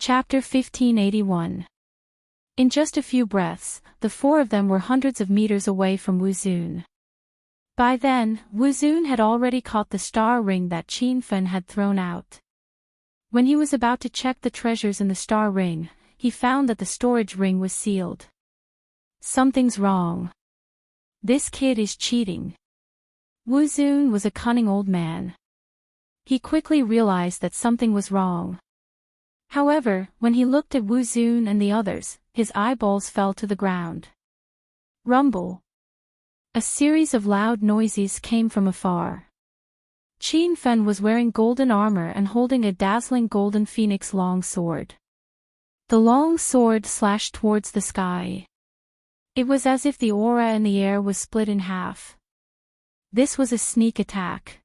Chapter 1581. In just a few breaths, the four of them were hundreds of meters away from Wuzun. By then, Wuzun had already caught the star ring that Qinfen had thrown out. When he was about to check the treasures in the star ring, he found that the storage ring was sealed. Something's wrong. This kid is cheating. Wuzun was a cunning old man. He quickly realized that something was wrong. However, when he looked at Wuzun and the others, his eyeballs fell to the ground. Rumble. A series of loud noises came from afar. Qinfen was wearing golden armor and holding a dazzling golden phoenix long sword. The long sword slashed towards the sky. It was as if the aura in the air was split in half. This was a sneak attack.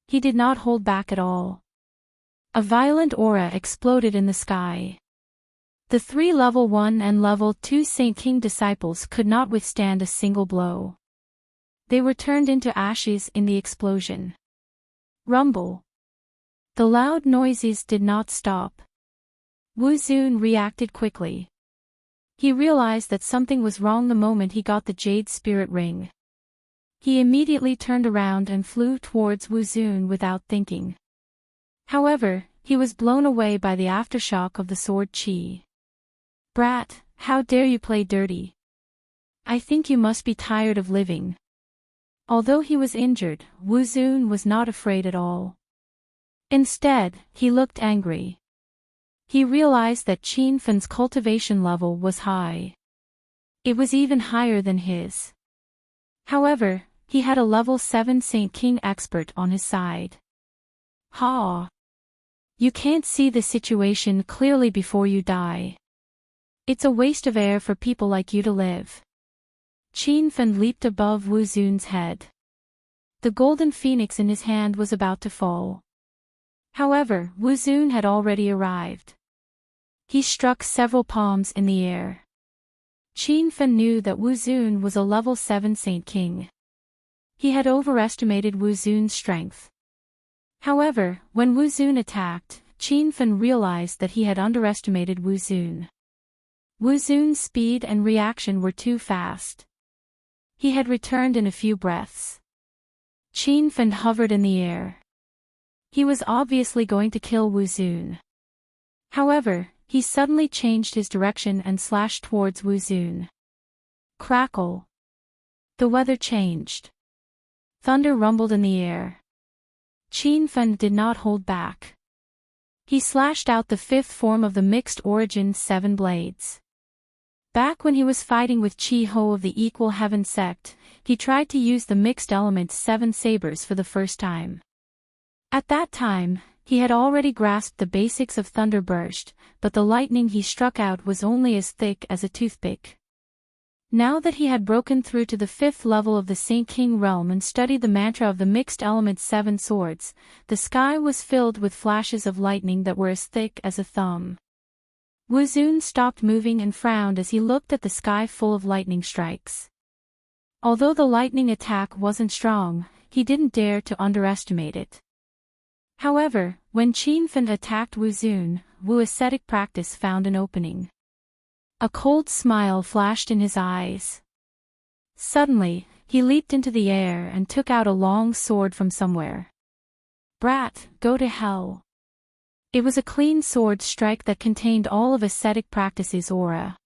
He did not hold back at all. A violent aura exploded in the sky. The three level 1 and level 2 Saint King disciples could not withstand a single blow. They were turned into ashes in the explosion. Rumble. The loud noises did not stop. Wuzun reacted quickly. He realized that something was wrong the moment he got the Jade Spirit Ring. He immediately turned around and flew towards Wuzun without thinking. However, he was blown away by the aftershock of the sword chi. Brat, how dare you play dirty? I think you must be tired of living. Although he was injured, Wuzun was not afraid at all. Instead, he looked angry. He realized that Qinfen's cultivation level was high. It was even higher than his. However, he had a level 7 Saint King expert on his side. Ha! You can't see the situation clearly before you die. It's a waste of air for people like you to live. Qinfen leaped above Wuzun's head. The golden phoenix in his hand was about to fall. However, Wuzun had already arrived. He struck several palms in the air. Qinfen knew that Wuzun was a level 7 Saint King. He had overestimated Wuzun's strength. However, when Wuzun attacked, Qinfen realized that he had underestimated Wuzun. Wuzun's speed and reaction were too fast. He had returned in a few breaths. Qinfen hovered in the air. He was obviously going to kill Wuzun. However, he suddenly changed his direction and slashed towards Wuzun. Crackle. The weather changed. Thunder rumbled in the air. Qinfen did not hold back. He slashed out the fifth form of the mixed origin 7 blades. Back when he was fighting with Chi Ho of the Equal Heaven sect, he tried to use the mixed element 7 sabers for the first time. At that time, he had already grasped the basics of Thunder Burst, but the lightning he struck out was only as thick as a toothpick. Now that he had broken through to the 5th level of the Saint King realm and studied the mantra of the mixed element 7 swords, the sky was filled with flashes of lightning that were as thick as a thumb. Wuzun stopped moving and frowned as he looked at the sky full of lightning strikes. Although the lightning attack wasn't strong, he didn't dare to underestimate it. However, when Qinfen attacked Wuzun, Wu ascetic practice found an opening. A cold smile flashed in his eyes. Suddenly, he leaped into the air and took out a long sword from somewhere. Brat, go to hell. It was a clean sword strike that contained all of ascetic practice's aura.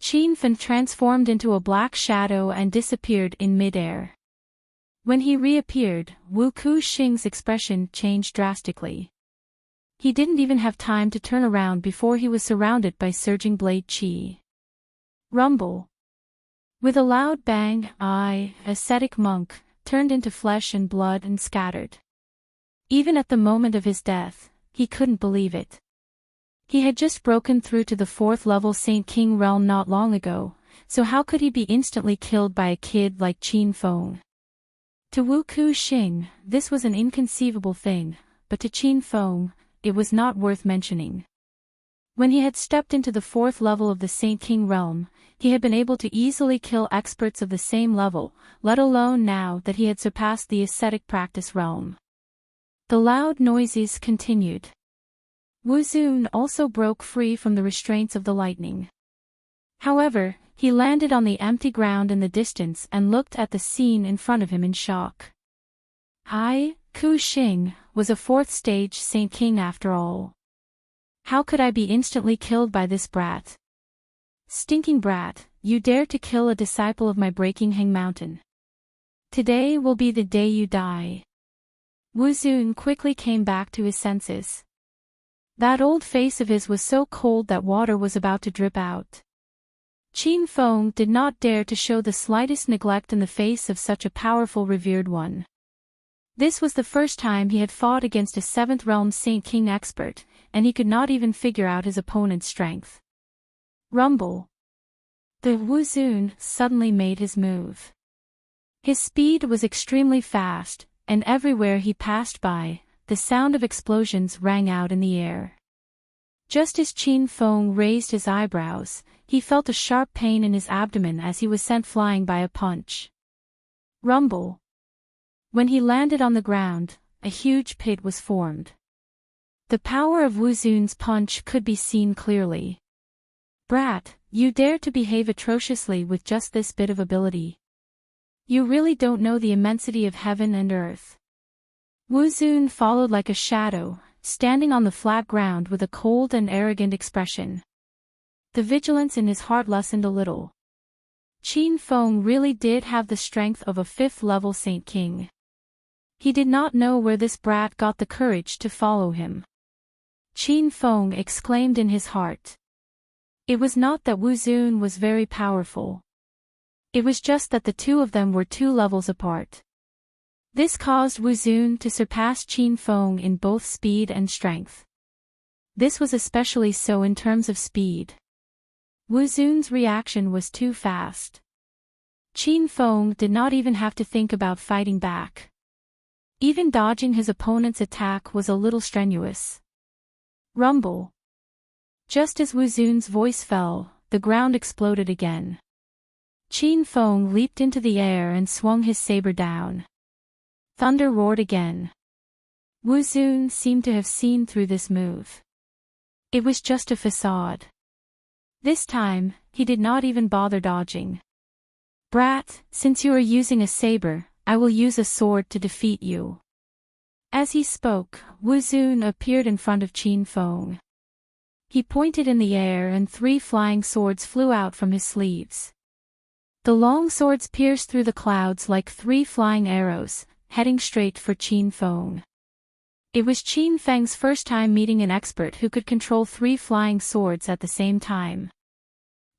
Qinfen transformed into a black shadow and disappeared in midair. When he reappeared, Wu Kuxing's expression changed drastically. He didn't even have time to turn around before he was surrounded by surging blade chi. Rumble. With a loud bang, ascetic monk, turned into flesh and blood and scattered. Even at the moment of his death, he couldn't believe it. He had just broken through to the 4th level Saint King realm not long ago, so how could he be instantly killed by a kid like Qin Feng? To Wu Kuxing, this was an inconceivable thing, but to Qin Feng, it was not worth mentioning. When he had stepped into the 4th level of the Saint King realm, he had been able to easily kill experts of the same level, let alone now that he had surpassed the ascetic practice realm. The loud noises continued. Wuzun also broke free from the restraints of the lightning. However, he landed on the empty ground in the distance and looked at the scene in front of him in shock. I, Ku Xing, was a 4th stage Saint King after all. How could I be instantly killed by this brat? Stinking brat, you dare to kill a disciple of my breaking Hang Mountain. Today will be the day you die. Wuzun quickly came back to his senses. That old face of his was so cold that water was about to drip out. Qin Feng did not dare to show the slightest neglect in the face of such a powerful revered one. This was the first time he had fought against a 7th realm Saint King expert, and he could not even figure out his opponent's strength. Rumble. The Wuzun suddenly made his move. His speed was extremely fast, and everywhere he passed by, the sound of explosions rang out in the air. Just as Qin Feng raised his eyebrows, he felt a sharp pain in his abdomen as he was sent flying by a punch. Rumble. When he landed on the ground, a huge pit was formed. The power of Wuzun's punch could be seen clearly. Brat, you dare to behave atrociously with just this bit of ability. You really don't know the immensity of heaven and earth. Wuzun followed like a shadow, standing on the flat ground with a cold and arrogant expression. The vigilance in his heart lessened a little. Qin Feng really did have the strength of a 5th level Saint King. He did not know where this brat got the courage to follow him. Qin Feng exclaimed in his heart. It was not that Wuzun was very powerful. It was just that the two of them were 2 levels apart. This caused Wuzun to surpass Qin Feng in both speed and strength. This was especially so in terms of speed. Wuzun's reaction was too fast. Qin Feng did not even have to think about fighting back. Even dodging his opponent's attack was a little strenuous. Rumble. Just as Wuzun's voice fell, the ground exploded again. Qin Feng leaped into the air and swung his saber down. Thunder roared again. Wuzun seemed to have seen through this move. It was just a facade. This time, he did not even bother dodging. Brat, since you are using a saber, I will use a sword to defeat you. As he spoke, Wuzun appeared in front of Qin Feng. He pointed in the air and 3 flying swords flew out from his sleeves. The long swords pierced through the clouds like 3 flying arrows, heading straight for Qin Feng. It was Qin Feng's first time meeting an expert who could control 3 flying swords at the same time.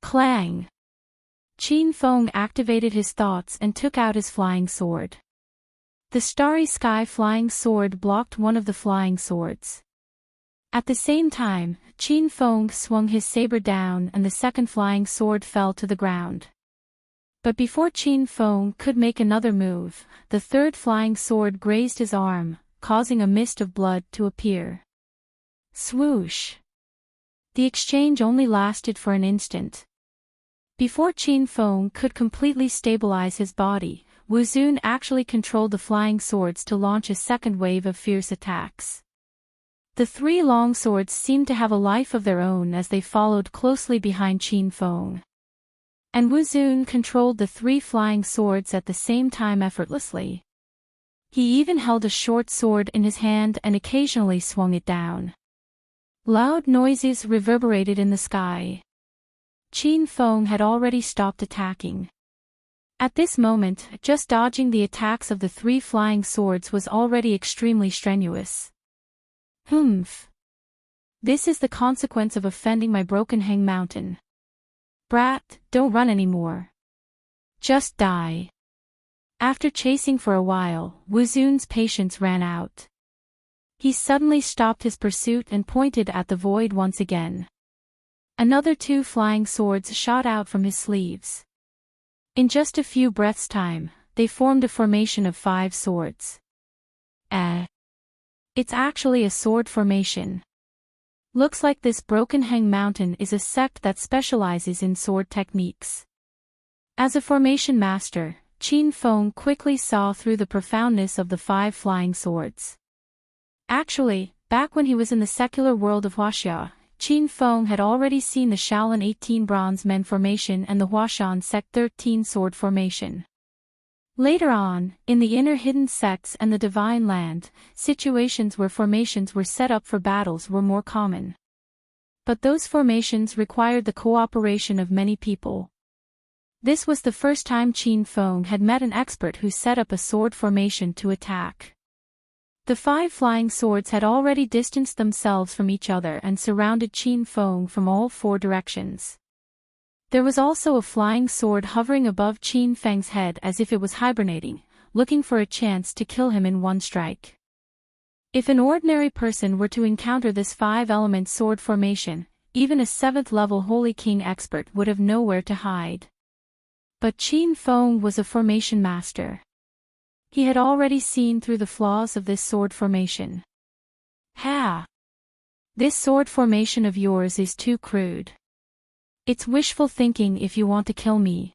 Clang! Qin Feng activated his thoughts and took out his flying sword. The starry sky flying sword blocked one of the flying swords. At the same time, Qin Feng swung his saber down and the second flying sword fell to the ground. But before Qin Feng could make another move, the third flying sword grazed his arm, causing a mist of blood to appear. Swoosh! The exchange only lasted for an instant. Before Qin Feng could completely stabilize his body, Wuzun actually controlled the flying swords to launch a second wave of fierce attacks. The 3 long swords seemed to have a life of their own as they followed closely behind Qin Feng. And Wuzun controlled the 3 flying swords at the same time effortlessly. He even held a short sword in his hand and occasionally swung it down. Loud noises reverberated in the sky. Qin Feng had already stopped attacking. At this moment, just dodging the attacks of the 3 flying swords was already extremely strenuous. Humph. This is the consequence of offending my broken Hang Mountain. Brat, don't run anymore. Just die. After chasing for a while, Wuzun's patience ran out. He suddenly stopped his pursuit and pointed at the void once again. Another 2 flying swords shot out from his sleeves. In just a few breaths' time, they formed a formation of 5 swords. It's actually a sword formation. Looks like this broken Hang Mountain is a sect that specializes in sword techniques. As a formation master, Qin Feng quickly saw through the profoundness of the 5 flying swords. Actually, back when he was in the secular world of Huaxia, Qin Feng had already seen the Shaolin 18 Bronze Men formation and the Huashan Sect 13 Sword formation. Later on, in the inner hidden sects and the Divine Land, situations where formations were set up for battles were more common. But those formations required the cooperation of many people. This was the first time Qin Feng had met an expert who set up a sword formation to attack. The 5 flying swords had already distanced themselves from each other and surrounded Qin Feng from all 4 directions. There was also a flying sword hovering above Qin Feng's head as if it was hibernating, looking for a chance to kill him in one strike. If an ordinary person were to encounter this 5-element sword formation, even a 7th-level Holy King expert would have nowhere to hide. But Qin Feng was a formation master. He had already seen through the flaws of this sword formation. Ha! This sword formation of yours is too crude. It's wishful thinking if you want to kill me.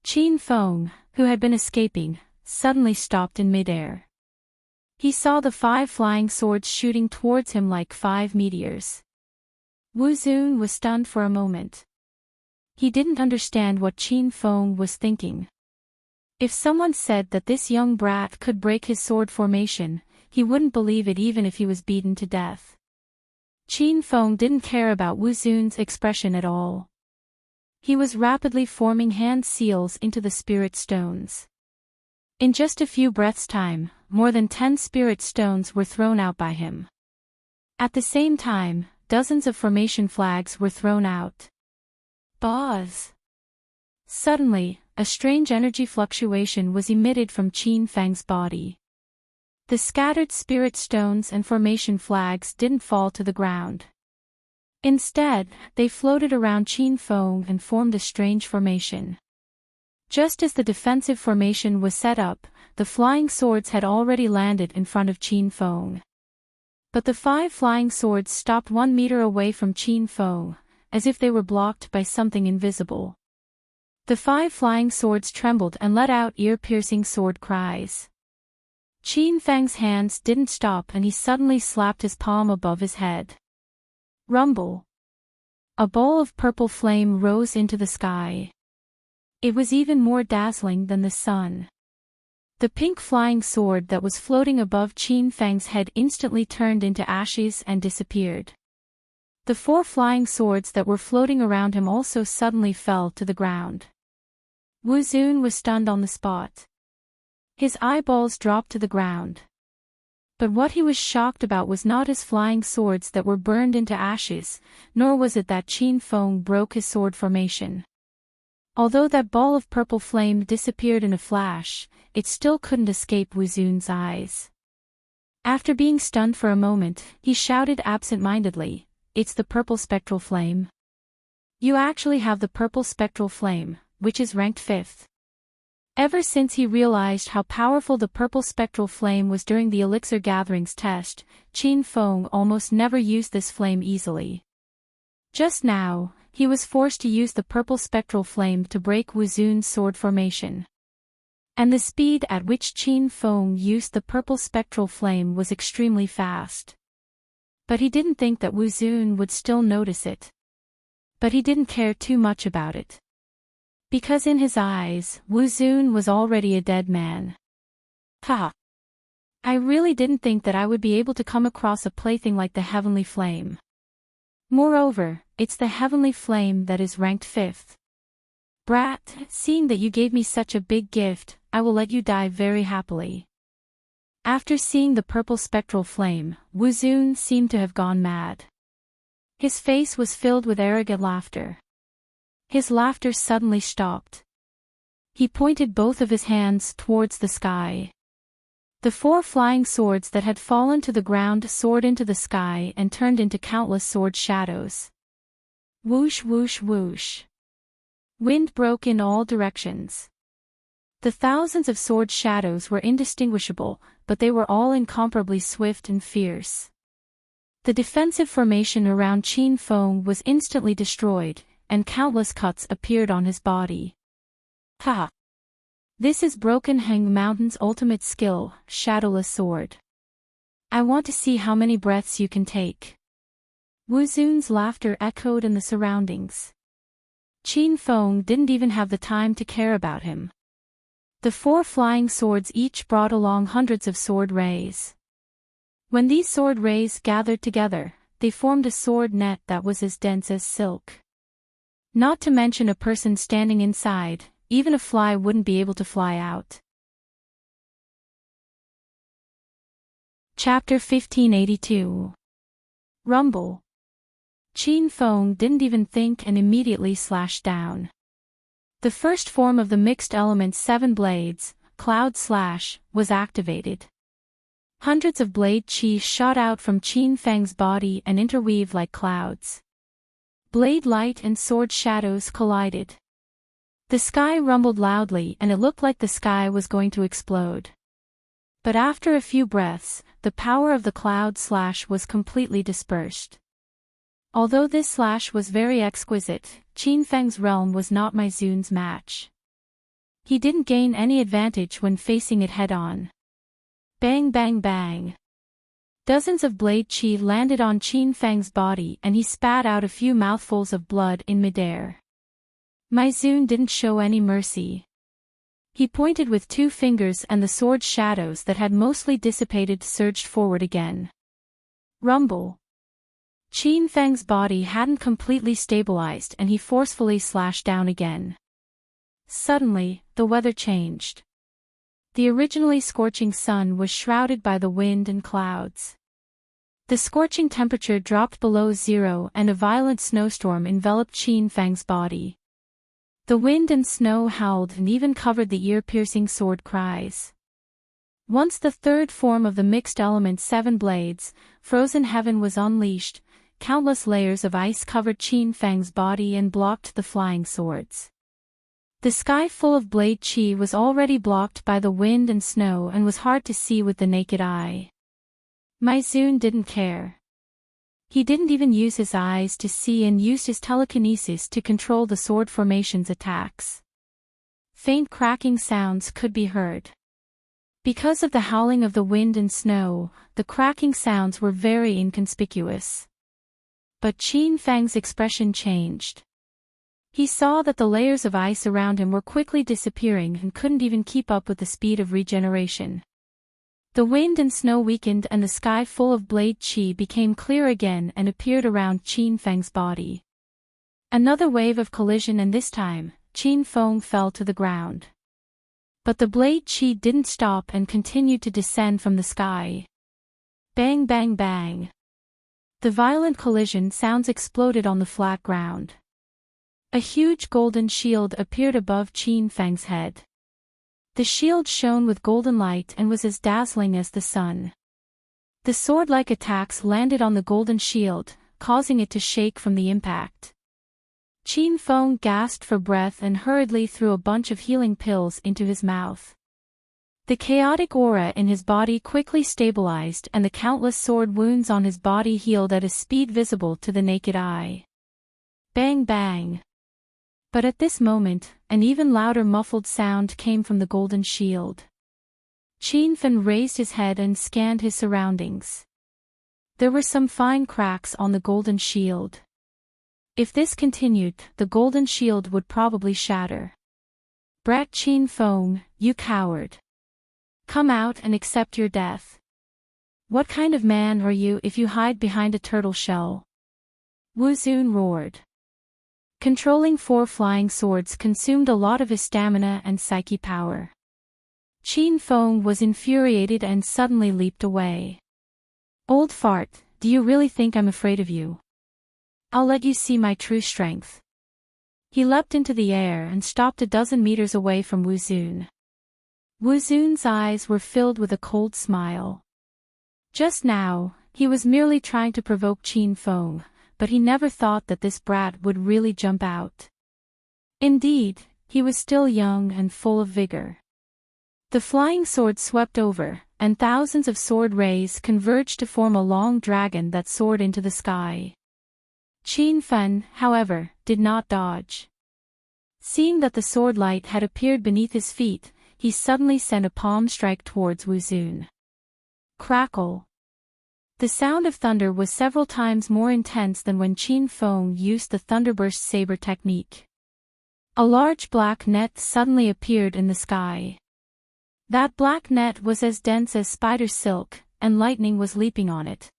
Qin Feng, who had been escaping, suddenly stopped in midair. He saw the 5 flying swords shooting towards him like 5 meteors. Wu Zun was stunned for a moment. He didn't understand what Qin Feng was thinking. If someone said that this young brat could break his sword formation, he wouldn't believe it even if he was beaten to death. Qin Feng didn't care about Wu Zun's expression at all. He was rapidly forming hand seals into the spirit stones. In just a few breaths' time, more than 10 spirit stones were thrown out by him. At the same time, dozens of formation flags were thrown out. Buzz! Suddenly, a strange energy fluctuation was emitted from Qin Feng's body. The scattered spirit stones and formation flags didn't fall to the ground. Instead, they floated around Qin Feng and formed a strange formation. Just as the defensive formation was set up, the flying swords had already landed in front of Qin Feng. But the 5 flying swords stopped 1 meter away from Qin Feng, as if they were blocked by something invisible. The 5 flying swords trembled and let out ear-piercing sword cries. Qin Feng's hands didn't stop and he suddenly slapped his palm above his head. Rumble! A ball of purple flame rose into the sky. It was even more dazzling than the sun. The pink flying sword that was floating above Qin Feng's head instantly turned into ashes and disappeared. The 4 flying swords that were floating around him also suddenly fell to the ground. Wu Zun was stunned on the spot. His eyeballs dropped to the ground. But what he was shocked about was not his flying swords that were burned into ashes, nor was it that Qin Feng broke his sword formation. Although that ball of purple flame disappeared in a flash, it still couldn't escape Wu Zun's eyes. After being stunned for a moment, he shouted absent-mindedly, "It's the purple spectral flame. You actually have the purple spectral flame, which is ranked 5th. Ever since he realized how powerful the purple spectral flame was during the Elixir Gatherings test, Qin Feng almost never used this flame easily. Just now, he was forced to use the purple spectral flame to break Wu Zun's sword formation. And the speed at which Qin Feng used the purple spectral flame was extremely fast. But he didn't think that Wu Zun would still notice it. But he didn't care too much about it. Because in his eyes, Wu Zun was already a dead man. Ha! I really didn't think that I would be able to come across a plaything like the heavenly flame. Moreover, it's the heavenly flame that is ranked 5th. Brat, seeing that you gave me such a big gift, I will let you die very happily. After seeing the purple spectral flame, Wu Zun seemed to have gone mad. His face was filled with arrogant laughter. His laughter suddenly stopped. He pointed both of his hands towards the sky. The 4 flying swords that had fallen to the ground soared into the sky and turned into countless sword shadows. Whoosh whoosh whoosh. Wind broke in all directions. The thousands of sword shadows were indistinguishable, but they were all incomparably swift and fierce. The defensive formation around Qin Feng was instantly destroyed, and countless cuts appeared on his body. Ha! This is Broken Hang Mountain's ultimate skill, Shadowless Sword. I want to see how many breaths you can take. Wuzoon's laughter echoed in the surroundings. Qin Feng didn't even have the time to care about him. The 4 flying swords each brought along hundreds of sword rays. When these sword rays gathered together, they formed a sword net that was as dense as silk. Not to mention a person standing inside, even a fly wouldn't be able to fly out. Chapter 1582. Rumble. Qin Feng didn't even think and immediately slashed down. The first form of the mixed element 7 blades, Cloud Slash, was activated. Hundreds of blade chi shot out from Qin Feng's body and interweaved like clouds. Blade light and sword shadows collided. The sky rumbled loudly and it looked like the sky was going to explode. But after a few breaths, the power of the Cloud Slash was completely dispersed. Although this slash was very exquisite, Qin Feng's realm was not Maizune's match. He didn't gain any advantage when facing it head-on. Bang bang bang. Dozens of blade chi landed on Qin Feng's body and he spat out a few mouthfuls of blood in midair. Maizune didn't show any mercy. He pointed with 2 fingers and the sword shadows that had mostly dissipated surged forward again. Rumble. Qin Feng's body hadn't completely stabilized and he forcefully slashed down again. Suddenly, the weather changed. The originally scorching sun was shrouded by the wind and clouds. The scorching temperature dropped below 0 and a violent snowstorm enveloped Qin Feng's body. The wind and snow howled and even covered the ear-piercing sword cries. Once the third form of the mixed element 7 blades, Frozen Heaven, was unleashed, countless layers of ice covered Qin Feng's body and blocked the flying swords. The sky full of blade chi was already blocked by the wind and snow and was hard to see with the naked eye. Maizune didn't care. He didn't even use his eyes to see and used his telekinesis to control the sword formation's attacks. Faint cracking sounds could be heard. Because of the howling of the wind and snow, the cracking sounds were very inconspicuous. But Qin Feng's expression changed. He saw that the layers of ice around him were quickly disappearing and couldn't even keep up with the speed of regeneration. The wind and snow weakened and the sky full of blade chi became clear again and appeared around Qin Feng's body. Another wave of collision and this time, Qin Feng fell to the ground. But the blade chi didn't stop and continued to descend from the sky. Bang bang bang. The violent collision sounds exploded on the flat ground. A huge golden shield appeared above Qin Feng's head. The shield shone with golden light and was as dazzling as the sun. The sword-like attacks landed on the golden shield, causing it to shake from the impact. Qin Feng gasped for breath and hurriedly threw a bunch of healing pills into his mouth. The chaotic aura in his body quickly stabilized and the countless sword wounds on his body healed at a speed visible to the naked eye. Bang bang. But at this moment, an even louder muffled sound came from the golden shield. Qin Feng raised his head and scanned his surroundings. There were some fine cracks on the golden shield. If this continued, the golden shield would probably shatter. Brat Qin Feng, you coward. Come out and accept your death. What kind of man are you if you hide behind a turtle shell? Wuzoon roared. Controlling 4 flying swords consumed a lot of his stamina and psyche power. Qin Feng was infuriated and suddenly leaped away. Old fart, do you really think I'm afraid of you? I'll let you see my true strength. He leapt into the air and stopped a dozen meters away from Wuzoon. Wuzoon's eyes were filled with a cold smile. Just now, he was merely trying to provoke Qin Feng, but he never thought that this brat would really jump out. Indeed, he was still young and full of vigor. The flying sword swept over, and thousands of sword rays converged to form a long dragon that soared into the sky. Qin Feng, however, did not dodge. Seeing that the sword light had appeared beneath his feet, he suddenly sent a palm strike towards Wuzoon. Crackle. The sound of thunder was several times more intense than when Qin Feng used the thunderburst saber technique. A large black net suddenly appeared in the sky. That black net was as dense as spider silk, and lightning was leaping on it.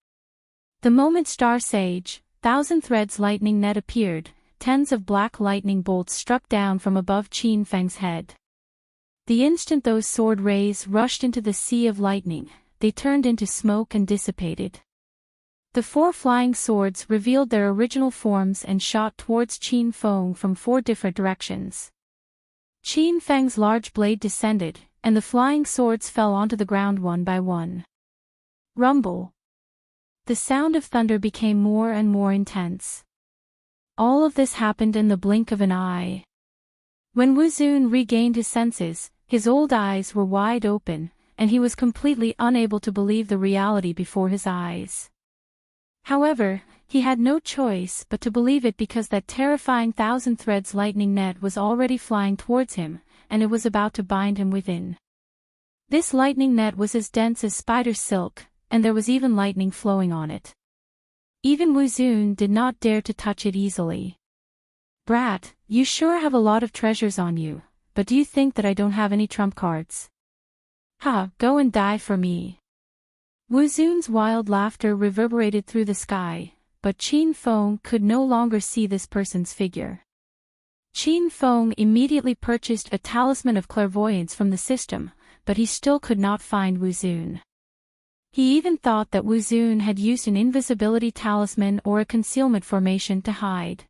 The moment Star Sage, Thousand Threads lightning net appeared, tens of black lightning bolts struck down from above Qin Feng's head. The instant those sword rays rushed into the sea of lightning, they turned into smoke and dissipated. The 4 flying swords revealed their original forms and shot towards Qin Feng from 4 different directions. Qin Feng's large blade descended, and the flying swords fell onto the ground one by one. Rumble. The sound of thunder became more and more intense. All of this happened in the blink of an eye. When Wu Zun regained his senses, his old eyes were wide open, and he was completely unable to believe the reality before his eyes. However, he had no choice but to believe it because that terrifying Thousand Threads lightning net was already flying towards him, and it was about to bind him within. This lightning net was as dense as spider silk, and there was even lightning flowing on it. Even Wu Zun did not dare to touch it easily. "Brat, you sure have a lot of treasures on you, but do you think that I don't have any trump cards? Ha, go and die for me." Wu Zun's wild laughter reverberated through the sky, but Qin Feng could no longer see this person's figure. Qin Feng immediately purchased a talisman of clairvoyance from the system, but he still could not find Wu Zun. He even thought that Wu Zun had used an invisibility talisman or a concealment formation to hide.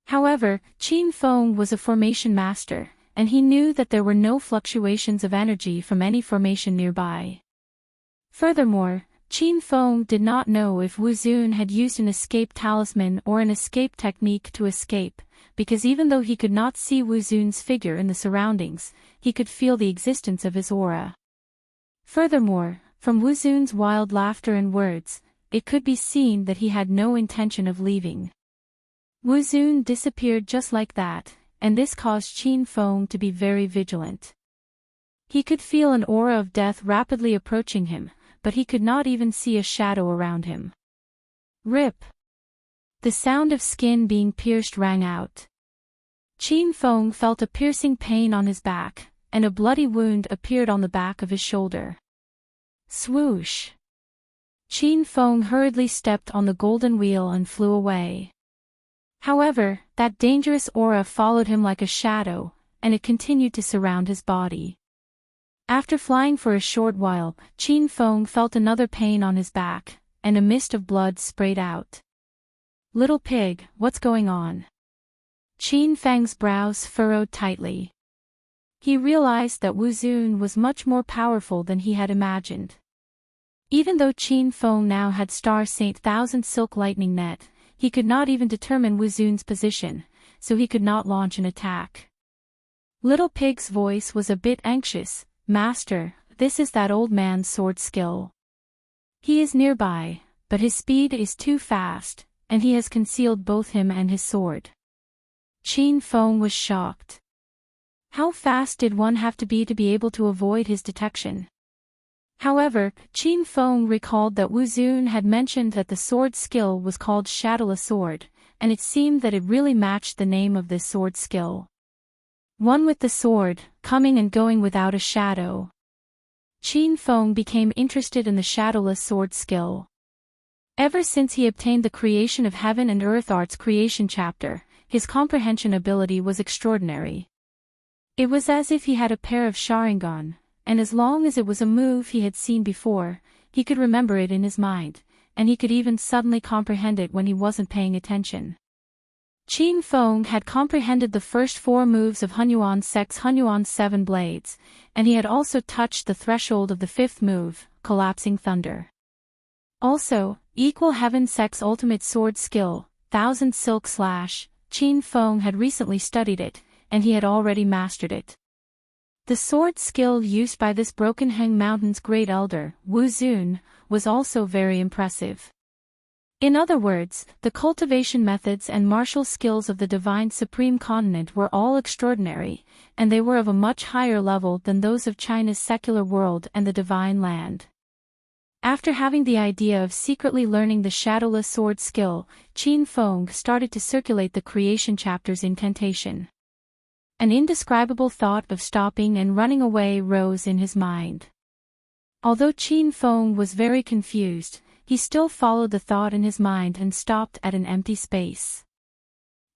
However, Qin Feng was a formation master, and he knew that there were no fluctuations of energy from any formation nearby. Furthermore, Qin Feng did not know if Wu Zun had used an escape talisman or an escape technique to escape, because even though he could not see Wu Zun's figure in the surroundings, he could feel the existence of his aura. Furthermore, from Wu Zun's wild laughter and words, it could be seen that he had no intention of leaving. Wu Zun disappeared just like that, and this caused Qin Feng to be very vigilant. He could feel an aura of death rapidly approaching him, but he could not even see a shadow around him. Rip! The sound of skin being pierced rang out. Qin Feng felt a piercing pain on his back, and a bloody wound appeared on the back of his shoulder. Swoosh! Qin Feng hurriedly stepped on the golden wheel and flew away. However, that dangerous aura followed him like a shadow, and it continued to surround his body. After flying for a short while, Qin Feng felt another pain on his back, and a mist of blood sprayed out. "Little pig, what's going on?" Qin Feng's brows furrowed tightly. He realized that Wu Zun was much more powerful than he had imagined. Even though Qin Feng now had Star Saint Thousand Silk Lightning Net, he could not even determine Wu Zun's position, so he could not launch an attack. Little Pig's voice was a bit anxious. "Master, this is that old man's sword skill. He is nearby, but his speed is too fast, and he has concealed both him and his sword." Qin Feng was shocked. How fast did one have to be able to avoid his detection? However, Qin Feng recalled that Wu Zun had mentioned that the sword skill was called Shadowless Sword, and it seemed that it really matched the name of this sword skill. One with the sword, coming and going without a shadow. Qin Feng became interested in the Shadowless Sword skill. Ever since he obtained the Creation of Heaven and Earth Arts Creation chapter, his comprehension ability was extraordinary. It was as if he had a pair of Sharingan, and as long as it was a move he had seen before, he could remember it in his mind, and he could even suddenly comprehend it when he wasn't paying attention. Qin Feng had comprehended the first 4 moves of Hunyuan Sek's Hunyuan 7 Blades, and he had also touched the threshold of the 5th move, Collapsing Thunder. Also, Equal Heaven Sek's ultimate sword skill, Thousand Silk Slash, Qin Feng had recently studied it, and he had already mastered it. The sword skill used by this Broken Heng Mountain's great elder, Wu Zun, was also very impressive. In other words, the cultivation methods and martial skills of the Divine Supreme Continent were all extraordinary, and they were of a much higher level than those of China's secular world and the Divine Land. After having the idea of secretly learning the shadowless sword skill, Qin Feng started to circulate the creation chapter's incantation. An indescribable thought of stopping and running away rose in his mind. Although Qin Feng was very confused, he still followed the thought in his mind and stopped at an empty space.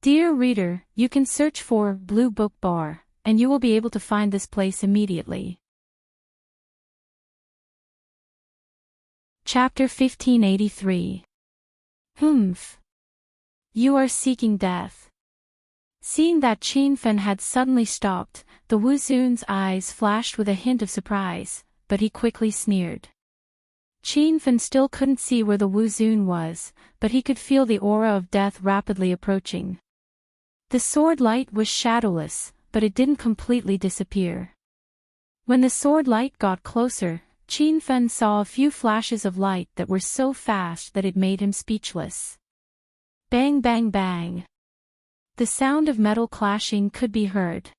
Dear reader, you can search for Blue Book Bar, and you will be able to find this place immediately. Chapter 1583. Humph. You are seeking death. Seeing that Qin Feng had suddenly stopped, the Wuzun's eyes flashed with a hint of surprise, but he quickly sneered. Qin Feng still couldn't see where the Wuzun was, but he could feel the aura of death rapidly approaching. The sword light was shadowless, but it didn't completely disappear. When the sword light got closer, Qin Feng saw a few flashes of light that were so fast that it made him speechless. Bang bang bang. The sound of metal clashing could be heard.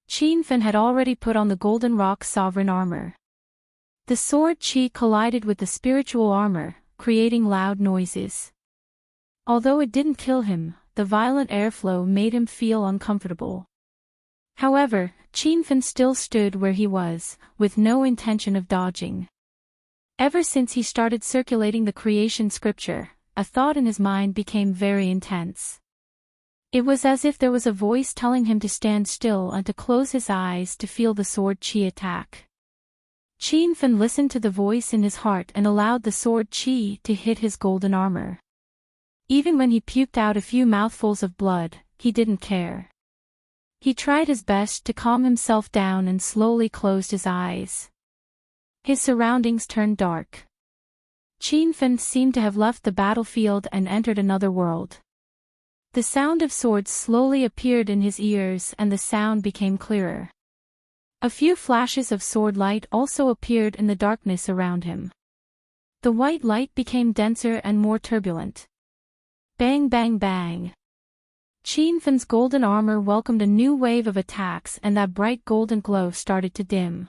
Qin Feng had already put on the Golden Rock Sovereign armor. The sword chi collided with the spiritual armor, creating loud noises. Although it didn't kill him, the violent airflow made him feel uncomfortable. However, Qin Feng still stood where he was, with no intention of dodging. Ever since he started circulating the creation scripture, a thought in his mind became very intense. It was as if there was a voice telling him to stand still and to close his eyes to feel the sword chi attack. Qin Feng listened to the voice in his heart and allowed the sword chi to hit his golden armor. Even when he puked out a few mouthfuls of blood, he didn't care. He tried his best to calm himself down and slowly closed his eyes. His surroundings turned dark. Qin Feng seemed to have left the battlefield and entered another world. The sound of swords slowly appeared in his ears and the sound became clearer. A few flashes of sword light also appeared in the darkness around him. The white light became denser and more turbulent. Bang bang bang. Qin Feng's golden armor welcomed a new wave of attacks and that bright golden glow started to dim.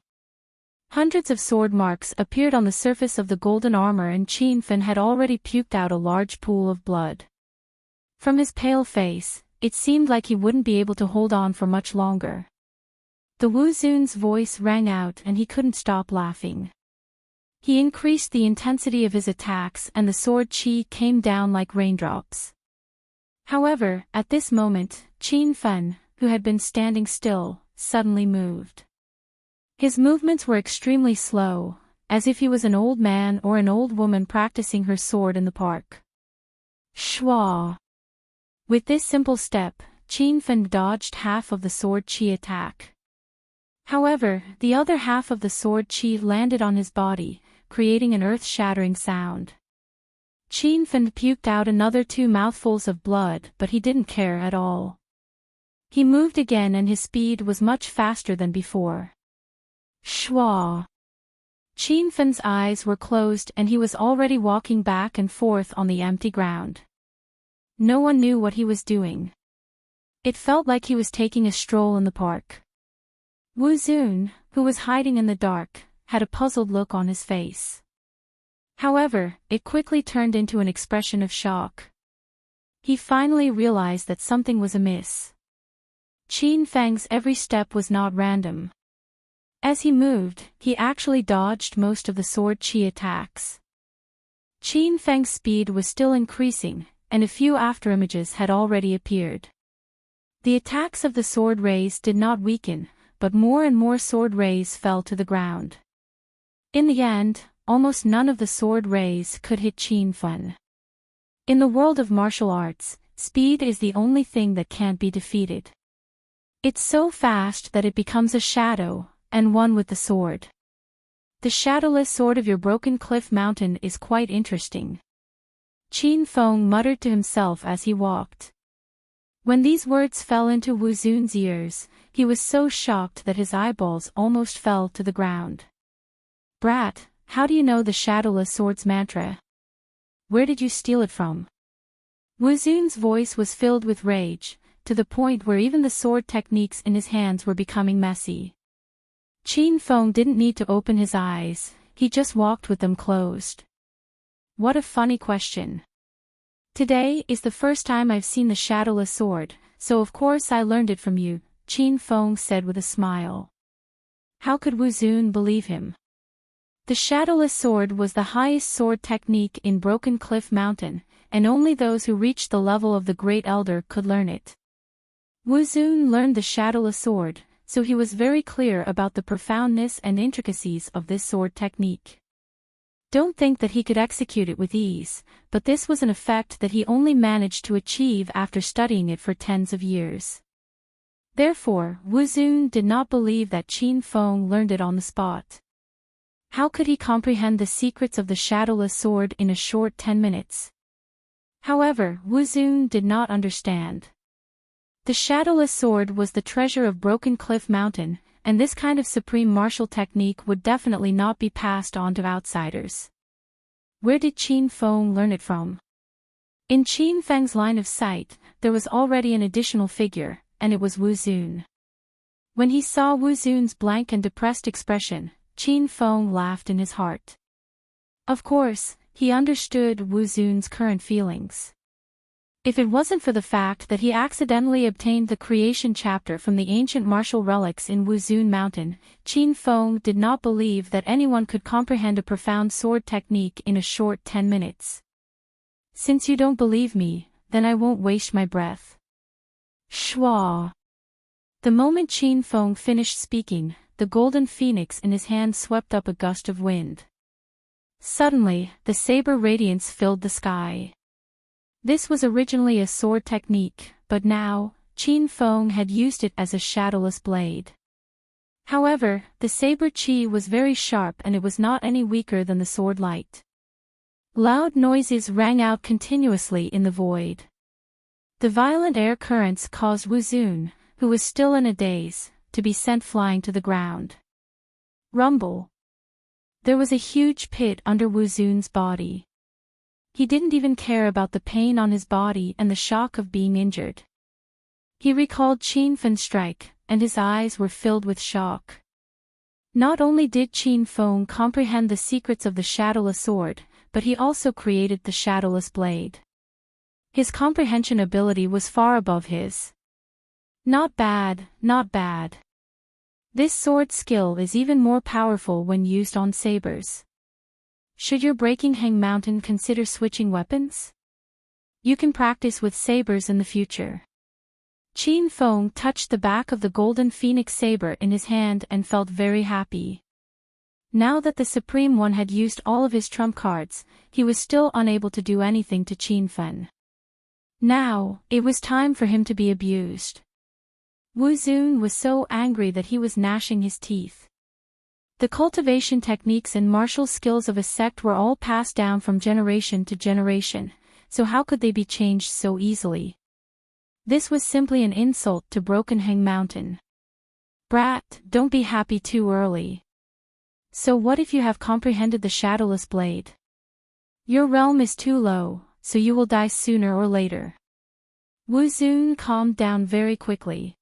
Hundreds of sword marks appeared on the surface of the golden armor and Qin Feng had already puked out a large pool of blood. From his pale face, it seemed like he wouldn't be able to hold on for much longer. The Wuzun's voice rang out and he couldn't stop laughing. He increased the intensity of his attacks and the sword chi came down like raindrops. However, at this moment, Qin Feng, who had been standing still, suddenly moved. His movements were extremely slow, as if he was an old man or an old woman practicing her sword in the park. Shwa! With this simple step, Qin Feng dodged half of the sword chi attack. However, the other half of the sword chi landed on his body, creating an earth-shattering sound. Qin Feng puked out another 2 mouthfuls of blood but he didn't care at all. He moved again and his speed was much faster than before. Shwa! Qin Feng's eyes were closed and he was already walking back and forth on the empty ground. No one knew what he was doing. It felt like he was taking a stroll in the park. Wuzun, who was hiding in the dark, had a puzzled look on his face. However, it quickly turned into an expression of shock. He finally realized that something was amiss. Qin Feng's every step was not random. As he moved, he actually dodged most of the sword chi attacks. Qin Feng's speed was still increasing, and a few afterimages had already appeared. The attacks of the sword rays did not weaken, but more and more sword rays fell to the ground. In the end, almost none of the sword rays could hit Qin Feng. In the world of martial arts, speed is the only thing that can't be defeated. It's so fast that it becomes a shadow, and one with the sword. The shadowless sword of your broken cliff mountain is quite interesting. Qin Feng muttered to himself as he walked. When these words fell into Wuzun's ears, he was so shocked that his eyeballs almost fell to the ground. Brat, how do you know the shadowless sword's mantra? Where did you steal it from? Wuzun's voice was filled with rage, to the point where even the sword techniques in his hands were becoming messy. Qin Feng didn't need to open his eyes, he just walked with them closed. What a funny question. Today is the first time I've seen the shadowless sword, so of course I learned it from you, Qin Feng said with a smile. How could Wu Zun believe him? The shadowless sword was the highest sword technique in Broken Cliff Mountain, and only those who reached the level of the Great Elder could learn it. Wu Zun learned the shadowless sword, so he was very clear about the profoundness and intricacies of this sword technique. Don't think that he could execute it with ease, but this was an effect that he only managed to achieve after studying it for tens of years. Therefore, Wu Zun did not believe that Qin Feng learned it on the spot. How could he comprehend the secrets of the shadowless sword in a short 10 minutes? However, Wu Zun did not understand. The shadowless sword was the treasure of Broken Cliff Mountain, and this kind of supreme martial technique would definitely not be passed on to outsiders. Where did Qin Feng learn it from? In Qin Feng's line of sight, there was already an additional figure, and it was Wu Zun. When he saw Wu Zun's blank and depressed expression, Qin Feng laughed in his heart. Of course, he understood Wu Zun's current feelings. If it wasn't for the fact that he accidentally obtained the creation chapter from the ancient martial relics in Wu Zun Mountain, Qin Feng did not believe that anyone could comprehend a profound sword technique in a short 10 minutes. Since you don't believe me, then I won't waste my breath. Shwa. The moment Qin Feng finished speaking, the golden phoenix in his hand swept up a gust of wind. Suddenly, the saber radiance filled the sky. This was originally a sword technique, but now, Qin Feng had used it as a shadowless blade. However, the saber chi was very sharp and it was not any weaker than the sword light. Loud noises rang out continuously in the void. The violent air currents caused Wu Zun, who was still in a daze, to be sent flying to the ground. Rumble. There was a huge pit under Wu Zun's body. He didn't even care about the pain on his body and the shock of being injured. He recalled Qin Feng's strike, and his eyes were filled with shock. Not only did Qin Feng comprehend the secrets of the shadowless sword, but he also created the shadowless blade. His comprehension ability was far above his. Not bad, not bad. This sword skill is even more powerful when used on sabers. Should your Breaking Hang Mountain consider switching weapons? You can practice with sabers in the future. Qin Feng touched the back of the golden phoenix saber in his hand and felt very happy. Now that the Supreme One had used all of his trump cards, he was still unable to do anything to Qin Feng. Now, it was time for him to be abused. Wu Zun was so angry that he was gnashing his teeth. The cultivation techniques and martial skills of a sect were all passed down from generation to generation, so how could they be changed so easily? This was simply an insult to Broken Hang Mountain. Brat, don't be happy too early. So what if you have comprehended the shadowless blade? Your realm is too low, so you will die sooner or later. Wu Zun calmed down very quickly.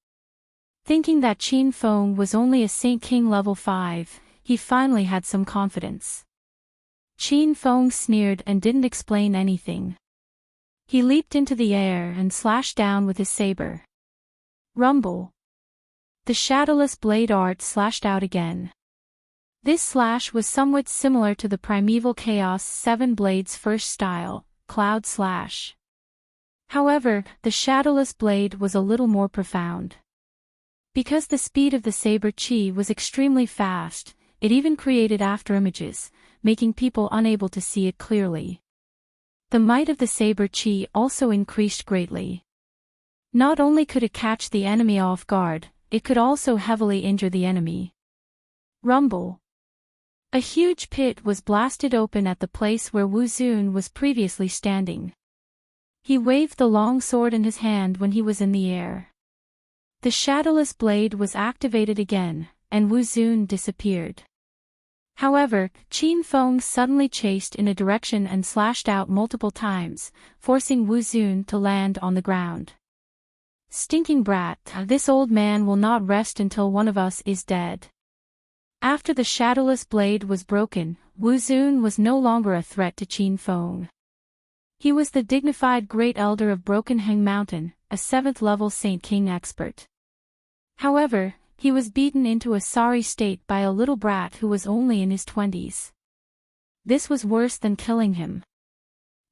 Thinking that Qin Feng was only a Saint King level 5, he finally had some confidence. Qin Feng sneered and didn't explain anything. He leaped into the air and slashed down with his saber. Rumble. The shadowless blade art slashed out again. This slash was somewhat similar to the primeval Chaos 7 Blades first style, Cloud Slash. However, the shadowless blade was a little more profound. Because the speed of the saber chi was extremely fast, it even created afterimages, making people unable to see it clearly. The might of the saber chi also increased greatly. Not only could it catch the enemy off guard, it could also heavily injure the enemy. Rumble. A huge pit was blasted open at the place where Wu Zun was previously standing. He waved the long sword in his hand when he was in the air. The shadowless blade was activated again, and Wu Zun disappeared. However, Qin Feng suddenly chased in a direction and slashed out multiple times, forcing Wu Zun to land on the ground. Stinking brat, this old man will not rest until one of us is dead. After the shadowless blade was broken, Wu Zun was no longer a threat to Qin Feng. He was the dignified Great Elder of Broken Hang Mountain, a 7th-level Saint King expert. However, he was beaten into a sorry state by a little brat who was only in his 20s. This was worse than killing him.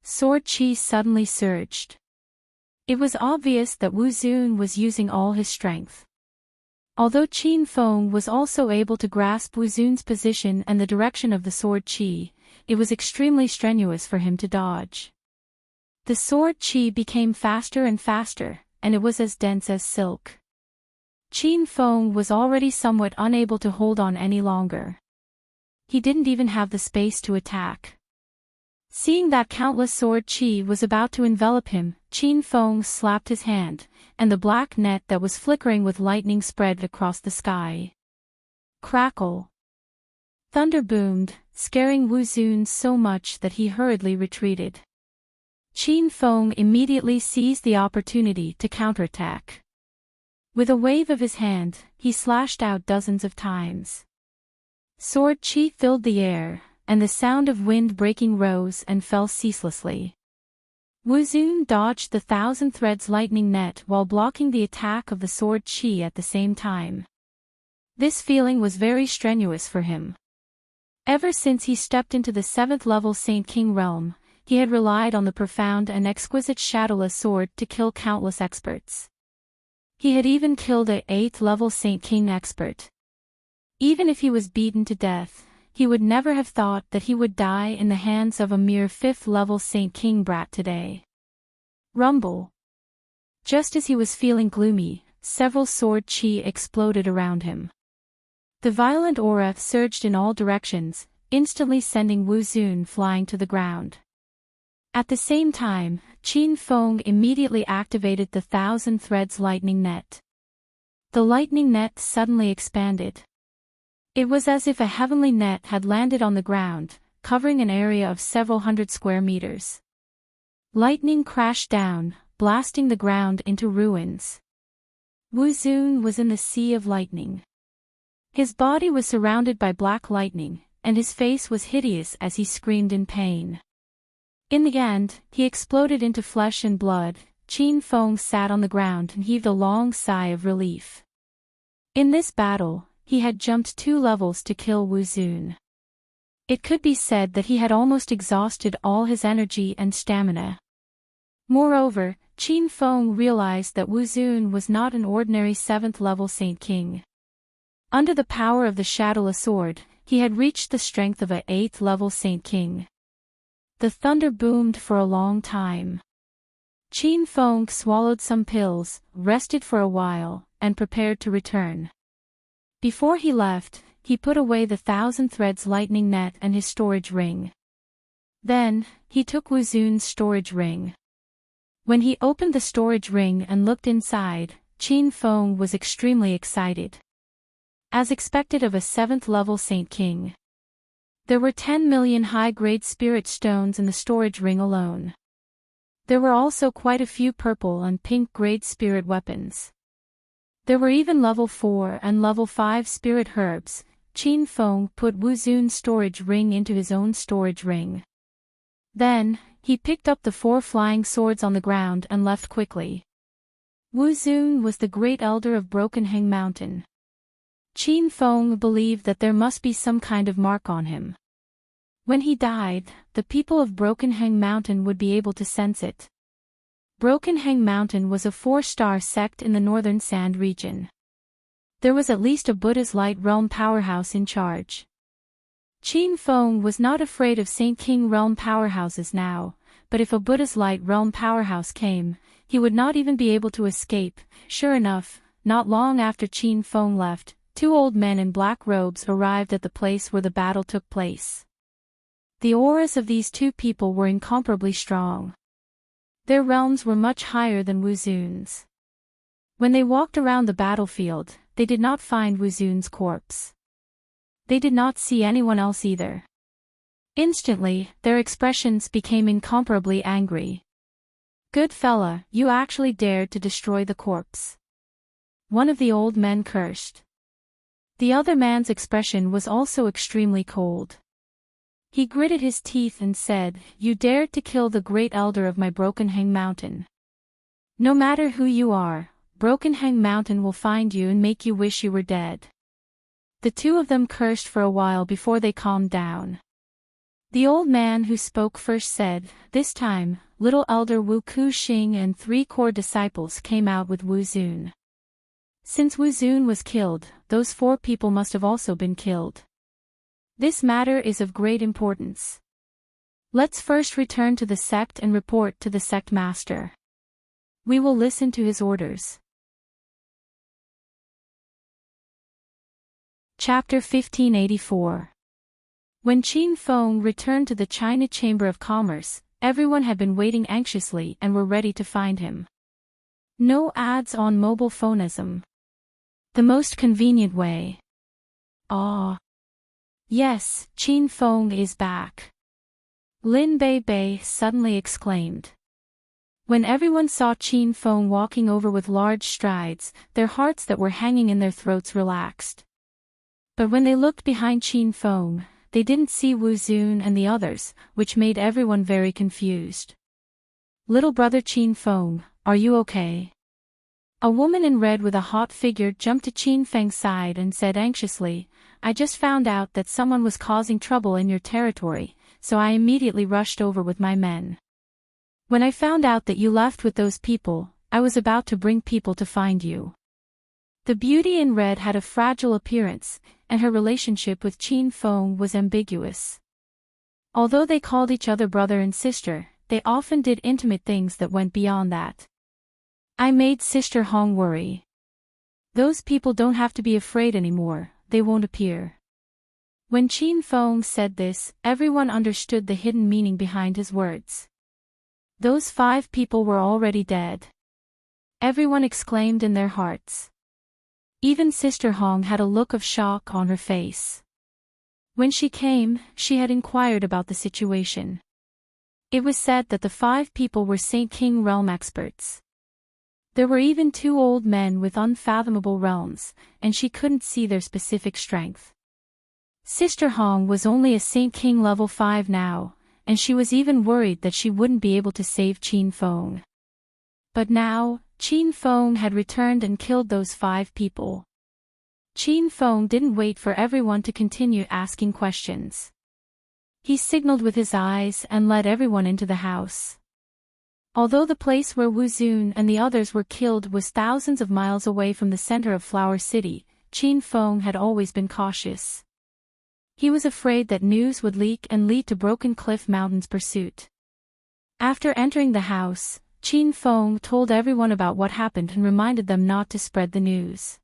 Sword chi suddenly surged. It was obvious that Wu Zun was using all his strength. Although Qin Feng was also able to grasp Wu Zun's position and the direction of the sword chi, it was extremely strenuous for him to dodge. The sword chi became faster and faster, and it was as dense as silk. Qin Feng was already somewhat unable to hold on any longer. He didn't even have the space to attack. Seeing that countless sword chi was about to envelop him, Qin Feng slapped his hand, and the black net that was flickering with lightning spread across the sky. Crackle! Thunder boomed, scaring Wu Zun so much that he hurriedly retreated. Qin Feng immediately seized the opportunity to counterattack. With a wave of his hand, he slashed out dozens of times. Sword chi filled the air, and the sound of wind breaking rose and fell ceaselessly. Wu Zun dodged the 1,000 threads lightning net while blocking the attack of the sword chi at the same time. This feeling was very strenuous for him. Ever since he stepped into the 7th-level Saint King realm, he had relied on the profound and exquisite shadowless sword to kill countless experts. He had even killed a 8th-level Saint King expert. Even if he was beaten to death, he would never have thought that he would die in the hands of a mere 5th-level Saint King brat today. Rumble! Just as he was feeling gloomy, several sword chi exploded around him. The violent aura surged in all directions, instantly sending Wu Zun flying to the ground. At the same time, Qin Feng immediately activated the 1,000 threads lightning net. The lightning net suddenly expanded. It was as if a heavenly net had landed on the ground, covering an area of several hundred square meters. Lightning crashed down, blasting the ground into ruins. Wu Zun was in the sea of lightning. His body was surrounded by black lightning, and his face was hideous as he screamed in pain. In the end, he exploded into flesh and blood. Qin Feng sat on the ground and heaved a long sigh of relief. In this battle, he had jumped 2 levels to kill Wu Zun. It could be said that he had almost exhausted all his energy and stamina. Moreover, Qin Feng realized that Wu Zun was not an ordinary 7th-level Saint King. Under the power of the shadowless sword, he had reached the strength of a 8th-level Saint King. The thunder boomed for a long time. Qin Feng swallowed some pills, rested for a while, and prepared to return. Before he left, he put away the 1,000 threads lightning net and his storage ring. Then, he took Wu Zun's storage ring. When he opened the storage ring and looked inside, Qin Feng was extremely excited. As expected of a 7th-level Saint King. There were 10 million high-grade spirit stones in the storage ring alone. There were also quite a few purple and pink-grade spirit weapons. There were even level 4 and level 5 spirit herbs. Qin Feng put Wu Zun's storage ring into his own storage ring. Then, he picked up the 4 flying swords on the ground and left quickly. Wu Zun was the great elder of Broken Hang Mountain. Qin Feng believed that there must be some kind of mark on him. When he died, the people of Broken Hang Mountain would be able to sense it. Broken Hang Mountain was a 4-star sect in the northern Sand region. There was at least a Buddha's Light Realm powerhouse in charge. Qin Feng was not afraid of Saint King Realm powerhouses now, but if a Buddha's Light Realm powerhouse came, he would not even be able to escape. Sure enough, not long after Qin Feng left, 2 old men in black robes arrived at the place where the battle took place. The auras of these 2 people were incomparably strong. Their realms were much higher than Wu Zun's. When they walked around the battlefield, they did not find Wu Zun's corpse. They did not see anyone else either. Instantly, their expressions became incomparably angry. "Good fella, you actually dared to destroy the corpse." One of the old men cursed. The other man's expression was also extremely cold. He gritted his teeth and said, "You dared to kill the great elder of my Broken Hang Mountain. No matter who you are, Broken Hang Mountain will find you and make you wish you were dead." The two of them cursed for a while before they calmed down. The old man who spoke first said, "This time, little elder Wu Ku-shing and 3 core disciples came out with Wu Zun. Since Wu Zun was killed, those 4 people must have also been killed. This matter is of great importance. Let's first return to the sect and report to the sect master. We will listen to his orders." Chapter 1584. When Qin Feng returned to the China Chamber of Commerce, everyone had been waiting anxiously and were ready to find him. No ads on mobile phonism. The most convenient way. Ah. Yes, Qin Feng is back. Lin Bei suddenly exclaimed. When everyone saw Qin Feng walking over with large strides, their hearts that were hanging in their throats relaxed. But when they looked behind Qin Feng, they didn't see Wu Zun and the others, which made everyone very confused. "Little brother Qin Feng, are you okay?" A woman in red with a hot figure jumped to Qin Feng's side and said anxiously, "I just found out that someone was causing trouble in your territory, so I immediately rushed over with my men. When I found out that you left with those people, I was about to bring people to find you." The beauty in red had a fragile appearance, and her relationship with Qin Feng was ambiguous. Although they called each other brother and sister, they often did intimate things that went beyond that. "I made Sister Hong worry. Those people don't have to be afraid anymore, they won't appear." When Qin Feng said this, everyone understood the hidden meaning behind his words. Those 5 people were already dead. Everyone exclaimed in their hearts. Even Sister Hong had a look of shock on her face. When she came, she had inquired about the situation. It was said that the 5 people were Saint King realm experts. There were even 2 old men with unfathomable realms, and she couldn't see their specific strength. Sister Hong was only a Saint King level 5 now, and she was even worried that she wouldn't be able to save Qin Feng. But now, Qin Feng had returned and killed those 5 people. Qin Feng didn't wait for everyone to continue asking questions. He signaled with his eyes and led everyone into the house. Although the place where Wu Zun and the others were killed was thousands of miles away from the center of Flower City, Qin Feng had always been cautious. He was afraid that news would leak and lead to Broken Cliff Mountain's pursuit. After entering the house, Qin Feng told everyone about what happened and reminded them not to spread the news.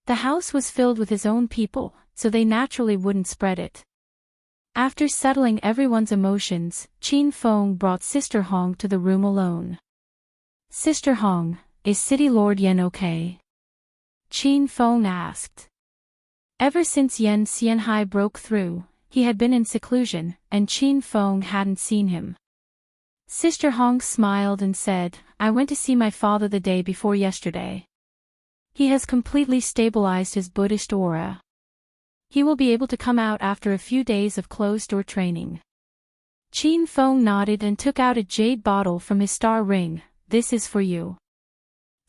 The house was filled with his own people, so they naturally wouldn't spread it. After settling everyone's emotions, Qin Feng brought Sister Hong to the room alone. "Sister Hong, is City Lord Yen okay?" Qin Feng asked. Ever since Yen Xianhai broke through, he had been in seclusion, and Qin Feng hadn't seen him. Sister Hong smiled and said, "I went to see my father the day before yesterday. He has completely stabilized his Buddhist aura. He will be able to come out after a few days of closed-door training." Qin Feng nodded and took out a jade bottle from his star ring. "This is for you."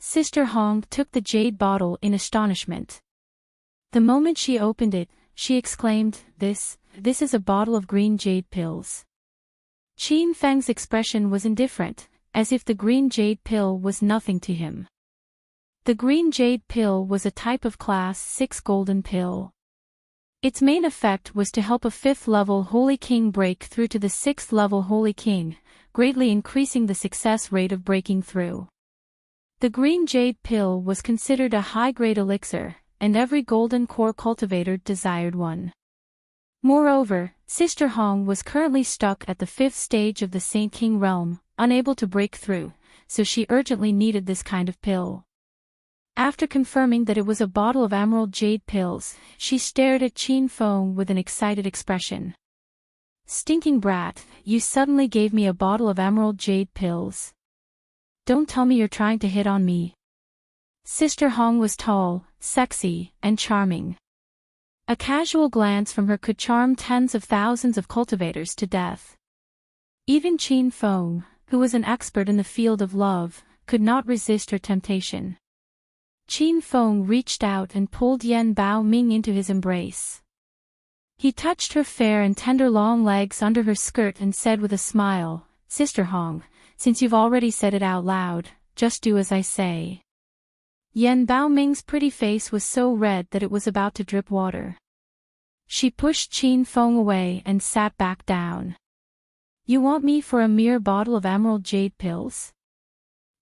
Sister Hong took the jade bottle in astonishment. The moment she opened it, she exclaimed, This is a bottle of green jade pills." Qin Feng's expression was indifferent, as if the green jade pill was nothing to him. The green jade pill was a type of class 6 golden pill. Its main effect was to help a 5th-level Holy King break through to the 6th-level Holy King, greatly increasing the success rate of breaking through. The green jade pill was considered a high-grade elixir, and every golden core cultivator desired one. Moreover, Sister Hong was currently stuck at the 5th stage of the Saint King realm, unable to break through, so she urgently needed this kind of pill. After confirming that it was a bottle of emerald jade pills, she stared at Qin Feng with an excited expression. "Stinking brat, you suddenly gave me a bottle of emerald jade pills. Don't tell me you're trying to hit on me." Sister Hong was tall, sexy, and charming. A casual glance from her could charm tens of thousands of cultivators to death. Even Qin Feng, who was an expert in the field of love, could not resist her temptation. Qin Feng reached out and pulled Yan Bao Ming into his embrace. He touched her fair and tender long legs under her skirt and said with a smile, "Sister Hong, since you've already said it out loud, just do as I say." Yan Bao Ming's pretty face was so red that it was about to drip water. She pushed Qin Feng away and sat back down. "You want me for a mere bottle of emerald jade pills?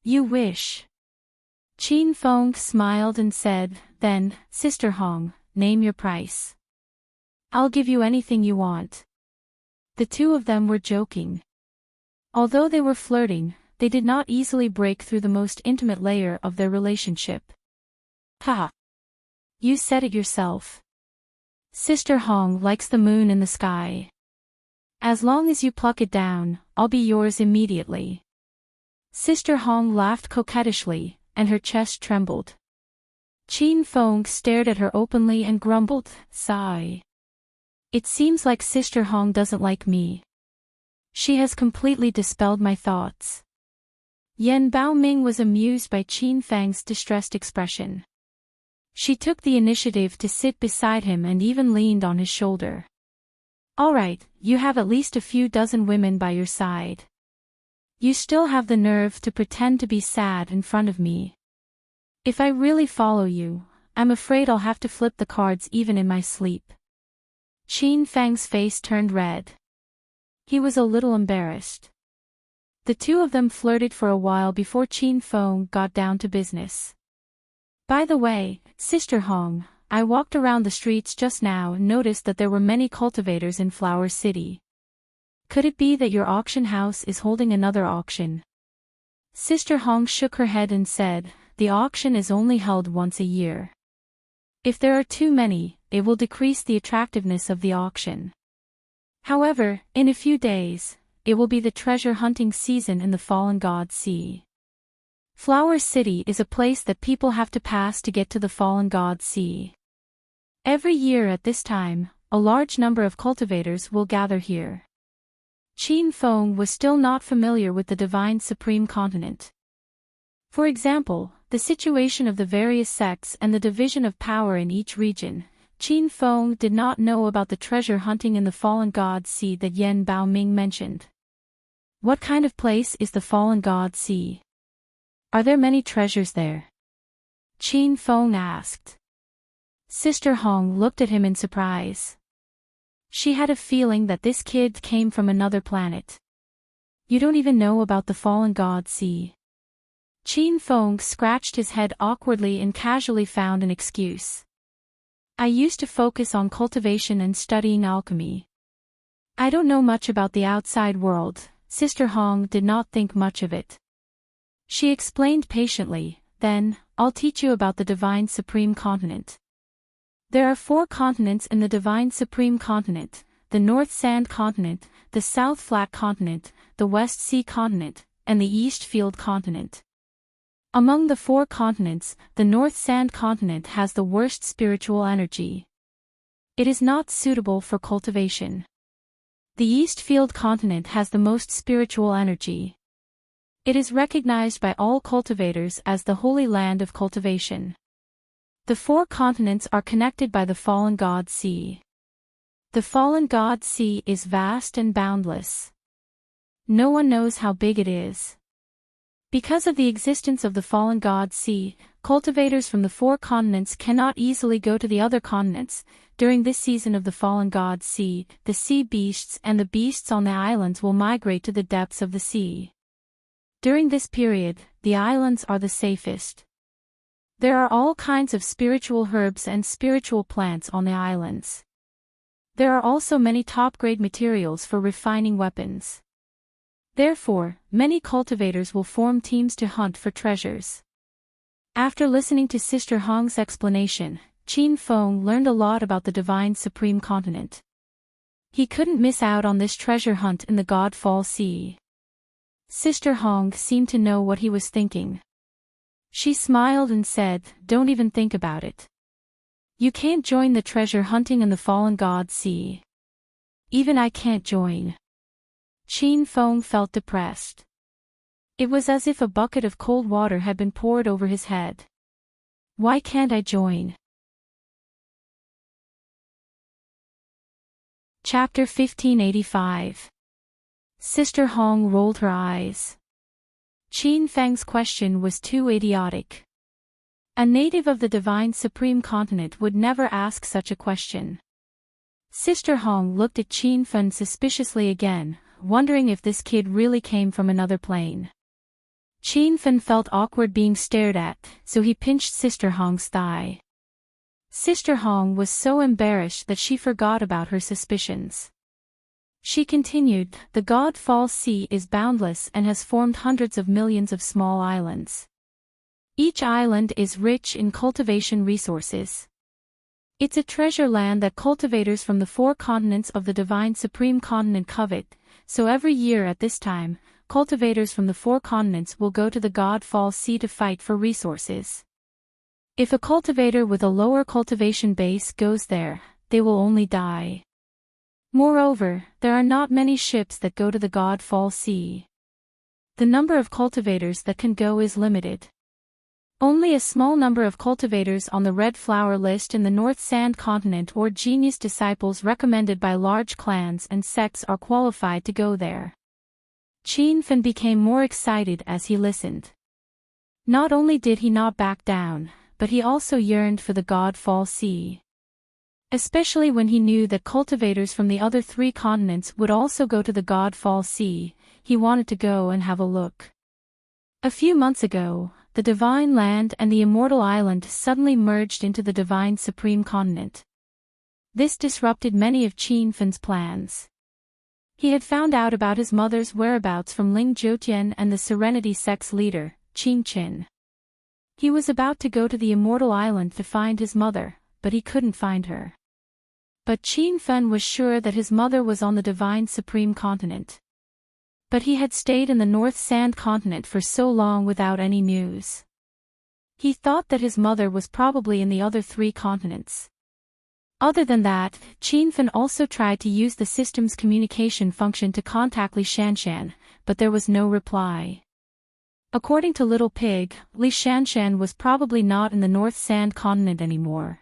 You wish." Qin Feng smiled and said, "Then, Sister Hong, name your price. I'll give you anything you want." The two of them were joking. Although they were flirting, they did not easily break through the most intimate layer of their relationship. "Ha! You said it yourself. Sister Hong likes the moon in the sky. As long as you pluck it down, I'll be yours immediately." Sister Hong laughed coquettishly, and her chest trembled. Qin Feng stared at her openly and grumbled, "Sigh. It seems like Sister Hong doesn't like me. She has completely dispelled my thoughts." Yan Bao Ming was amused by Qin Feng's distressed expression. She took the initiative to sit beside him and even leaned on his shoulder. "All right, you have at least a few dozen women by your side. You still have the nerve to pretend to be sad in front of me. If I really follow you, I'm afraid I'll have to flip the cards even in my sleep." Qin Feng's face turned red. He was a little embarrassed. The two of them flirted for a while before Qin Feng got down to business. "By the way, Sister Hong, I walked around the streets just now and noticed that there were many cultivators in Flower City. Could it be that your auction house is holding another auction?" Sister Hong shook her head and said, "The auction is only held once a year. If there are too many, it will decrease the attractiveness of the auction. However, in a few days, it will be the treasure hunting season in the Fallen God Sea. Flower City is a place that people have to pass to get to the Fallen God Sea. Every year at this time, a large number of cultivators will gather here." Qin Feng was still not familiar with the Divine Supreme Continent. For example, the situation of the various sects and the division of power in each region. Qin Feng did not know about the treasure hunting in the Fallen God Sea that Yan Bao Ming mentioned. "What kind of place is the Fallen God Sea? Are there many treasures there?" Qin Feng asked. Sister Hong looked at him in surprise. She had a feeling that this kid came from another planet. "You don't even know about the Fallen God Sea." Qin Feng scratched his head awkwardly and casually found an excuse. "I used to focus on cultivation and studying alchemy. I don't know much about the outside world." Sister Hong did not think much of it. She explained patiently, "Then, I'll teach you about the Divine Supreme Continent. There are 4 continents in the Divine Supreme Continent: the North Sand Continent, the South Flat Continent, the West Sea Continent, and the East Field Continent. Among the 4 continents, the North Sand Continent has the worst spiritual energy. It is not suitable for cultivation. The East Field Continent has the most spiritual energy. It is recognized by all cultivators as the holy land of cultivation. The 4 continents are connected by the Fallen God Sea. The Fallen God Sea is vast and boundless. No one knows how big it is. Because of the existence of the Fallen God Sea, cultivators from the 4 continents cannot easily go to the other continents. During this season of the Fallen God Sea, the sea beasts and the beasts on the islands will migrate to the depths of the sea. During this period, the islands are the safest. There are all kinds of spiritual herbs and spiritual plants on the islands. There are also many top-grade materials for refining weapons. Therefore, many cultivators will form teams to hunt for treasures." After listening to Sister Hong's explanation, Qin Feng learned a lot about the Divine Supreme Continent. He couldn't miss out on this treasure hunt in the Godfall Sea. Sister Hong seemed to know what he was thinking. She smiled and said, "Don't even think about it. You can't join the treasure hunting in the fallen god sea. Even I can't join. Qin Feng felt depressed. It was as if a bucket of cold water had been poured over his head. Why can't I join? Chapter 1585. Sister Hong rolled her eyes. Qin Feng's question was too idiotic. A native of the Divine Supreme Continent would never ask such a question. Sister Hong looked at Qin Feng suspiciously again, wondering if this kid really came from another plane. Qin Feng felt awkward being stared at, so he pinched Sister Hong's thigh. Sister Hong was so embarrassed that she forgot about her suspicions. She continued, "The God Fall Sea is boundless and has formed hundreds of millions of small islands. Each island is rich in cultivation resources. It's a treasure land that cultivators from the 4 continents of the Divine Supreme Continent covet, so every year at this time, cultivators from the 4 continents will go to the God Fall Sea to fight for resources. If a cultivator with a lower cultivation base goes there, they will only die. Moreover, there are not many ships that go to the God Fall Sea. The number of cultivators that can go is limited. Only a small number of cultivators on the Red Flower list in the North Sand Continent or genius disciples recommended by large clans and sects are qualified to go there." Qin Feng became more excited as he listened. Not only did he not back down, but he also yearned for the God Fall Sea. Especially when he knew that cultivators from the other 3 continents would also go to the God Fall Sea, he wanted to go and have a look. A few months ago, the Divine Land and the Immortal Island suddenly merged into the Divine Supreme Continent. This disrupted many of Qin Feng's plans. He had found out about his mother's whereabouts from Ling Jiutian and the Serenity sect's leader, Qin Qin. He was about to go to the Immortal Island to find his mother, but he couldn't find her. But Qin Feng was sure that his mother was on the Divine Supreme Continent. But he had stayed in the North Sand Continent for so long without any news. He thought that his mother was probably in the other 3 continents. Other than that, Qin Feng also tried to use the system's communication function to contact Li Shanshan, but there was no reply. According to Little Pig, Li Shanshan was probably not in the North Sand Continent anymore.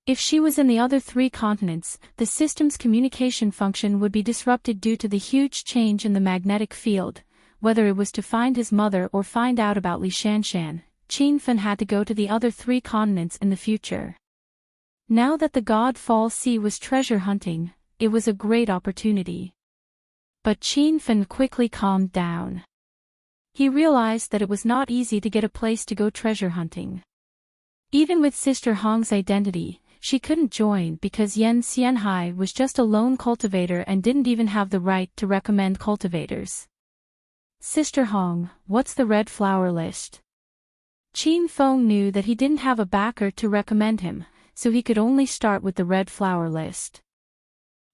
If she was in the other 3 continents, the system's communication function would be disrupted due to the huge change in the magnetic field. Whether it was to find his mother or find out about Li Shanshan, Qin Feng had to go to the other 3 continents in the future. Now that the God Fall Sea was treasure hunting, it was a great opportunity. But Qin Feng quickly calmed down. He realized that it was not easy to get a place to go treasure hunting. Even with Sister Hong's identity, she couldn't join because Yan Xianhai was just a lone cultivator and didn't even have the right to recommend cultivators. "Sister Hong, what's the Red Flower list?" Qin Feng knew that he didn't have a backer to recommend him, so he could only start with the Red Flower list.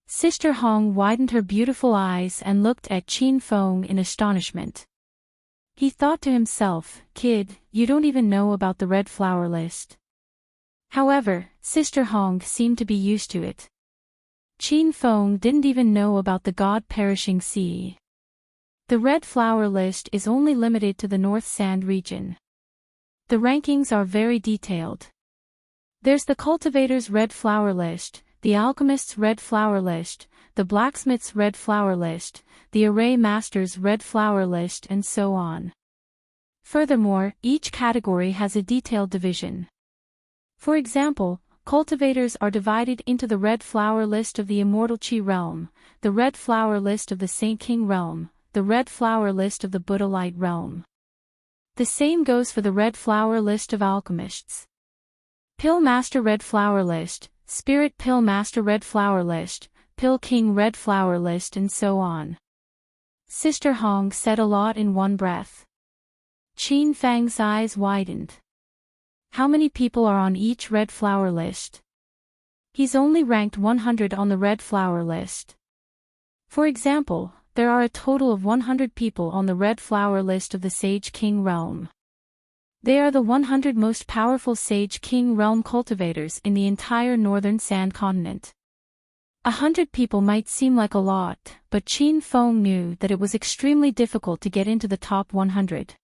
Sister Hong widened her beautiful eyes and looked at Qin Feng in astonishment. He thought to himself, "Kid, you don't even know about the Red Flower list." However, Sister Hong seemed to be used to it. Qin Feng didn't even know about the God-perishing sea. The Red Flower list is only limited to the North Sand region. The rankings are very detailed. There's the Cultivator's Red Flower list, the Alchemist's Red Flower list, the Blacksmith's Red Flower list, the Array Master's Red Flower list, and so on. Furthermore, each category has a detailed division. For example, cultivators are divided into the Red Flower list of the Immortal Qi realm, the Red Flower list of the Saint King realm, the Red Flower list of the Buddha Light realm. The same goes for the Red Flower list of alchemists. Pill Master Red Flower list, Spirit Pill Master Red Flower list, Pill King Red Flower list, and so on. Sister Hong said a lot in one breath. Qin Feng's eyes widened. How many people are on each Red Flower list? He's only ranked 100 on the Red Flower list. For example, there are a total of 100 people on the Red Flower list of the Sage King realm. They are the 100 most powerful Sage King realm cultivators in the entire northern sand continent. 100 people might seem like a lot, but Qin Feng knew that it was extremely difficult to get into the top 100.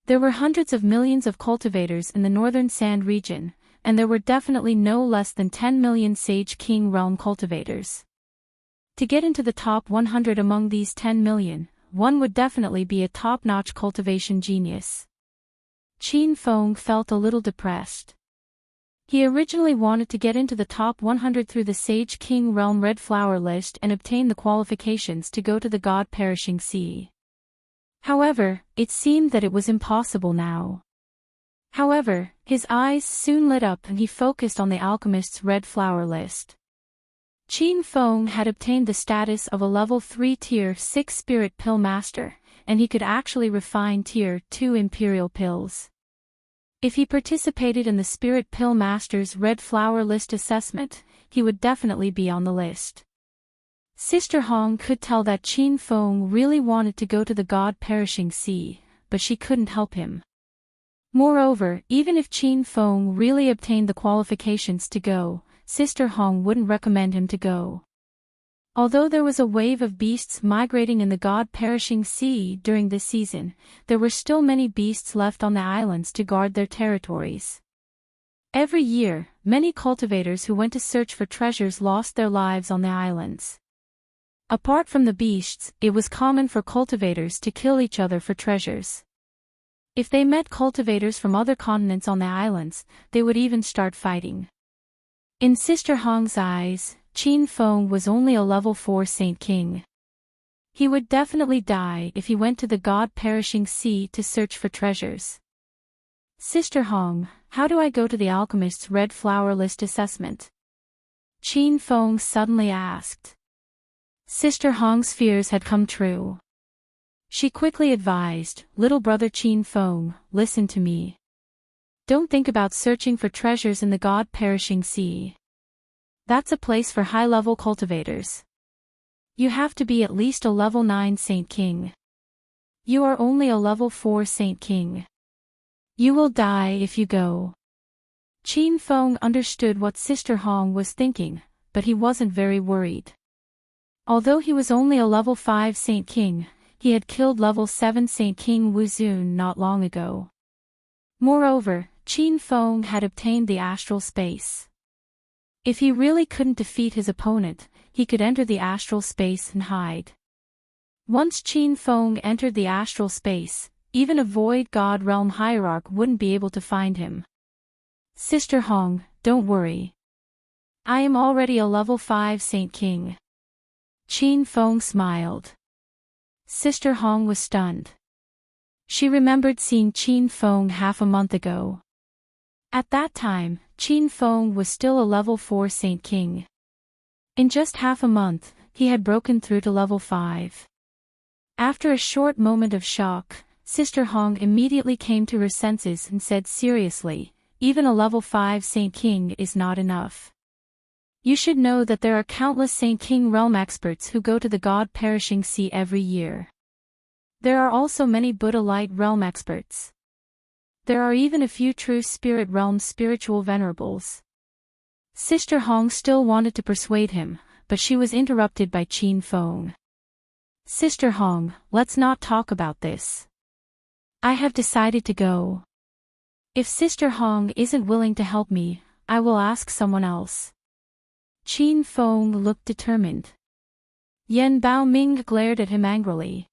There were hundreds of millions of cultivators in the northern sand region, and there were definitely no less than 10 million Sage King realm cultivators. To get into the top 100 among these 10 million, one would definitely be a top-notch cultivation genius. Qin Feng felt a little depressed. He originally wanted to get into the top 100 through the Sage King Realm Red Flower list and obtain the qualifications to go to the God-Perishing Sea. However, it seemed that it was impossible now. However, his eyes soon lit up and he focused on the Alchemist's Red Flower list. Qin Feng had obtained the status of a level 3 Tier 6 Spirit Pill Master, and he could actually refine Tier 2 Imperial Pills. If he participated in the Spirit Pill Master's Red Flower list assessment, he would definitely be on the list. Sister Hong could tell that Qin Feng really wanted to go to the God-Perishing Sea, but she couldn't help him. Moreover, even if Qin Feng really obtained the qualifications to go, Sister Hong wouldn't recommend him to go. Although there was a wave of beasts migrating in the God-Perishing Sea during this season, there were still many beasts left on the islands to guard their territories. Every year, many cultivators who went to search for treasures lost their lives on the islands. Apart from the beasts, it was common for cultivators to kill each other for treasures. If they met cultivators from other continents on the islands, they would even start fighting. In Sister Hong's eyes, Qin Feng was only a level 4 Saint King. He would definitely die if he went to the God-Perishing Sea to search for treasures. Sister Hong, how do I go to the Alchemist's Red Flower list assessment? Qin Feng suddenly asked. Sister Hong's fears had come true. She quickly advised, little brother Qin Feng, listen to me. Don't think about searching for treasures in the God-Perishing Sea. That's a place for high-level cultivators. You have to be at least a level 9 Saint King. You are only a level 4 Saint King. You will die if you go. Qin Feng understood what Sister Hong was thinking, but he wasn't very worried. Although he was only a level 5 Saint King, he had killed level 7 Saint King Wuzun not long ago. Moreover, Qin Feng had obtained the astral space. If he really couldn't defeat his opponent, he could enter the astral space and hide. Once Qin Feng entered the astral space, even a Void God Realm Hierarch wouldn't be able to find him. Sister Hong, don't worry. I am already a level 5 Saint King. Qin Feng smiled. Sister Hong was stunned. She remembered seeing Qin Feng half a month ago. At that time, Qin Feng was still a level 4 Saint King. In just half a month, he had broken through to level 5. After a short moment of shock, Sister Hong immediately came to her senses and said seriously, even a level 5 Saint King is not enough. You should know that there are countless Saint King realm experts who go to the God-Perishing Sea every year. There are also many Buddha Light realm experts. There are even a few true Spirit Realm spiritual venerables. Sister Hong still wanted to persuade him, but she was interrupted by Qin Feng. Sister Hong, let's not talk about this. I have decided to go. If Sister Hong isn't willing to help me, I will ask someone else. Qin Feng looked determined. Yan Baoming glared at him angrily.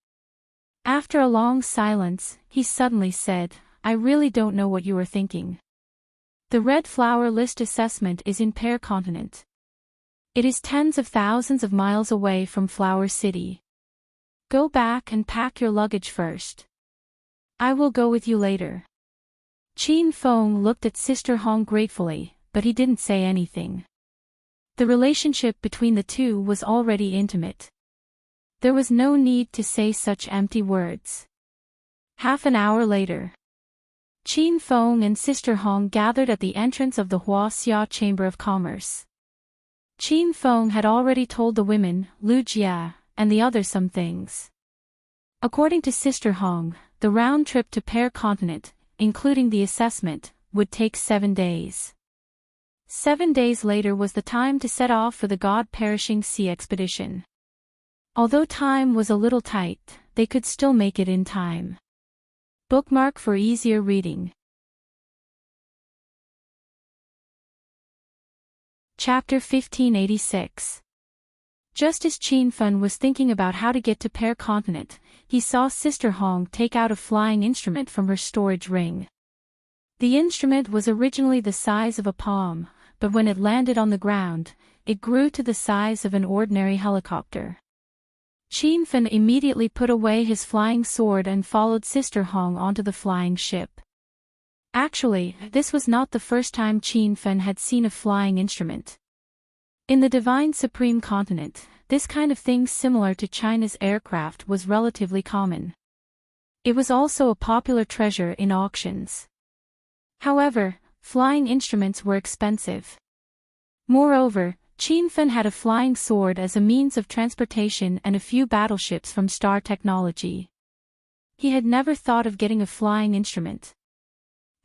After a long silence, he suddenly said, I really don't know what you are thinking. The Red Flower list assessment is in Pear Continent. It is tens of thousands of miles away from Flower City. Go back and pack your luggage first. I will go with you later. Qin Feng looked at Sister Hong gratefully, but he didn't say anything. The relationship between the two was already intimate. There was no need to say such empty words. Half an hour later, Qin Feng and Sister Hong gathered at the entrance of the Huaxia Chamber of Commerce. Qin Feng had already told the women, Lu Jia, and the others some things. According to Sister Hong, the round trip to Pear Continent including the assessment, would take 7 days. 7 days later was the time to set off for the God-perishing sea expedition. Although time was a little tight, they could still make it in time. Bookmark for easier reading. Chapter 1586. Just as Qin was thinking about how to get to Pear Continent, he saw Sister Hong take out a flying instrument from her storage ring. The instrument was originally the size of a palm, but when it landed on the ground, it grew to the size of an ordinary helicopter. Qin immediately put away his flying sword and followed Sister Hong onto the flying ship. Actually, this was not the first time Qin had seen a flying instrument. In the Divine Supreme Continent, this kind of thing similar to China's aircraft was relatively common. It was also a popular treasure in auctions. However, flying instruments were expensive. Moreover, Qin had a flying sword as a means of transportation and a few battleships from Star Technology. He had never thought of getting a flying instrument.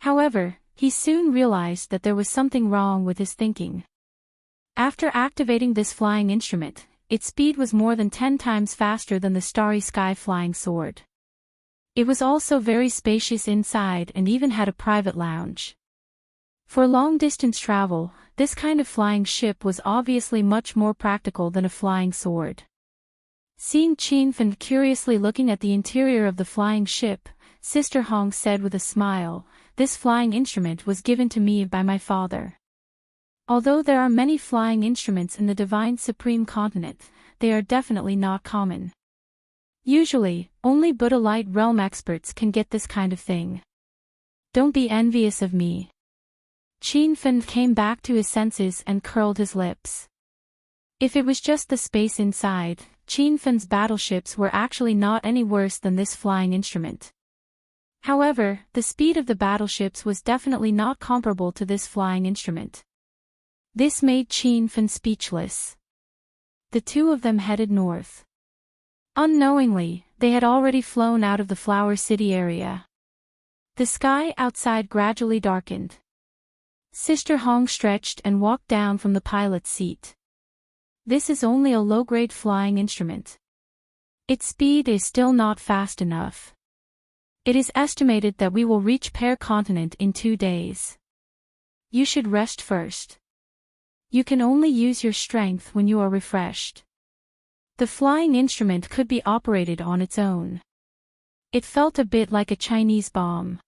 However, he soon realized that there was something wrong with his thinking. After activating this flying instrument, its speed was more than 10 times faster than the Starry Sky flying sword. It was also very spacious inside and even had a private lounge. For long-distance travel, this kind of flying ship was obviously much more practical than a flying sword. Seeing Qin curiously looking at the interior of the flying ship, Sister Hong said with a smile, "This flying instrument was given to me by my father." Although there are many flying instruments in the Divine Supreme Continent, they are definitely not common. Usually, only Buddha Light Realm experts can get this kind of thing. Don't be envious of me. Qin came back to his senses and curled his lips. If it was just the space inside, Qin's battleships were actually not any worse than this flying instrument. However, the speed of the battleships was definitely not comparable to this flying instrument. This made Qin speechless. The two of them headed north. Unknowingly, they had already flown out of the Flower City area. The sky outside gradually darkened. Sister Hong stretched and walked down from the pilot's seat. This is only a low-grade flying instrument. Its speed is still not fast enough. It is estimated that we will reach Pear Continent in 2 days. You should rest first. You can only use your strength when you are refreshed. The flying instrument could be operated on its own. It felt a bit like a Chinese bomb.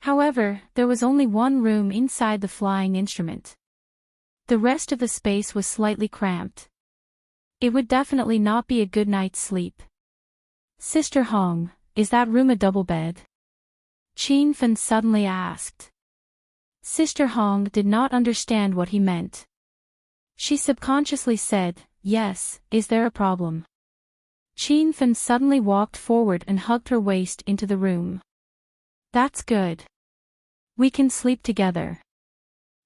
However, there was only one room inside the flying instrument. The rest of the space was slightly cramped. It would definitely not be a good night's sleep. Sister Hong, is that room a double bed? Qin suddenly asked. Sister Hong did not understand what he meant. She subconsciously said, "Yes, is there a problem?" Qin suddenly walked forward and hugged her waist into the room. "That's good. We can sleep together."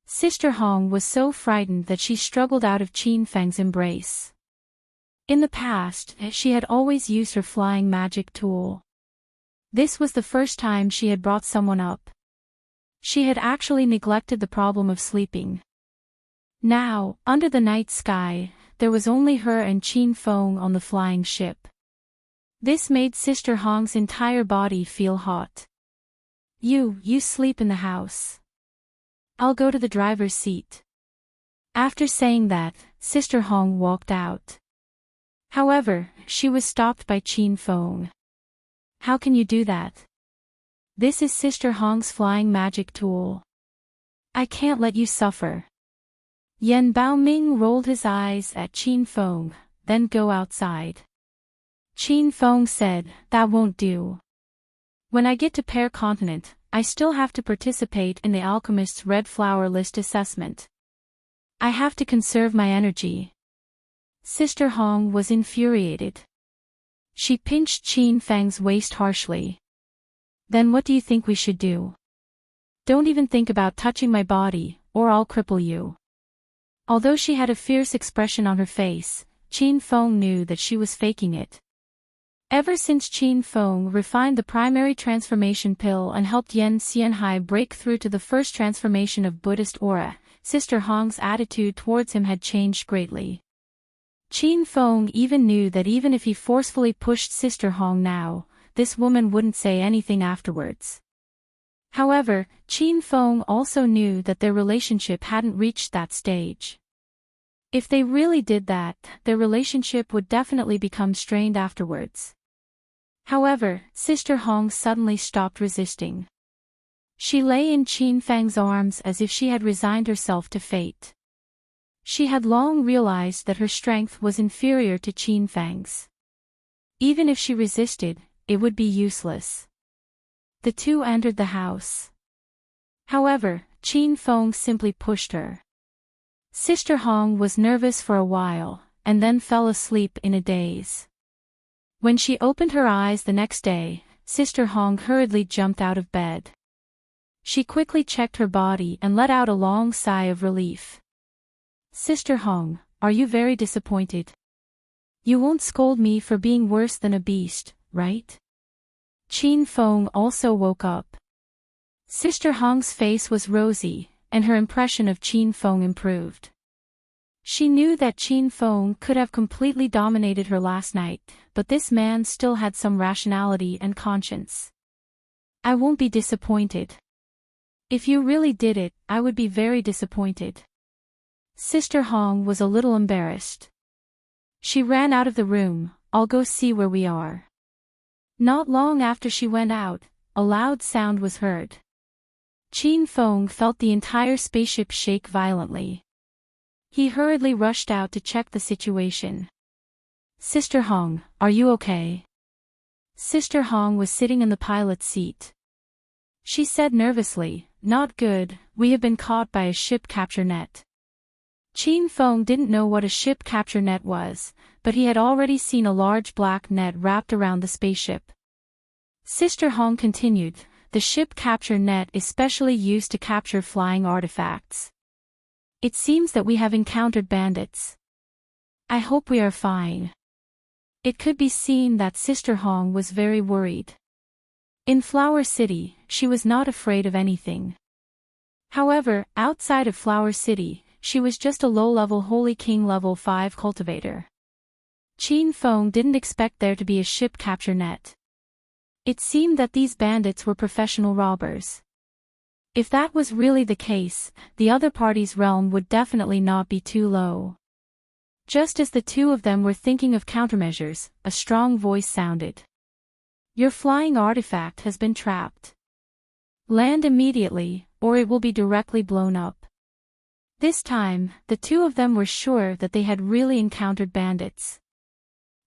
Sister Hong was so frightened that she struggled out of Qin's embrace. In the past, she had always used her flying magic tool. This was the first time she had brought someone up. She had actually neglected the problem of sleeping. Now, under the night sky, there was only her and Qin on the flying ship. This made Sister Hong's entire body feel hot. You sleep in the house. I'll go to the driver's seat." After saying that, Sister Hong walked out. However, she was stopped by Qin. "How can you do that? This is Sister Hong's flying magic tool. I can't let you suffer." Yan Baoming rolled his eyes at Qin, "Then go outside." Qin said, "That won't do. When I get to Pear Continent, I still have to participate in the Alchemist's Red Flower List assessment. I have to conserve my energy." Sister Hong was infuriated. She pinched Qin's waist harshly. "Then what do you think we should do? Don't even think about touching my body, or I'll cripple you." Although she had a fierce expression on her face, Qin knew that she was faking it. Ever since Qin Feng refined the primary transformation pill and helped Yen Xianhai break through to the first transformation of Buddhist aura, Sister Hong's attitude towards him had changed greatly. Qin Feng even knew that even if he forcefully pushed Sister Hong now, this woman wouldn't say anything afterwards. However, Qin Feng also knew that their relationship hadn't reached that stage. If they really did that, their relationship would definitely become strained afterwards. However, Sister Hong suddenly stopped resisting. She lay in Qin Feng's arms as if she had resigned herself to fate. She had long realized that her strength was inferior to Qin Feng's. Even if she resisted, it would be useless. The two entered the house. However, Qin Feng simply pushed her. Sister Hong was nervous for a while, and then fell asleep in a daze. When she opened her eyes the next day, Sister Hong hurriedly jumped out of bed. She quickly checked her body and let out a long sigh of relief. Sister Hong, are you very disappointed? You won't scold me for being worse than a beast, right? Qin Feng also woke up. Sister Hong's face was rosy, and her impression of Qin Feng improved. She knew that Qin Feng could have completely dominated her last night, but this man still had some rationality and conscience. I won't be disappointed. If you really did it, I would be very disappointed. Sister Hong was a little embarrassed. She ran out of the room. I'll go see where we are. Not long after she went out, a loud sound was heard. Qin Feng felt the entire spaceship shake violently. He hurriedly rushed out to check the situation. Sister Hong, are you okay? Sister Hong was sitting in the pilot's seat. She said nervously, not good, we have been caught by a ship capture net. Qin Feng didn't know what a ship capture net was, but he had already seen a large black net wrapped around the spaceship. Sister Hong continued, the ship capture net is specially used to capture flying artifacts. It seems that we have encountered bandits. I hope we are fine. It could be seen that Sister Hong was very worried. In Flower City, she was not afraid of anything. However, outside of Flower City, she was just a low-level Holy King level 5 cultivator. Qin Feng didn't expect there to be a ship capture net. It seemed that these bandits were professional robbers. If that was really the case, the other party's realm would definitely not be too low. Just as the two of them were thinking of countermeasures, a strong voice sounded. Your flying artifact has been trapped. Land immediately, or it will be directly blown up. This time, the two of them were sure that they had really encountered bandits.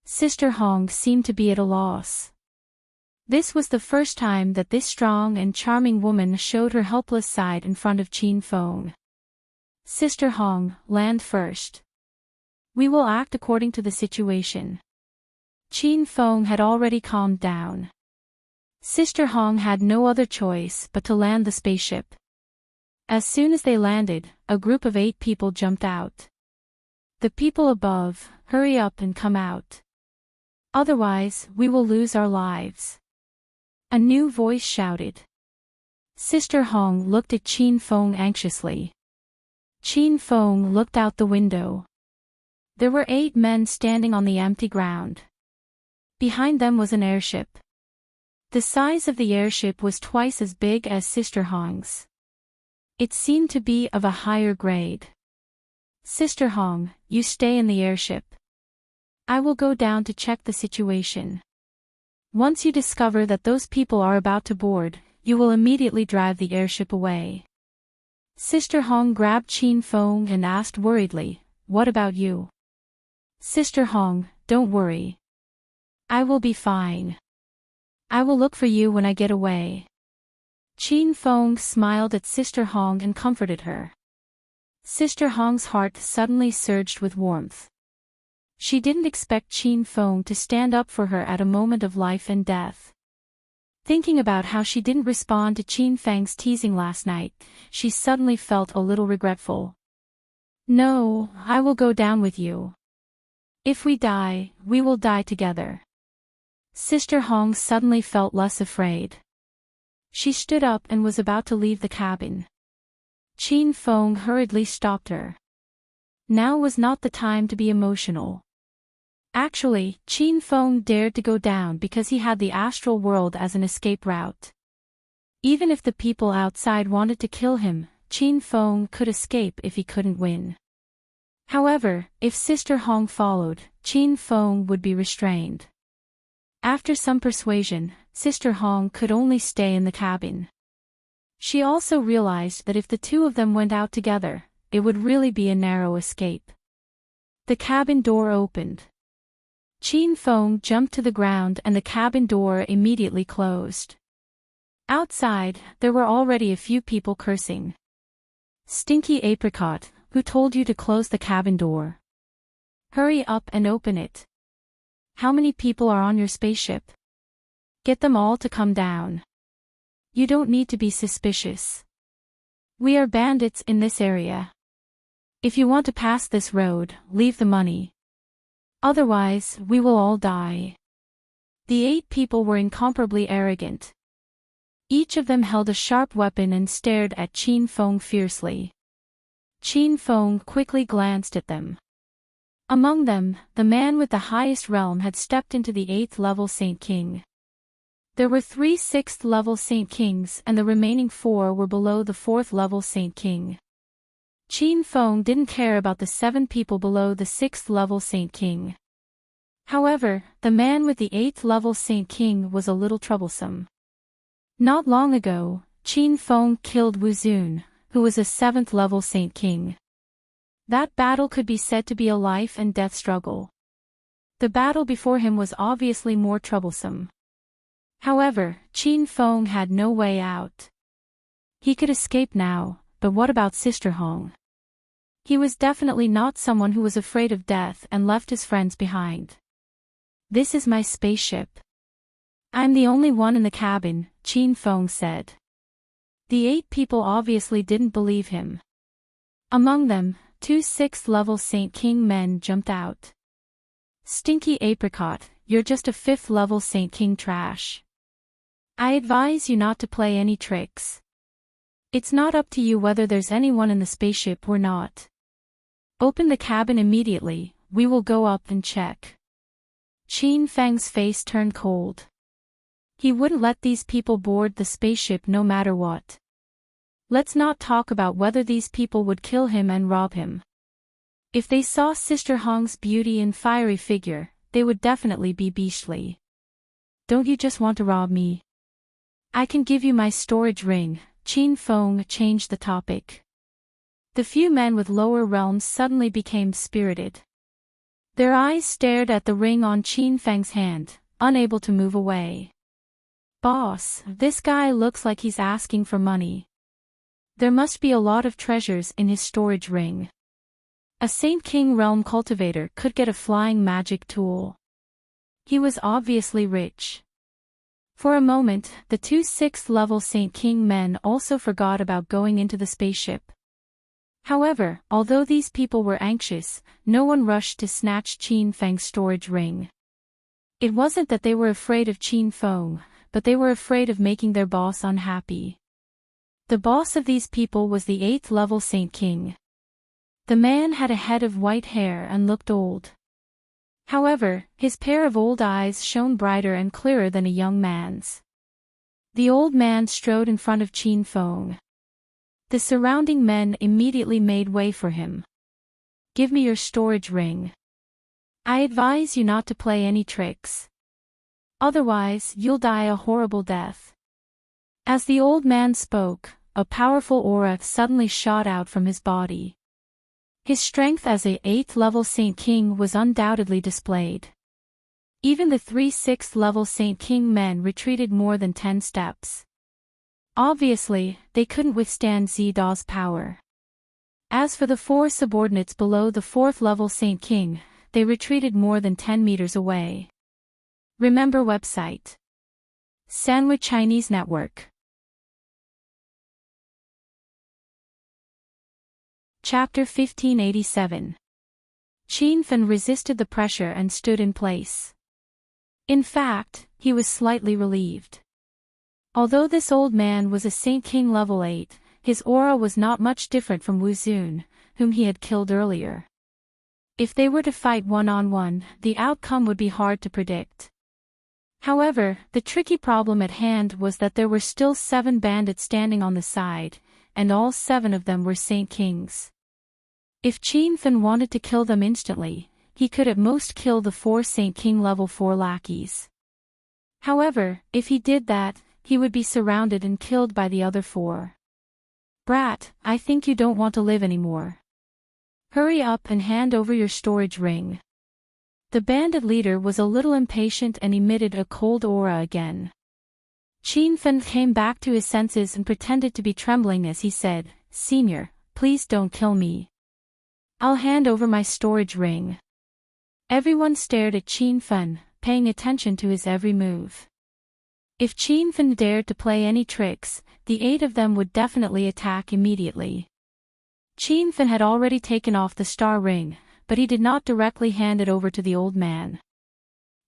Sister Hong seemed to be at a loss. This was the first time that this strong and charming woman showed her helpless side in front of Qin Feng. Sister Hong, land first. We will act according to the situation. Qin Feng had already calmed down. Sister Hong had no other choice but to land the spaceship. As soon as they landed, a group of 8 people jumped out. The people above, hurry up and come out. Otherwise, we will lose our lives. A new voice shouted. Sister Hong looked at Qin Feng anxiously. Qin Feng looked out the window. There were 8 men standing on the empty ground. Behind them was an airship. The size of the airship was twice as big as Sister Hong's. It seemed to be of a higher grade. Sister Hong, you stay in the airship. I will go down to check the situation. Once you discover that those people are about to board, you will immediately drive the airship away. Sister Hong grabbed Qin Feng and asked worriedly, what about you? Sister Hong, don't worry. I will be fine. I will look for you when I get away. Qin Feng smiled at Sister Hong and comforted her. Sister Hong's heart suddenly surged with warmth. She didn't expect Qin Feng to stand up for her at a moment of life and death. Thinking about how she didn't respond to Qin Feng's teasing last night, she suddenly felt a little regretful. No, I will go down with you. If we die, we will die together. Sister Hong suddenly felt less afraid. She stood up and was about to leave the cabin. Qin Feng hurriedly stopped her. Now was not the time to be emotional. Actually, Qin Feng dared to go down because he had the astral world as an escape route. Even if the people outside wanted to kill him, Qin Feng could escape if he couldn't win. However, if Sister Hong followed, Qin Feng would be restrained. After some persuasion, Sister Hong could only stay in the cabin. She also realized that if the two of them went out together, it would really be a narrow escape. The cabin door opened. Qin Feng jumped to the ground and the cabin door immediately closed. Outside, there were already a few people cursing. "Stinky apricot, who told you to close the cabin door? Hurry up and open it. How many people are on your spaceship? Get them all to come down. You don't need to be suspicious. We are bandits in this area. If you want to pass this road, leave the money. Otherwise, we will all die." The 8 people were incomparably arrogant. Each of them held a sharp weapon and stared at Qin Feng fiercely. Qin Feng quickly glanced at them. Among them, the man with the highest realm had stepped into the 8th level Saint King. There were 3 6th level Saint Kings and the remaining 4 were below the 4th level Saint King. Qin Feng didn't care about the 7 people below the 6th level Saint King. However, the man with the 8th level Saint King was a little troublesome. Not long ago, Qin Feng killed Wu Zun, who was a 7th level Saint King. That battle could be said to be a life and death struggle. The battle before him was obviously more troublesome. However, Qin Feng had no way out. He could escape now, but what about Sister Hong? He was definitely not someone who was afraid of death and left his friends behind. "This is my spaceship. I'm the only one in the cabin," Qin Feng said. The 8 people obviously didn't believe him. Among them, 2 6th level Saint King men jumped out. "Stinky apricot, you're just a 5th level Saint King trash. I advise you not to play any tricks. It's not up to you whether there's anyone in the spaceship or not. Open the cabin immediately, we will go up and check." Qin Feng's face turned cold. He wouldn't let these people board the spaceship no matter what. Let's not talk about whether these people would kill him and rob him. If they saw Sister Hong's beauty and fiery figure, they would definitely be beastly. "Don't you just want to rob me? I can give you my storage ring." Qin Feng changed the topic. The few men with lower realms suddenly became spirited. Their eyes stared at the ring on Qin Feng's hand, unable to move away. "Boss, this guy looks like he's asking for money. There must be a lot of treasures in his storage ring. A Saint King realm cultivator could get a flying magic tool. He was obviously rich." For a moment, the 2 6th level Saint King men also forgot about going into the spaceship. However, although these people were anxious, no one rushed to snatch Qin Feng's storage ring. It wasn't that they were afraid of Qin Feng, but they were afraid of making their boss unhappy. The boss of these people was the 8th level Saint King. The man had a head of white hair and looked old. However, his pair of old eyes shone brighter and clearer than a young man's. The old man strode in front of Qin Feng. The surrounding men immediately made way for him. "Give me your storage ring. I advise you not to play any tricks. Otherwise, you'll die a horrible death." As the old man spoke, a powerful aura suddenly shot out from his body. His strength as a 8th level Saint King was undoubtedly displayed. Even the 3 6th level Saint King men retreated more than 10 steps. Obviously, they couldn't withstand Zidaw's power. As for the 4 subordinates below the 4th level Saint King, they retreated more than 10 meters away. Remember website. Sandwich Chinese Network. Chapter 1587. Qin Fen resisted the pressure and stood in place. In fact, he was slightly relieved. Although this old man was a Saint King level 8, his aura was not much different from Wuzun, whom he had killed earlier. If they were to fight one-on-one, the outcome would be hard to predict. However, the tricky problem at hand was that there were still 7 bandits standing on the side, and all 7 of them were Saint Kings. If Qin Fan wanted to kill them instantly, he could at most kill the 4 Saint King level 4 lackeys. However, if he did that, he would be surrounded and killed by the other 4. Brat, I think you don't want to live anymore. Hurry up and hand over your storage ring. The bandit leader was a little impatient and emitted a cold aura again. Qin Fan came back to his senses and pretended to be trembling as he said, "Senior, please don't kill me. I'll hand over my storage ring." Everyone stared at Qin Fan, paying attention to his every move. If Qin Fan dared to play any tricks, the 8 of them would definitely attack immediately. Qin Fan had already taken off the star ring, but he did not directly hand it over to the old man.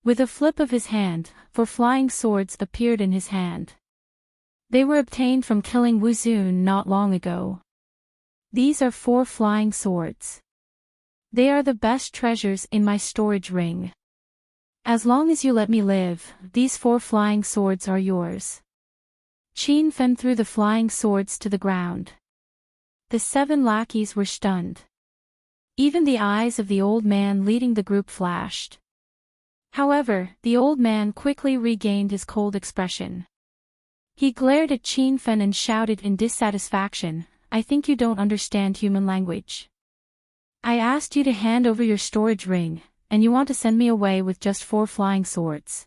With a flip of his hand, 4 flying swords appeared in his hand. They were obtained from killing Wuzun not long ago. These are 4 flying swords. They are the best treasures in my storage ring. As long as you let me live, these 4 flying swords are yours. Qin Fan threw the flying swords to the ground. The 7 lackeys were stunned. Even the eyes of the old man leading the group flashed. However, the old man quickly regained his cold expression. He glared at Qin Fan and shouted in dissatisfaction, "I think you don't understand human language. I asked you to hand over your storage ring, and you want to send me away with just 4 flying swords.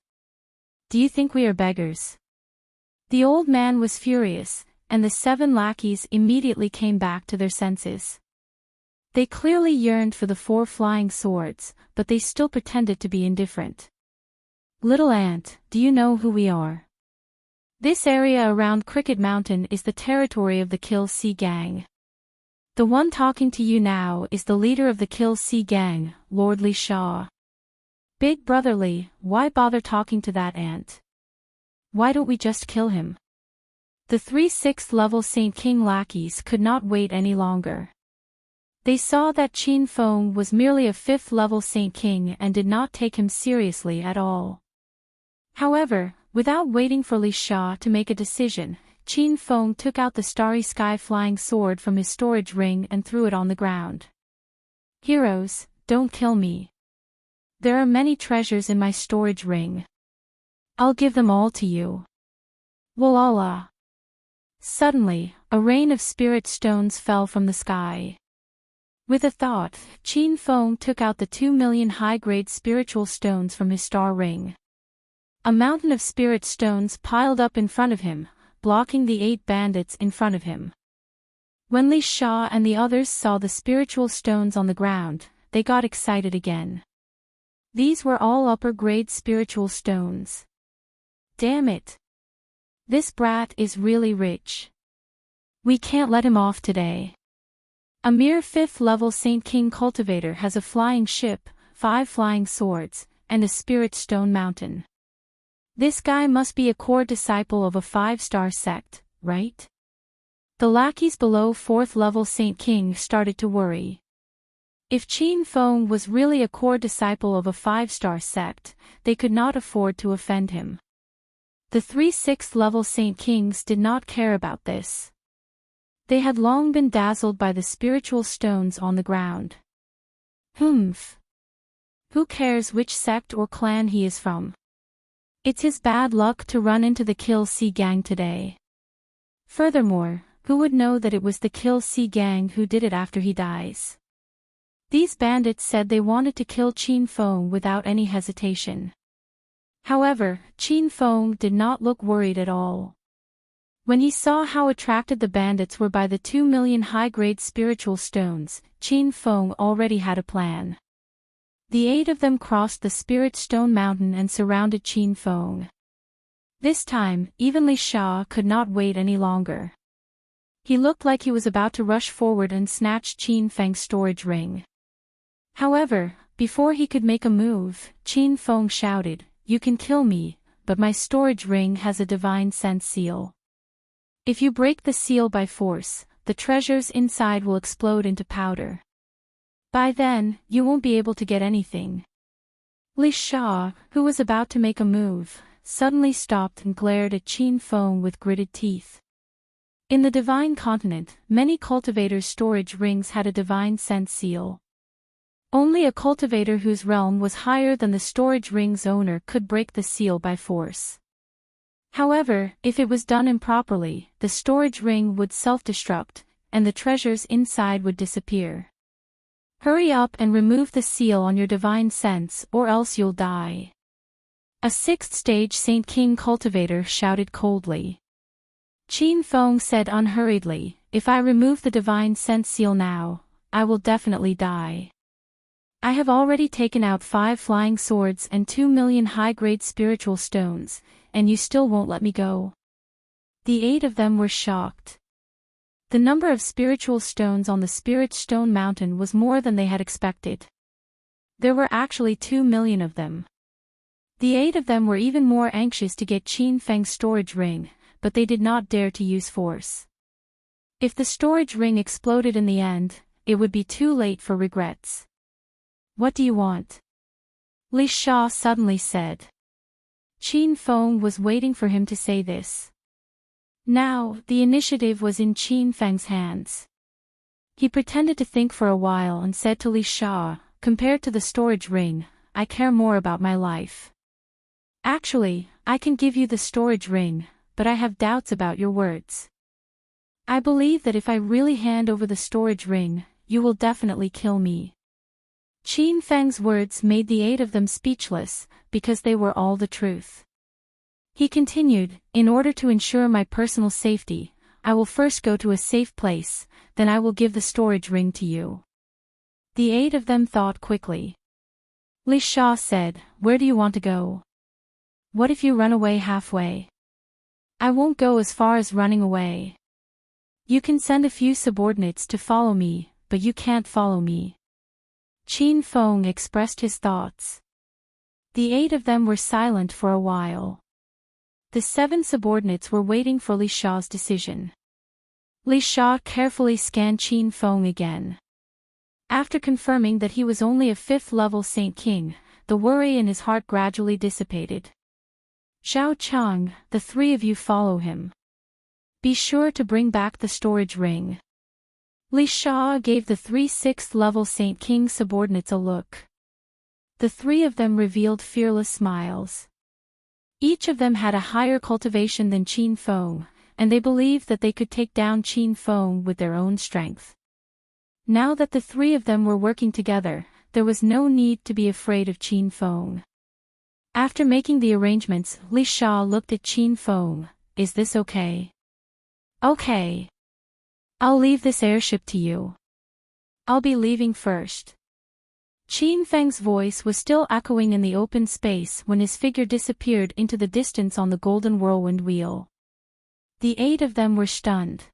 Do you think we are beggars?" The old man was furious, and the 7 lackeys immediately came back to their senses. They clearly yearned for the 4 flying swords, but they still pretended to be indifferent. "Little ant, do you know who we are? This area around Cricket Mountain is the territory of the Kill Sea Gang. The one talking to you now is the leader of the Kill Sea Gang, Lord Li Sha. Big Brother Li, why bother talking to that ant? Why don't we just kill him?" The 3 6th level Saint King lackeys could not wait any longer. They saw that Qin Fan was merely a 5th level Saint King and did not take him seriously at all. However, without waiting for Li Sha to make a decision, Qin Fan took out the Starry Sky flying sword from his storage ring and threw it on the ground. "Heroes, don't kill me. There are many treasures in my storage ring. I'll give them all to you. Walala." Suddenly, a rain of spirit stones fell from the sky. With a thought, Qin Fan took out the 2 million high-grade spiritual stones from his star ring. A mountain of spirit stones piled up in front of him, blocking the 8 bandits in front of him. When Li Sha and the others saw the spiritual stones on the ground, they got excited again. These were all upper-grade spiritual stones. Damn it! This brat is really rich. We can't let him off today. A mere 5th level Saint King cultivator has a flying ship, 5 flying swords, and a spirit stone mountain. This guy must be a core disciple of a 5-star sect, right? The lackeys below 4th level Saint King started to worry. If Qin Fan was really a core disciple of a 5-star sect, they could not afford to offend him. The 3 6th level Saint Kings did not care about this. They had long been dazzled by the spiritual stones on the ground. Humph. Who cares which sect or clan he is from? It's his bad luck to run into the Kill Sea Gang today. Furthermore, who would know that it was the Kill Sea Gang who did it after he dies? These bandits said they wanted to kill Qin Fan without any hesitation. However, Qin Fan did not look worried at all. When he saw how attracted the bandits were by the 2 million high-grade spiritual stones, Qin Fan already had a plan. The 8 of them crossed the Spirit Stone Mountain and surrounded Qin Fan. This time, even Li Sha could not wait any longer. He looked like he was about to rush forward and snatch Qin Fan's storage ring. However, before he could make a move, Qin Fan shouted, you can kill me, but my storage ring has a divine sense seal. If you break the seal by force, the treasures inside will explode into powder. By then, you won't be able to get anything. Li Sha, who was about to make a move, suddenly stopped and glared at Qin Feng with gritted teeth. In the Divine Continent, many cultivators' storage rings had a divine sense seal. Only a cultivator whose realm was higher than the storage ring's owner could break the seal by force. However, if it was done improperly, the storage ring would self-destruct, and the treasures inside would disappear. Hurry up and remove the seal on your divine sense or else you'll die. A 6th-stage Saint King cultivator shouted coldly. Qin Feng said unhurriedly, if I remove the divine sense seal now, I will definitely die. I have already taken out 5 flying swords and 2 million high-grade spiritual stones, and you still won't let me go. The 8 of them were shocked. The number of spiritual stones on the Spirit Stone Mountain was more than they had expected. There were actually 2 million of them. The 8 of them were even more anxious to get Qin Feng's storage ring, but they did not dare to use force. If the storage ring exploded in the end, it would be too late for regrets. What do you want? Li Sha suddenly said. Qin Feng was waiting for him to say this. Now, the initiative was in Qin Feng's hands. He pretended to think for a while and said to Li Sha, compared to the storage ring, I care more about my life. Actually, I can give you the storage ring, but I have doubts about your words. I believe that if I really hand over the storage ring, you will definitely kill me. Qin Feng's words made the 8 of them speechless, because they were all the truth. He continued, in order to ensure my personal safety, I will first go to a safe place, then I will give the storage ring to you. The 8 of them thought quickly. Li Sha said, where do you want to go? What if you run away halfway? I won't go as far as running away. You can send a few subordinates to follow me, but you can't follow me. Qin Feng expressed his thoughts. The 8 of them were silent for a while. The 7 subordinates were waiting for Li Sha's decision. Li Sha carefully scanned Qin Feng again. After confirming that he was only a 5th-level Saint King, the worry in his heart gradually dissipated. Zhao Chang, the 3 of you follow him. Be sure to bring back the storage ring. Li Sha gave the 3 6th-level Saint King subordinates a look. The 3 of them revealed fearless smiles. Each of them had a higher cultivation than Qin Feng, and they believed that they could take down Qin Feng with their own strength. Now that the 3 of them were working together, there was no need to be afraid of Qin Feng. After making the arrangements, Li Sha looked at Qin Feng. Is this okay? Okay. I'll leave this airship to you. I'll be leaving first. Qin Feng's voice was still echoing in the open space when his figure disappeared into the distance on the golden whirlwind wheel. The 8 of them were stunned.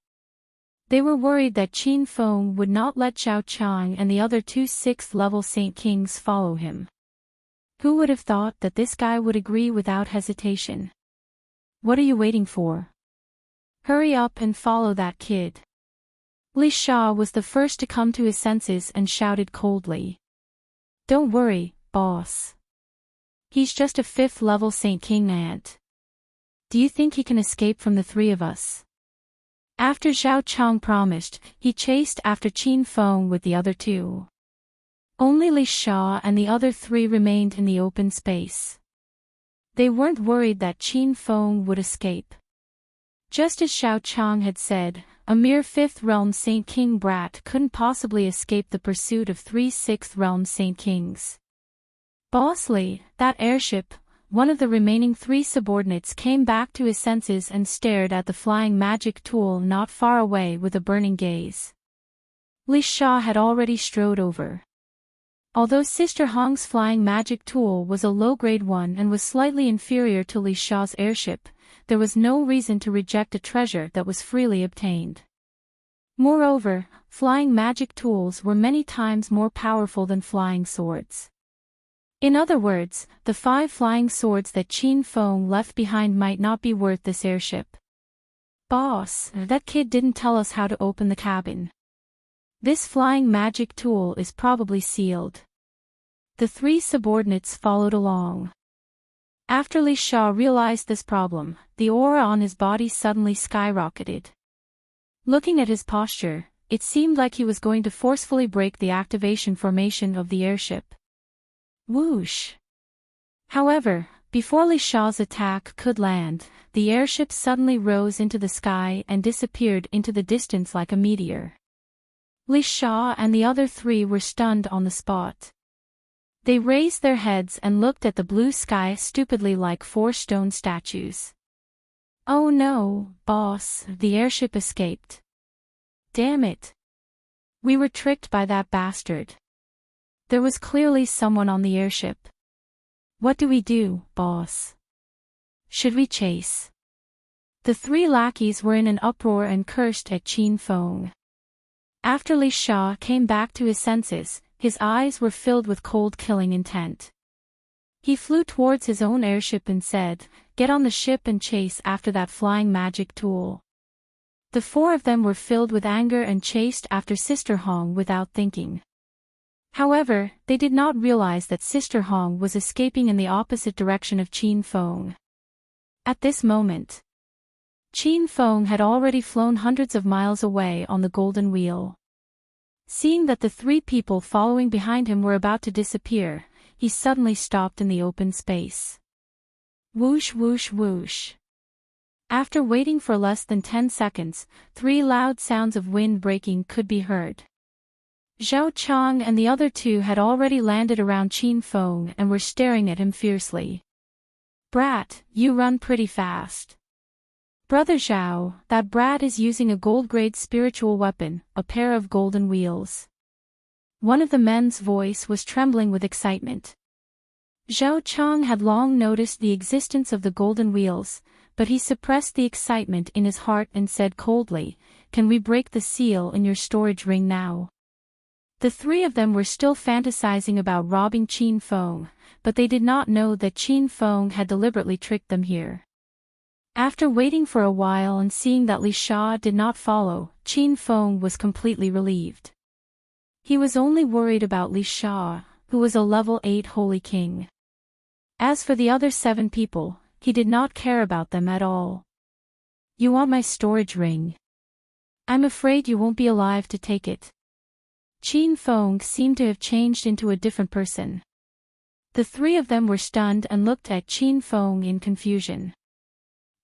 They were worried that Qin Feng would not let Zhao Chang and the other 2 6th-level Saint Kings follow him. Who would have thought that this guy would agree without hesitation? What are you waiting for? Hurry up and follow that kid. Li Sha was the first to come to his senses and shouted coldly. Don't worry, boss. He's just a 5th-level Saint King ant. Do you think he can escape from the 3 of us? After Zhao Chang promised, he chased after Qin Feng with the other 2. Only Li Sha and the other 3 remained in the open space. They weren't worried that Qin Feng would escape. Just as Zhao Chang had said, a mere 5th-realm Saint King brat couldn't possibly escape the pursuit of 3 6th-realm Saint Kings. Boss Li, that airship. One of the remaining 3 subordinates came back to his senses and stared at the flying magic tool not far away with a burning gaze. Li Sha had already strode over. Although Sister Hong's flying magic tool was a low-grade one and was slightly inferior to Li Sha's airship, there was no reason to reject a treasure that was freely obtained. Moreover, flying magic tools were many times more powerful than flying swords. In other words, the 5 flying swords that Qin Feng left behind might not be worth this airship. Boss, that kid didn't tell us how to open the cabin. This flying magic tool is probably sealed. The 3 subordinates followed along. After Li Sha realized this problem, the aura on his body suddenly skyrocketed. Looking at his posture, it seemed like he was going to forcefully break the activation formation of the airship. Whoosh! However, before Li Sha's attack could land, the airship suddenly rose into the sky and disappeared into the distance like a meteor. Li Sha and the other 3 were stunned on the spot. They raised their heads and looked at the blue sky stupidly like 4 stone statues. Oh no, boss, the airship escaped. Damn it. We were tricked by that bastard. There was clearly someone on the airship. What do we do, boss? Should we chase? The 3 lackeys were in an uproar and cursed at Qin Feng. After Li Sha came back to his senses, his eyes were filled with cold killing intent. He flew towards his own airship and said, "Get on the ship and chase after that flying magic tool." The 4 of them were filled with anger and chased after Sister Hong without thinking. However, they did not realize that Sister Hong was escaping in the opposite direction of Qin Feng. At this moment, Qin Feng had already flown hundreds of miles away on the golden wheel. Seeing that the 3 people following behind him were about to disappear, he suddenly stopped in the open space. Whoosh whoosh whoosh. After waiting for less than 10 seconds, 3 loud sounds of wind breaking could be heard. Zhao Chang and the other 2 had already landed around Qin Feng and were staring at him fiercely. Brat, you run pretty fast. Brother Zhao, that brat is using a gold-grade spiritual weapon, a pair of golden wheels. One of the men's voice was trembling with excitement. Zhao Chang had long noticed the existence of the golden wheels, but he suppressed the excitement in his heart and said coldly, "Can we break the seal in your storage ring now?" The 3 of them were still fantasizing about robbing Qin Feng, but they did not know that Qin Feng had deliberately tricked them here. After waiting for a while and seeing that Li Sha did not follow, Qin Feng was completely relieved. He was only worried about Li Sha, who was a level 8 holy king. As for the other 7 people, he did not care about them at all. You want my storage ring? I'm afraid you won't be alive to take it. Qin Feng seemed to have changed into a different person. The 3 of them were stunned and looked at Qin Feng in confusion.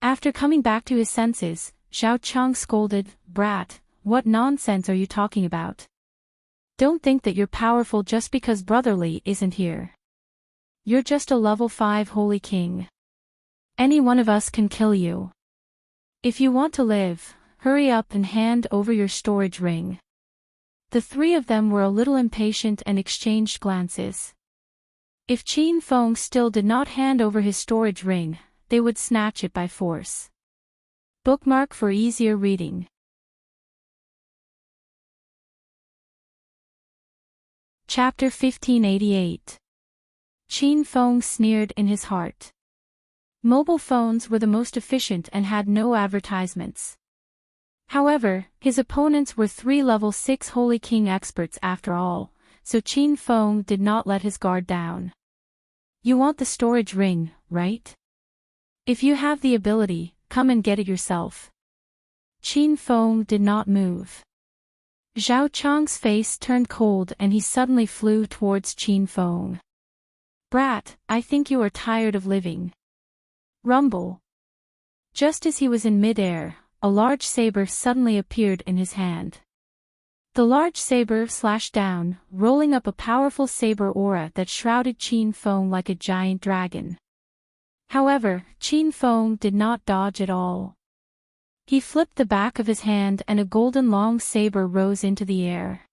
After coming back to his senses, Zhao Chang scolded, "Brat, what nonsense are you talking about? Don't think that you're powerful just because Brother Li isn't here. You're just a level 5 holy king. Any one of us can kill you. If you want to live, hurry up and hand over your storage ring." The 3 of them were a little impatient and exchanged glances. If Qin Feng still did not hand over his storage ring, they would snatch it by force. Bookmark for easier reading. Chapter 1588. Qin Feng sneered in his heart. Mobile phones were the most efficient and had no advertisements. However, his opponents were 3 level 6 Holy King experts after all, so Qin Feng did not let his guard down. You want the storage ring, right? If you have the ability, come and get it yourself. Qin Feng did not move. Zhao Chang's face turned cold and he suddenly flew towards Qin Feng. Brat, I think you are tired of living. Rumble. Just as he was in midair, a large saber suddenly appeared in his hand. The large saber slashed down, rolling up a powerful saber aura that shrouded Qin Feng like a giant dragon. However, Qin Feng did not dodge at all. He flipped the back of his hand and a golden long saber rose into the air.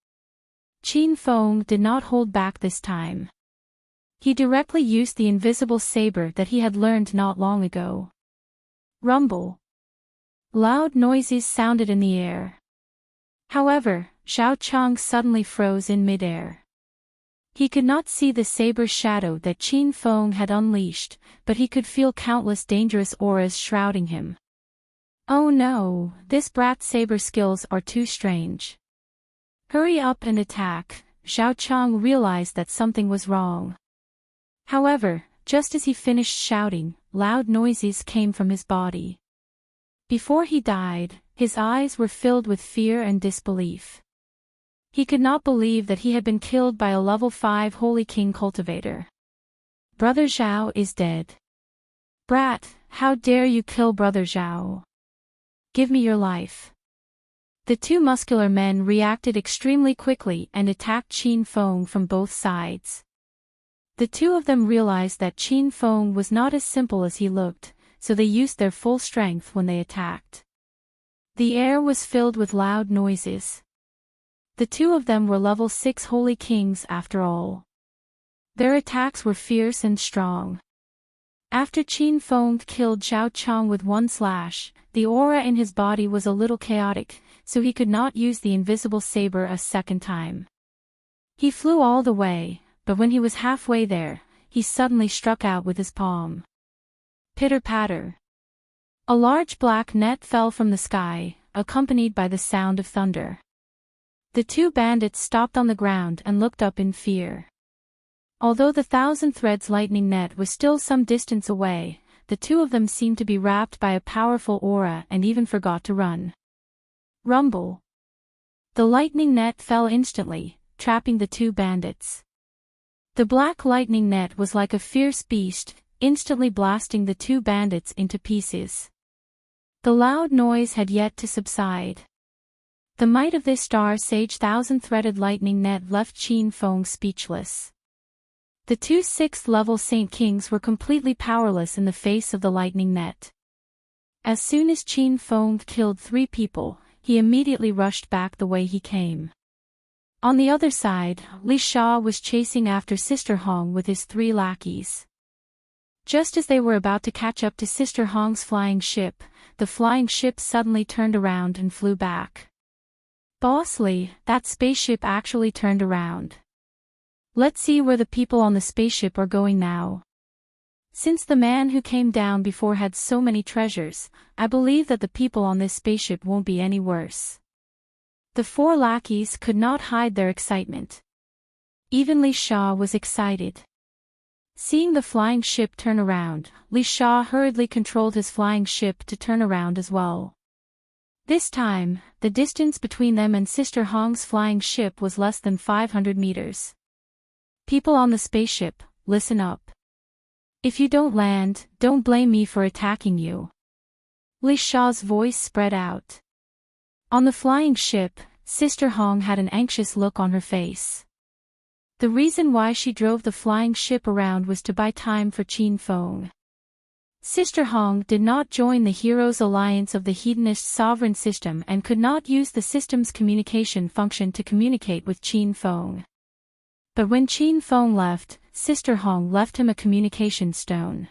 Qin Feng did not hold back this time. He directly used the invisible saber that he had learned not long ago. Rumble. Loud noises sounded in the air. However, Zhao Chang suddenly froze in midair. He could not see the saber shadow that Qin Feng had unleashed, but he could feel countless dangerous auras shrouding him. Oh no, this brat's saber skills are too strange. Hurry up and attack. Zhao Chang realized that something was wrong. However, just as he finished shouting, loud noises came from his body. Before he died, his eyes were filled with fear and disbelief. He could not believe that he had been killed by a level 5 Holy King cultivator. Brother Zhao is dead. Brat, how dare you kill Brother Zhao? Give me your life. The two muscular men reacted extremely quickly and attacked Qin Feng from both sides. The two of them realized that Qin Feng was not as simple as he looked, so they used their full strength when they attacked. The air was filled with loud noises. The two of them were level 6 Holy Kings after all. Their attacks were fierce and strong. After Qin Feng killed Zhao Chang with one slash, the aura in his body was a little chaotic, so he could not use the invisible saber a second time. He flew all the way, but when he was halfway there, he suddenly struck out with his palm. Pitter-patter. A large black net fell from the sky, accompanied by the sound of thunder. The two bandits stopped on the ground and looked up in fear. Although the 1,000 threads lightning net was still some distance away, the two of them seemed to be wrapped by a powerful aura and even forgot to run. Rumble. The lightning net fell instantly, trapping the two bandits. The black lightning net was like a fierce beast, instantly blasting the two bandits into pieces. The loud noise had yet to subside. The might of this star sage 1,000-threaded lightning net left Qin Feng speechless. The two 6th level Saint Kings were completely powerless in the face of the lightning net. As soon as Qin Feng killed 3 people, he immediately rushed back the way he came. On the other side, Li Sha was chasing after Sister Hong with his 3 lackeys. Just as they were about to catch up to Sister Hong's flying ship, the flying ship suddenly turned around and flew back. Boss Li, that spaceship actually turned around. Let's see where the people on the spaceship are going now. Since the man who came down before had so many treasures, I believe that the people on this spaceship won't be any worse. The 4 lackeys could not hide their excitement. Even Li Sha was excited. Seeing the flying ship turn around, Li Sha hurriedly controlled his flying ship to turn around as well. This time, the distance between them and Sister Hong's flying ship was less than 500 meters. People on the spaceship, listen up. If you don't land, don't blame me for attacking you. Li Sha's voice spread out. On the flying ship, Sister Hong had an anxious look on her face. The reason why she drove the flying ship around was to buy time for Qin Feng. Sister Hong did not join the Heroes Alliance of the Hedonist Sovereign System and could not use the system's communication function to communicate with Qin Feng. But when Qin Feng left, Sister Hong left him a communication stone.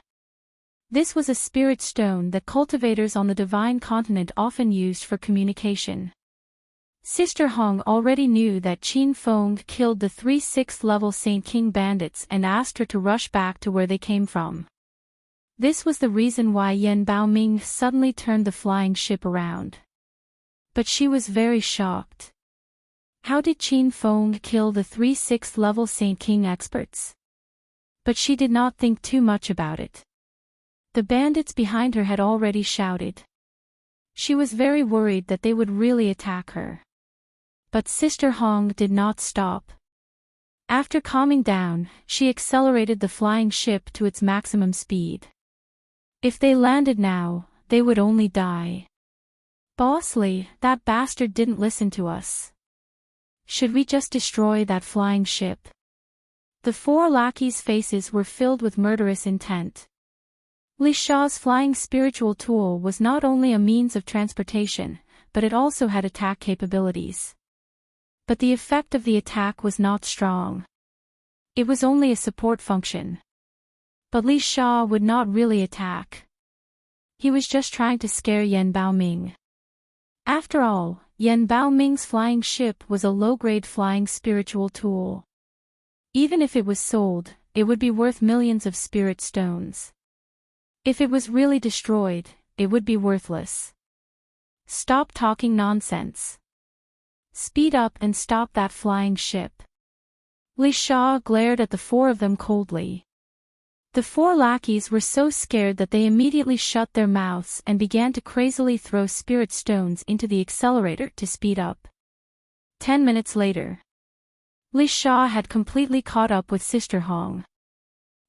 This was a spirit stone that cultivators on the Divine Continent often used for communication. Sister Hong already knew that Qin Feng killed the 3 6th level Saint King bandits and asked her to rush back to where they came from. This was the reason why Yan Baoming suddenly turned the flying ship around. But she was very shocked. How did Qin Feng kill the 3 6th level Saint King experts? But she did not think too much about it. The bandits behind her had already shouted. She was very worried that they would really attack her. But Sister Hong did not stop. After calming down, she accelerated the flying ship to its maximum speed. If they landed now, they would only die. Boss Li, that bastard didn't listen to us. Should we just destroy that flying ship? The 4 lackeys' faces were filled with murderous intent. Li Sha's flying spiritual tool was not only a means of transportation, but it also had attack capabilities. But the effect of the attack was not strong. It was only a support function. But Li Sha would not really attack. He was just trying to scare Yan Baoming. After all, Yan Baoming's flying ship was a low-grade flying spiritual tool. Even if it was sold, it would be worth millions of spirit stones. If it was really destroyed, it would be worthless. Stop talking nonsense. Speed up and stop that flying ship. Li Sha glared at the four of them coldly. The four lackeys were so scared that they immediately shut their mouths and began to crazily throw spirit stones into the accelerator to speed up. 10 minutes later, Li Sha had completely caught up with Sister Hong.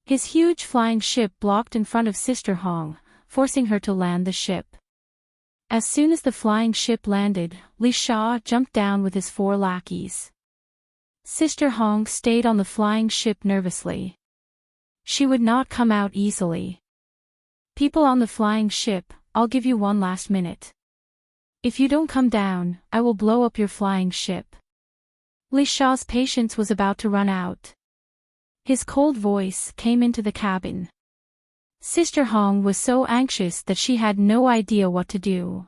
His huge flying ship blocked in front of Sister Hong, forcing her to land the ship. As soon as the flying ship landed, Li Sha jumped down with his four lackeys. Sister Hong stayed on the flying ship nervously. She would not come out easily. People on the flying ship, I'll give you one last minute. If you don't come down, I will blow up your flying ship. Li Sha's patience was about to run out. His cold voice came into the cabin. Sister Hong was so anxious that she had no idea what to do.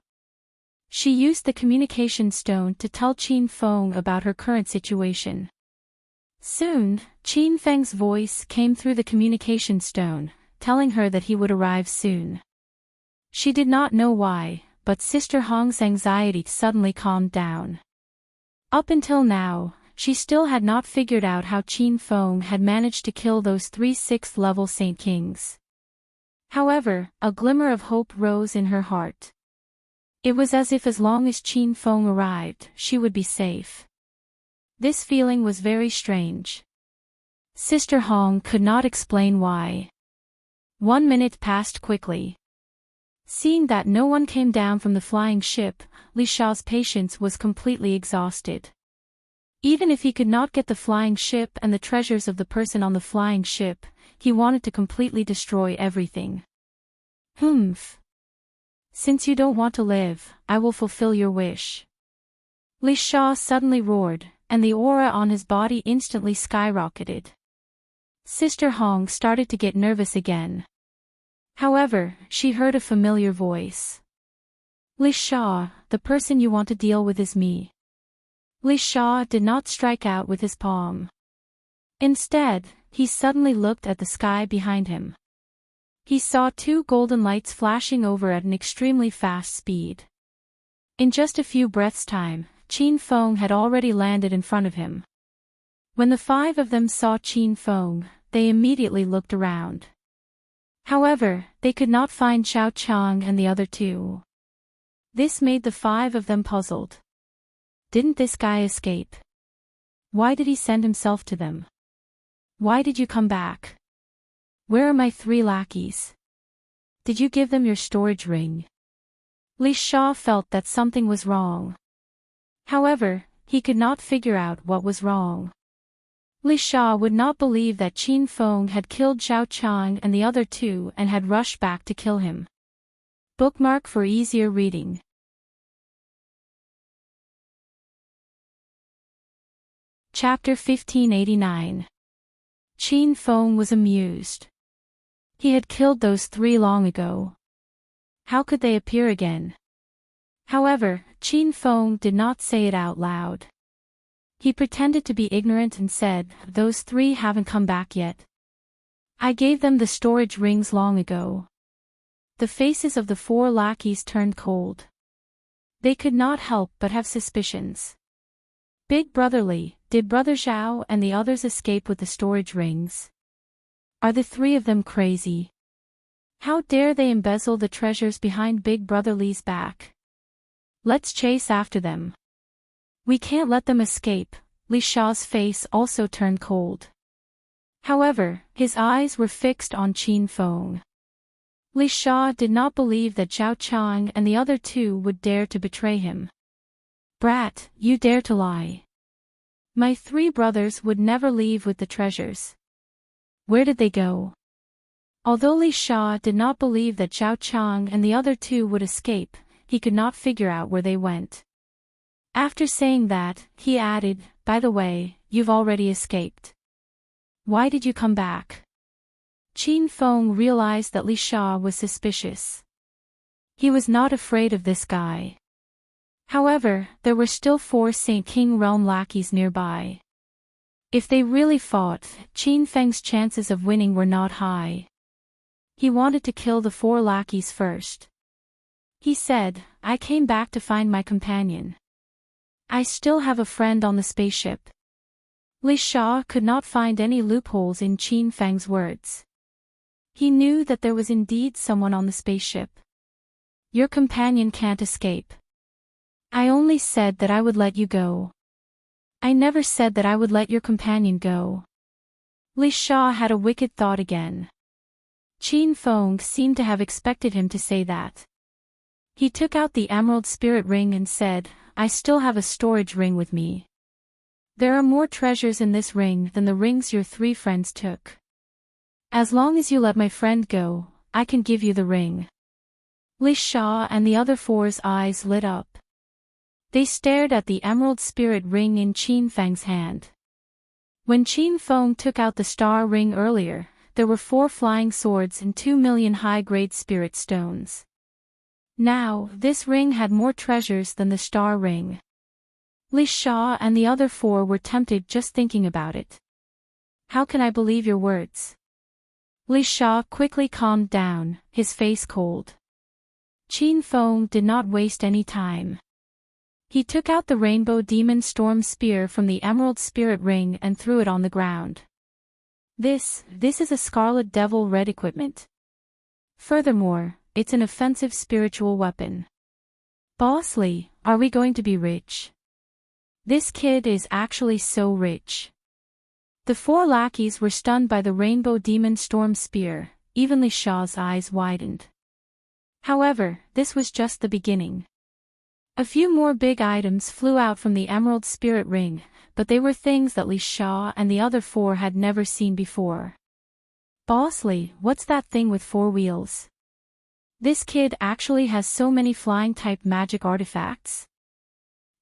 She used the communication stone to tell Qin Feng about her current situation. Soon, Qin Feng's voice came through the communication stone, telling her that he would arrive soon. She did not know why, but Sister Hong's anxiety suddenly calmed down. Up until now, she still had not figured out how Qin Feng had managed to kill those 3 6th-level Saint Kings. However, a glimmer of hope rose in her heart. It was as if as long as Qin Feng arrived, she would be safe. This feeling was very strange. Sister Hong could not explain why. 1 minute passed quickly. Seeing that no one came down from the flying ship, Li Sha's patience was completely exhausted. Even if he could not get the flying ship and the treasures of the person on the flying ship, he wanted to completely destroy everything. Humph. Since you don't want to live, I will fulfill your wish. Li Sha suddenly roared, and the aura on his body instantly skyrocketed. Sister Hong started to get nervous again. However, she heard a familiar voice. Li Sha, the person you want to deal with is me. Li Sha did not strike out with his palm. Instead, he suddenly looked at the sky behind him. He saw 2 golden lights flashing over at an extremely fast speed. In just a few breaths' time, Qin Feng had already landed in front of him. When the 5 of them saw Qin Feng, they immediately looked around. However, they could not find Xiao Chang and the other 2. This made the 5 of them puzzled. Didn't this guy escape? Why did he send himself to them? Why did you come back? Where are my 3 lackeys? Did you give them your storage ring? Li Sha felt that something was wrong. However, he could not figure out what was wrong. Li Sha would not believe that Qin Feng had killed Xiao Chang and the other 2 and had rushed back to kill him. Bookmark for easier reading. Chapter 1589. Qin Feng was amused. He had killed those 3 long ago. How could they appear again? However, Qin Feng did not say it out loud. He pretended to be ignorant and said, "Those 3 haven't come back yet. I gave them the storage rings long ago." The faces of the 4 lackeys turned cold. They could not help but have suspicions. Big Brother Li, did Brother Zhao and the others escape with the storage rings? Are the 3 of them crazy? How dare they embezzle the treasures behind Big Brother Li's back? Let's chase after them. We can't let them escape. Li Sha's face also turned cold. However, his eyes were fixed on Qin Feng. Li Sha did not believe that Zhao Chang and the other 2 would dare to betray him. Brat, you dare to lie. My 3 brothers would never leave with the treasures. Where did they go? Although Li Sha did not believe that Zhao Chang and the other 2 would escape, he could not figure out where they went. After saying that, he added, "By the way, you've already escaped. Why did you come back?" Qin Feng realized that Li Sha was suspicious. He was not afraid of this guy. However, there were still 4 Saint King realm lackeys nearby. If they really fought, Qin Feng's chances of winning were not high. He wanted to kill the 4 lackeys first. He said, "I came back to find my companion. I still have a friend on the spaceship." Li Sha could not find any loopholes in Qin Feng's words. He knew that there was indeed someone on the spaceship. "Your companion can't escape. I only said that I would let you go. I never said that I would let your companion go." Li Sha had a wicked thought again. Qin Feng seemed to have expected him to say that. He took out the emerald spirit ring and said, "I still have a storage ring with me. There are more treasures in this ring than the rings your 3 friends took. As long as you let my friend go, I can give you the ring." Li Sha and the other 4's eyes lit up. They stared at the emerald spirit ring in Qin Feng's hand. When Qin Feng took out the star ring earlier, there were 4 flying swords and 2 million high-grade spirit stones. Now, this ring had more treasures than the star ring. Li Sha and the other 4 were tempted just thinking about it. "How can I believe your words?" Li Sha quickly calmed down, his face cold. Qin Feng did not waste any time. He took out the Rainbow Demon Storm Spear from the Emerald Spirit Ring and threw it on the ground. This is a Scarlet Devil Red equipment. Furthermore, it's an offensive spiritual weapon. Boss Li, are we going to be rich? This kid is actually so rich. The 4 lackeys were stunned by the Rainbow Demon Storm Spear, even Li Sha's eyes widened. However, this was just the beginning. A few more big items flew out from the Emerald Spirit Ring, but they were things that Li Sha and the other 4 had never seen before. "Boss Li, what's that thing with 4 wheels? This kid actually has so many flying-type magic artifacts.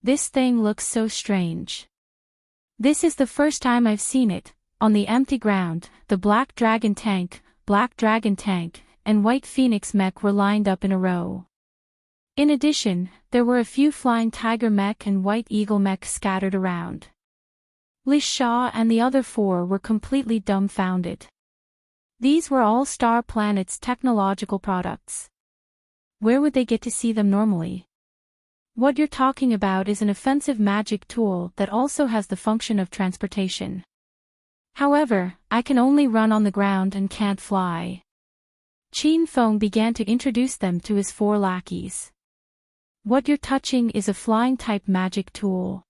This thing looks so strange. This is the first time I've seen it." On the empty ground, the Black Dragon Tank, and White Phoenix mech were lined up in a row. In addition, there were a few Flying Tiger mech and White Eagle mech scattered around. Li Sha and the other 4 were completely dumbfounded. These were all Star Planet's technological products. Where would they get to see them normally? "What you're talking about is an offensive magic tool that also has the function of transportation. However, I can only run on the ground and can't fly." Qin Feng began to introduce them to his 4 lackeys. "What you're touching is a flying-type magic tool.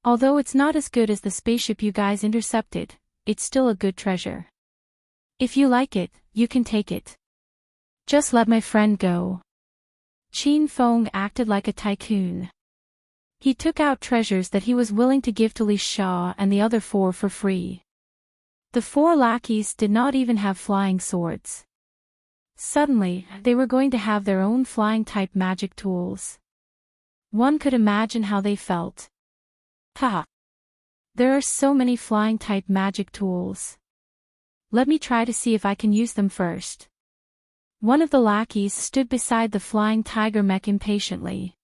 Although it's not as good as the spaceship you guys intercepted, it's still a good treasure. If you like it, you can take it. Just let my friend go." Qin Feng acted like a tycoon. He took out treasures that he was willing to give to Li Sha and the other 4 for free. The 4 lackeys did not even have flying swords. Suddenly, they were going to have their own flying-type magic tools. One could imagine how they felt. "Ha! There are so many flying-type magic tools. Let me try to see if I can use them first." One of the lackeys stood beside the Flying Tiger mech impatiently.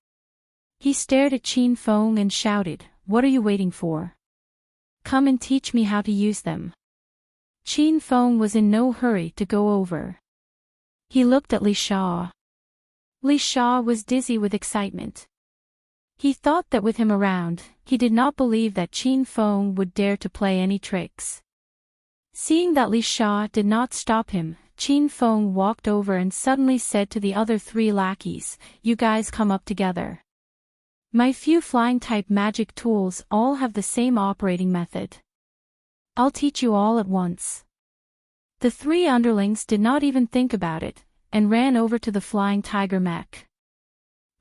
He stared at Qin Feng and shouted, "What are you waiting for? Come and teach me how to use them." Qin Feng was in no hurry to go over. He looked at Li Sha. Li Sha was dizzy with excitement. He thought that with him around, he did not believe that Qin Feng would dare to play any tricks. Seeing that Li Sha did not stop him, Qin Feng walked over and suddenly said to the other 3 lackeys, "You guys come up together. My few flying-type magic tools all have the same operating method. I'll teach you all at once." The 3 underlings did not even think about it, and ran over to the Flying Tiger mech.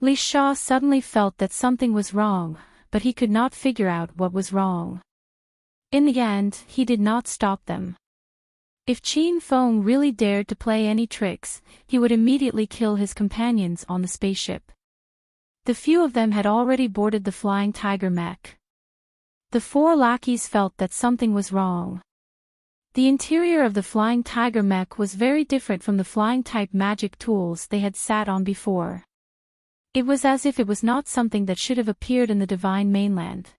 Li Sha suddenly felt that something was wrong, but he could not figure out what was wrong. In the end, he did not stop them. If Qin Feng really dared to play any tricks, he would immediately kill his companions on the spaceship. The few of them had already boarded the Flying Tiger mech. The 4 lackeys felt that something was wrong. The interior of the Flying Tiger mech was very different from the flying-type magic tools they had sat on before. It was as if it was not something that should have appeared in the divine mainland.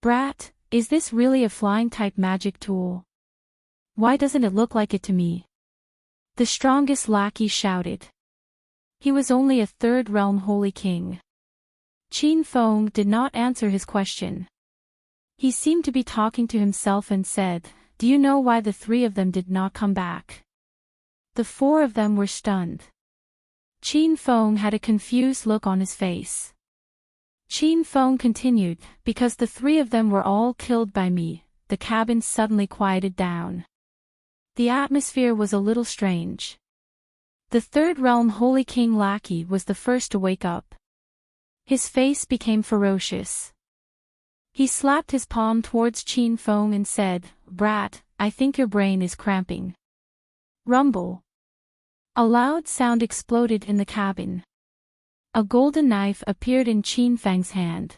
"Brat, Is this really a flying-type magic tool? Why doesn't it look like it to me? The strongest lackey shouted. He was only a third realm holy king. Qin Feng did not answer his question. He seemed to be talking to himself and said, "Do you know why the three of them did not come back?" The four of them were stunned. Qin Feng had a confused look on his face. Qin Feng continued, "Because the three of them were all killed by me." The cabin suddenly quieted down. The atmosphere was a little strange. The third realm holy king lackey was the first to wake up. His face became ferocious. He slapped his palm towards Qin Feng and said, "Brat, I think your brain is cramping." Rumble. A loud sound exploded in the cabin. A golden knife appeared in Qin Feng's hand.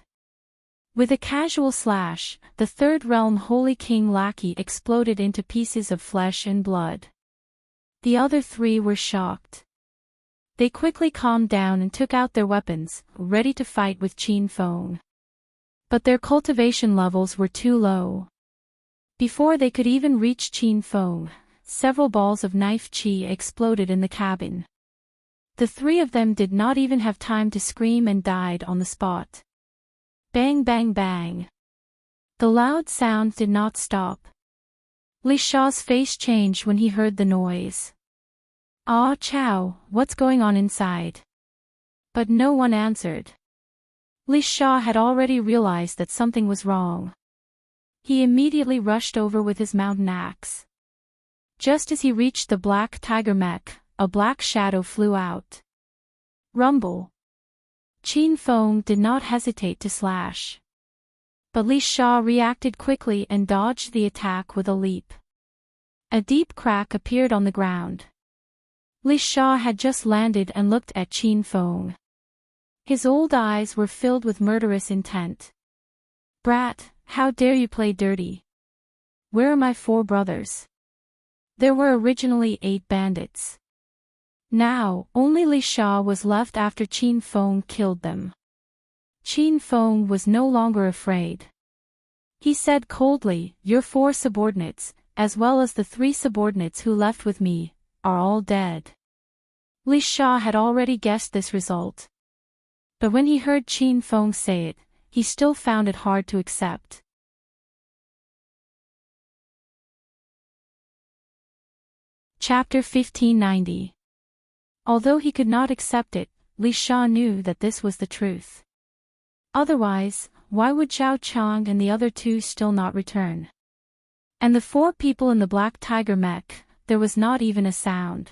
With a casual slash, the third realm holy king lackey exploded into pieces of flesh and blood. The other three were shocked. They quickly calmed down and took out their weapons, ready to fight with Qin Feng. But their cultivation levels were too low. Before they could even reach Qin Feng, several balls of knife qi exploded in the cabin. The three of them did not even have time to scream and died on the spot. Bang bang bang. The loud sound did not stop. Li Sha's face changed when he heard the noise. "Ah Chow, what's going on inside?" But no one answered. Li Sha had already realized that something was wrong. He immediately rushed over with his mountain axe. Just as he reached the black tiger mech, a black shadow flew out. Rumble. Qin Feng did not hesitate to slash. But Li Sha reacted quickly and dodged the attack with a leap. A deep crack appeared on the ground. Li Sha had just landed and looked at Qin Feng. His old eyes were filled with murderous intent. "Brat, how dare you play dirty? Where are my 4 brothers? There were originally 8 bandits. Now, only Li Sha was left after Qin Feng killed them." Qin Feng was no longer afraid. He said coldly, "Your 4 subordinates, as well as the 3 subordinates who left with me, are all dead." Li Sha had already guessed this result. But when he heard Qin Feng say it, he still found it hard to accept. Chapter 1590. Although he could not accept it, Li Sha knew that this was the truth. Otherwise, why would Zhao Chang and the other 2 still not return? And the 4 people in the black tiger mech, there was not even a sound.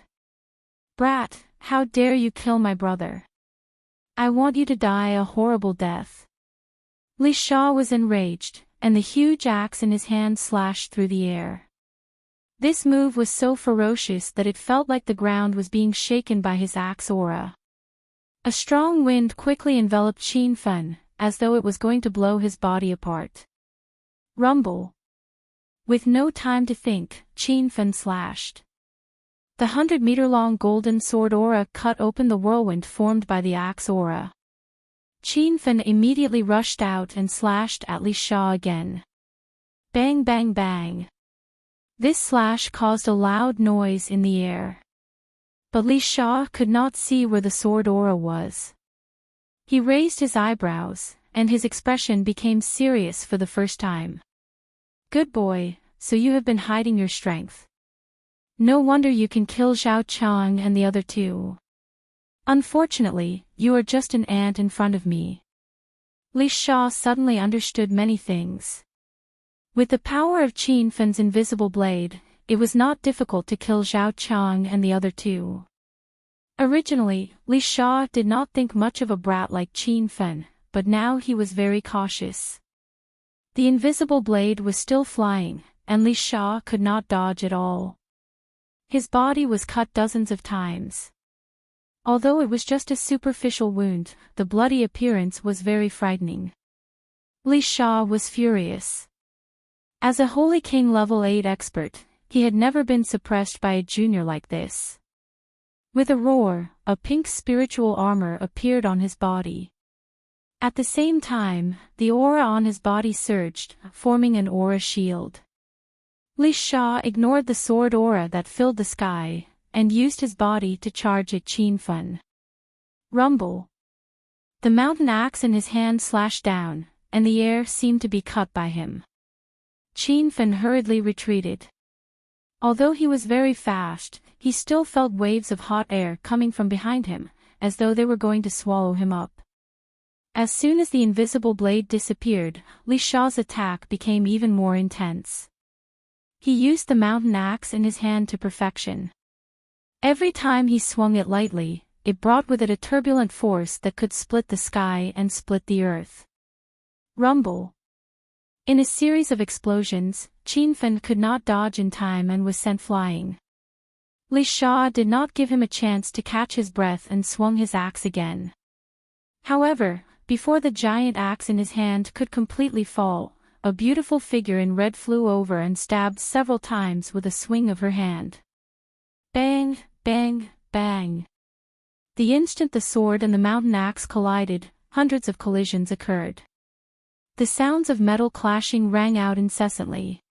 "Brat, how dare you kill my brother? I want you to die a horrible death." Li Sha was enraged, and the huge axe in his hand slashed through the air. This move was so ferocious that it felt like the ground was being shaken by his axe aura. A strong wind quickly enveloped Qin Feng, as though it was going to blow his body apart. Rumble. With no time to think, Qin Feng slashed. The 100-meter-long golden sword aura cut open the whirlwind formed by the axe aura. Qin Feng immediately rushed out and slashed at Li Sha again. Bang bang bang. This slash caused a loud noise in the air. But Li Sha could not see where the sword aura was. He raised his eyebrows, and his expression became serious for the first time. "Good boy, so you have been hiding your strength. No wonder you can kill Zhao Chang and the other 2. Unfortunately, you are just an ant in front of me." Li Sha suddenly understood many things. With the power of Qin Feng's invisible blade, it was not difficult to kill Zhao Chang and the other 2. Originally, Li Sha did not think much of a brat like Qin Feng, but now he was very cautious. The invisible blade was still flying, and Li Sha could not dodge at all. His body was cut dozens of times. Although it was just a superficial wound, the bloody appearance was very frightening. Li Sha was furious. As a Holy King level 8 expert, he had never been suppressed by a junior like this. With a roar, a pink spiritual armor appeared on his body. At the same time, the aura on his body surged, forming an aura shield. Li Sha ignored the sword aura that filled the sky, and used his body to charge at Qin Fen. Rumble. The mountain axe in his hand slashed down, and the air seemed to be cut by him. Qin Fen hurriedly retreated. Although he was very fast, he still felt waves of hot air coming from behind him, as though they were going to swallow him up. As soon as the invisible blade disappeared, Li Sha's attack became even more intense. He used the mountain axe in his hand to perfection. Every time he swung it lightly, it brought with it a turbulent force that could split the sky and split the earth. Rumble. In a series of explosions, Qin Fen could not dodge in time and was sent flying. Li Sha did not give him a chance to catch his breath and swung his axe again. However, before the giant axe in his hand could completely fall, a beautiful figure in red flew over and stabbed several times with a swing of her hand. Bang, bang, bang. The instant the sword and the mountain axe collided, hundreds of collisions occurred. The sounds of metal clashing rang out incessantly.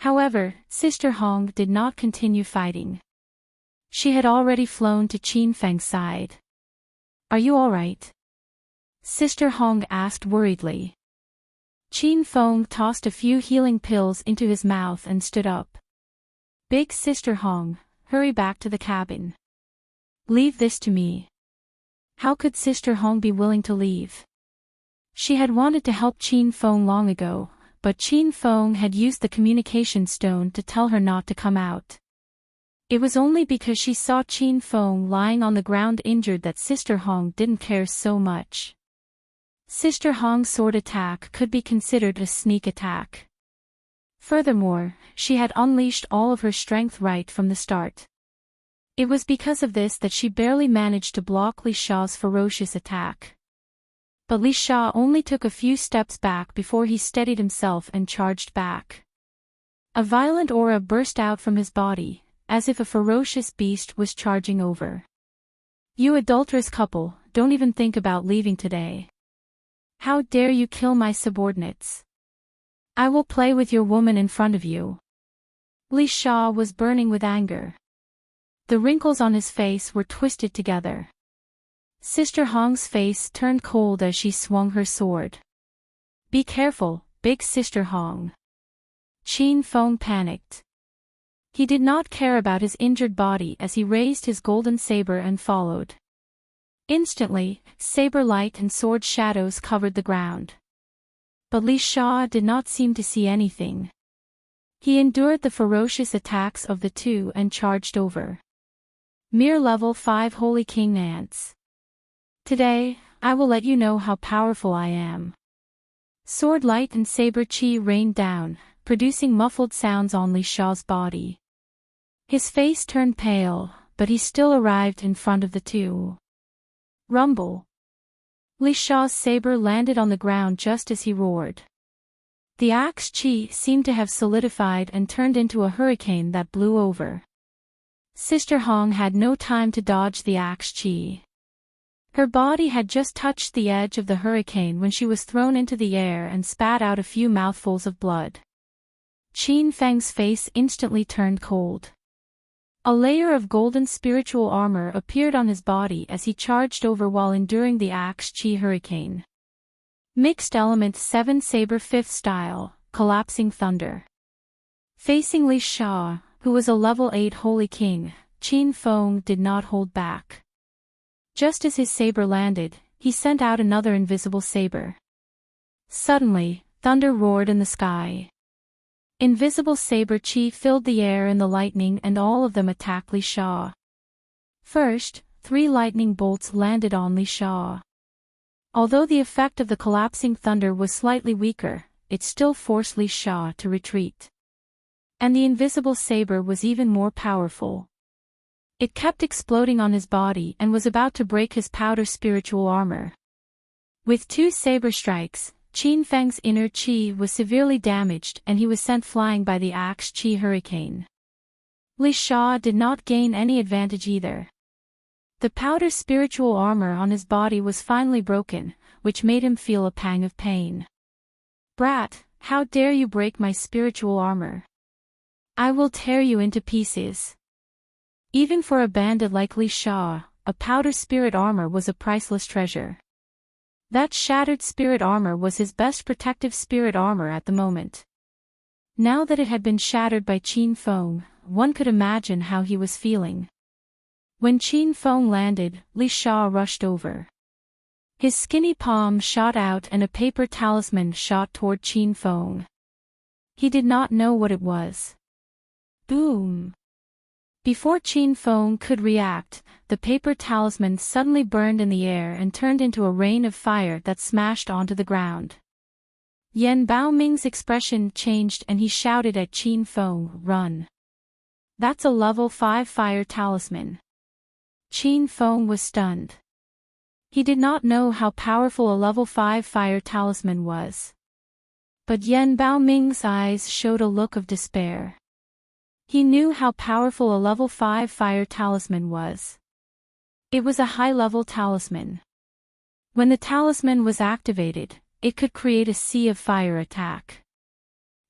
However, Sister Hong did not continue fighting. She had already flown to Qin Feng's side. "Are you all right?" Sister Hong asked worriedly. Qin Feng tossed a few healing pills into his mouth and stood up. "Big Sister Hong, hurry back to the cabin. Leave this to me." How could Sister Hong be willing to leave? She had wanted to help Qin Feng long ago, but Qin Feng had used the communication stone to tell her not to come out. It was only because she saw Qin Feng lying on the ground injured that Sister Hong didn't care so much. Sister Hong's sword attack could be considered a sneak attack. Furthermore, she had unleashed all of her strength right from the start. It was because of this that she barely managed to block Li Sha's ferocious attack. But Li Sha only took a few steps back before he steadied himself and charged back. A violent aura burst out from his body, as if a ferocious beast was charging over. "You adulterous couple, don't even think about leaving today. How dare you kill my subordinates? I will play with your woman in front of you." Li Sha was burning with anger. The wrinkles on his face were twisted together. Sister Hong's face turned cold as she swung her sword. "Be careful, Big Sister Hong." Qin Feng panicked. He did not care about his injured body as he raised his golden saber and followed. Instantly, saber light and sword shadows covered the ground. But Li Sha did not seem to see anything. He endured the ferocious attacks of the two and charged over. Mere level 5 Holy King Nance. "Today, I will let you know how powerful I am." Sword light and saber chi rained down, producing muffled sounds on Li Sha's body. His face turned pale, but he still arrived in front of the two. Rumble. Li Sha's saber landed on the ground just as he roared. The axe chi seemed to have solidified and turned into a hurricane that blew over. Sister Hong had no time to dodge the axe chi. Her body had just touched the edge of the hurricane when she was thrown into the air and spat out a few mouthfuls of blood. Qin Feng's face instantly turned cold. A layer of golden spiritual armor appeared on his body as he charged over while enduring the axe chi hurricane. Mixed element 7 saber 5th style, collapsing thunder. Facing Li Sha, who was a level 8 holy king, Qin Feng did not hold back. Just as his saber landed, he sent out another invisible saber. Suddenly, thunder roared in the sky. Invisible saber chi filled the air and the lightning and all of them attacked Li Sha. First, 3 lightning bolts landed on Li Sha. Although the effect of the collapsing thunder was slightly weaker, it still forced Li Sha to retreat. And the invisible saber was even more powerful. It kept exploding on his body and was about to break his powder spiritual armor. With 2 saber strikes, Qin Feng's inner chi was severely damaged and he was sent flying by the axe chi hurricane. Li Sha did not gain any advantage either. The powder spiritual armor on his body was finally broken, which made him feel a pang of pain. "Brat, how dare you break my spiritual armor? I will tear you into pieces." Even for a bandit like Li Sha, a powder spirit armor was a priceless treasure. That shattered spirit armor was his best protective spirit armor at the moment. Now that it had been shattered by Qin Feng, one could imagine how he was feeling. When Qin Feng landed, Li Sha rushed over. His skinny palm shot out and a paper talisman shot toward Qin Feng. He did not know what it was. Boom! Before Qin Feng could react, the paper talisman suddenly burned in the air and turned into a rain of fire that smashed onto the ground. Yan Baoming's expression changed and he shouted at Qin Feng, "Run! That's a level 5 fire talisman." Qin Feng was stunned. He did not know how powerful a level 5 fire talisman was. But Yan Baoming's eyes showed a look of despair. He knew how powerful a level 5 fire talisman was. It was a high-level talisman. When the talisman was activated, it could create a sea of fire attack.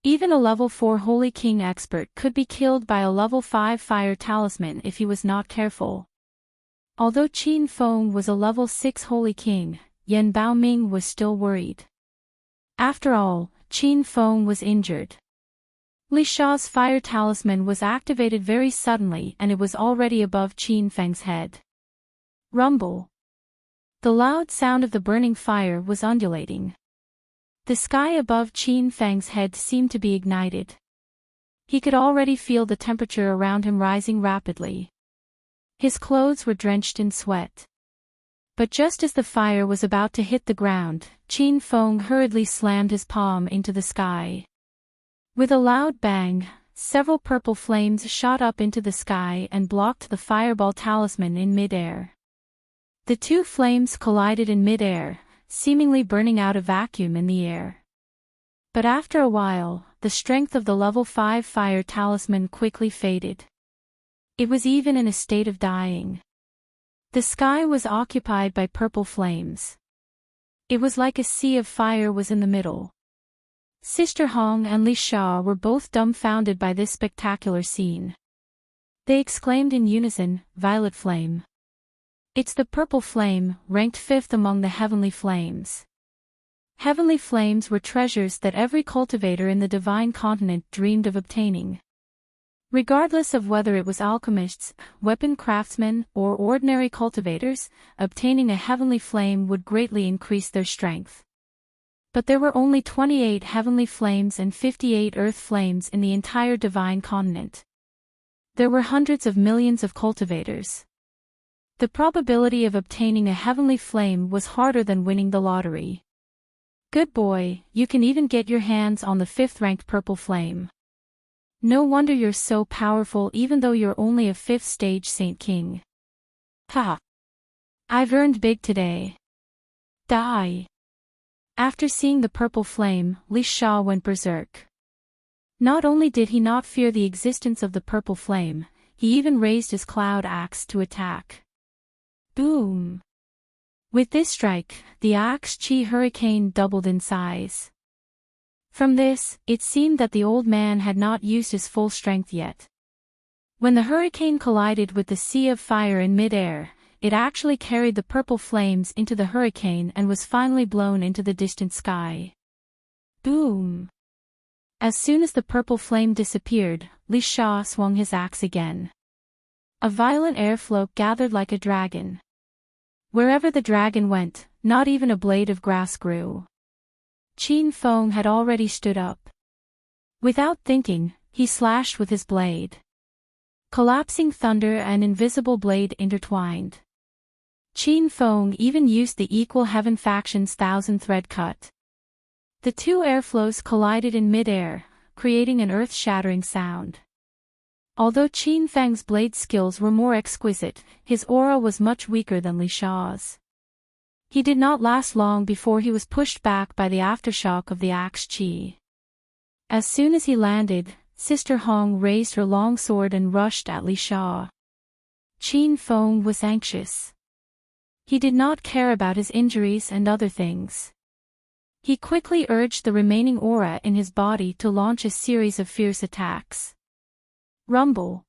Even a level 4 Holy King expert could be killed by a level 5 fire talisman if he was not careful. Although Qin Feng was a level 6 Holy King, Yan Baoming was still worried. After all, Qin Feng was injured. Li Sha's fire talisman was activated very suddenly and it was already above Qin Feng's head. Rumble. The loud sound of the burning fire was undulating. The sky above Qin Feng's head seemed to be ignited. He could already feel the temperature around him rising rapidly. His clothes were drenched in sweat. But just as the fire was about to hit the ground, Qin Feng hurriedly slammed his palm into the sky. With a loud bang, several purple flames shot up into the sky and blocked the fireball talisman in mid-air. The two flames collided in mid-air, seemingly burning out a vacuum in the air. But after a while, the strength of the level 5 fire talisman quickly faded. It was even in a state of dying. The sky was occupied by purple flames. It was like a sea of fire was in the middle. Sister Hong and Li Sha were both dumbfounded by this spectacular scene. They exclaimed in unison, "Violet flame." It's the purple flame, ranked 5th among the heavenly flames. Heavenly flames were treasures that every cultivator in the divine continent dreamed of obtaining. Regardless of whether it was alchemists, weapon craftsmen, or ordinary cultivators, obtaining a heavenly flame would greatly increase their strength. But there were only 28 heavenly flames and 58 earth flames in the entire divine continent. There were hundreds of millions of cultivators. The probability of obtaining a heavenly flame was harder than winning the lottery. Good boy, you can even get your hands on the 5th-ranked purple flame. No wonder you're so powerful even though you're only a 5th-stage Saint King. Ha! I've earned big today. Die! After seeing the purple flame, Li Sha went berserk. Not only did he not fear the existence of the purple flame, he even raised his cloud axe to attack. Boom! With this strike, the axe chi hurricane doubled in size. From this, it seemed that the old man had not used his full strength yet. When the hurricane collided with the sea of fire in mid-air, it actually carried the purple flames into the hurricane and was finally blown into the distant sky. Boom! As soon as the purple flame disappeared, Li Sha swung his axe again. A violent airflow gathered like a dragon. Wherever the dragon went, not even a blade of grass grew. Qin Feng had already stood up. Without thinking, he slashed with his blade. Collapsing thunder and invisible blade intertwined. Qin Feng even used the Equal Heaven faction's 1,000-thread cut. The two airflows collided in mid-air, creating an earth-shattering sound. Although Qin Feng's blade skills were more exquisite, his aura was much weaker than Li Sha's. He did not last long before he was pushed back by the aftershock of the axe chi. As soon as he landed, Sister Hong raised her long sword and rushed at Li Sha. Qin Feng was anxious. He did not care about his injuries and other things. He quickly urged the remaining aura in his body to launch a series of fierce attacks. Rumble.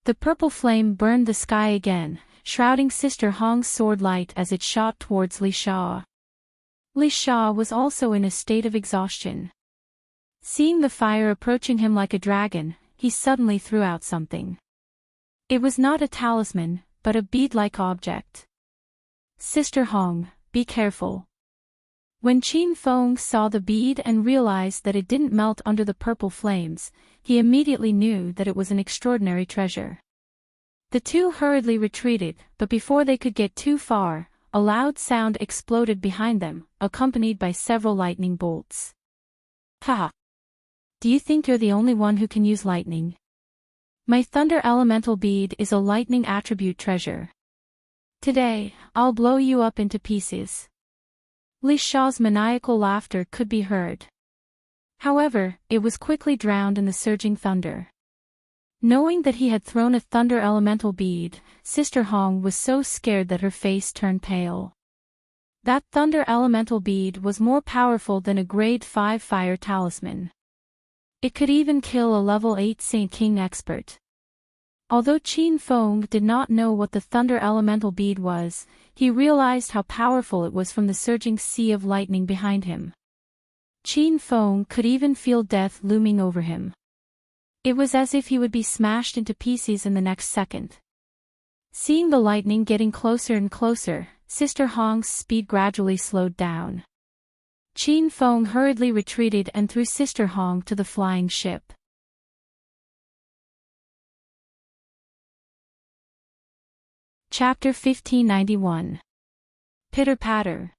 The purple flame burned the sky again, shrouding Sister Hong's sword light as it shot towards Li Sha. Li Sha was also in a state of exhaustion. Seeing the fire approaching him like a dragon, he suddenly threw out something. It was not a talisman, but a bead-like object. Sister Hong, be careful. When Qin Feng saw the bead and realized that it didn't melt under the purple flames, he immediately knew that it was an extraordinary treasure. The two hurriedly retreated, but before they could get too far, a loud sound exploded behind them, accompanied by several lightning bolts. Ha! Do you think you're the only one who can use lightning? My thunder elemental bead is a lightning attribute treasure. Today, I'll blow you up into pieces. Li Sha's maniacal laughter could be heard. However, it was quickly drowned in the surging thunder. Knowing that he had thrown a thunder elemental bead, Sister Hong was so scared that her face turned pale. That thunder elemental bead was more powerful than a grade 5 fire talisman. It could even kill a level 8 Saint King expert. Although Qin Feng did not know what the thunder elemental bead was, he realized how powerful it was from the surging sea of lightning behind him. Qin Feng could even feel death looming over him. It was as if he would be smashed into pieces in the next second. Seeing the lightning getting closer and closer, Sister Hong's speed gradually slowed down. Qin Feng hurriedly retreated and threw Sister Hong to the flying ship. Chapter 1591. Pitter-patter.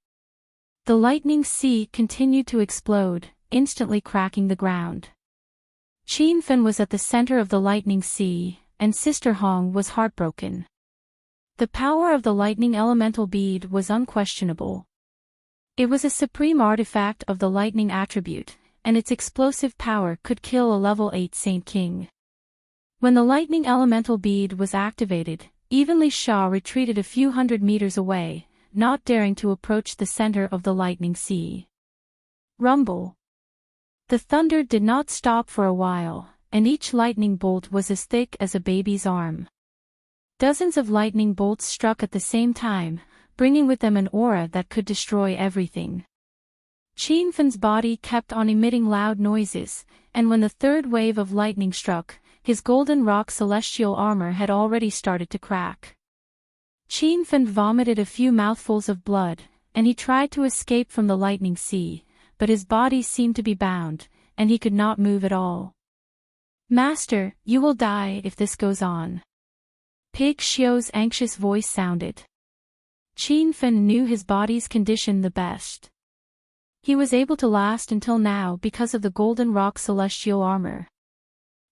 The lightning sea continued to explode, instantly cracking the ground. Qin Fen was at the center of the lightning sea, and Sister Hong was heartbroken. The power of the lightning elemental bead was unquestionable. It was a supreme artifact of the lightning attribute, and its explosive power could kill a level 8 Saint King. When the lightning elemental bead was activated, even Li Sha retreated a few hundred meters away, not daring to approach the center of the lightning sea. Rumble. The thunder did not stop for a while, and each lightning bolt was as thick as a baby's arm. Dozens of lightning bolts struck at the same time, bringing with them an aura that could destroy everything. Qin Fen's body kept on emitting loud noises, and when the third wave of lightning struck, his golden rock celestial armor had already started to crack. Qin Fen vomited a few mouthfuls of blood, and he tried to escape from the lightning sea, but his body seemed to be bound, and he could not move at all. Master, you will die if this goes on. Pig Xiu's anxious voice sounded. Qin Fen knew his body's condition the best. He was able to last until now because of the golden rock celestial armor.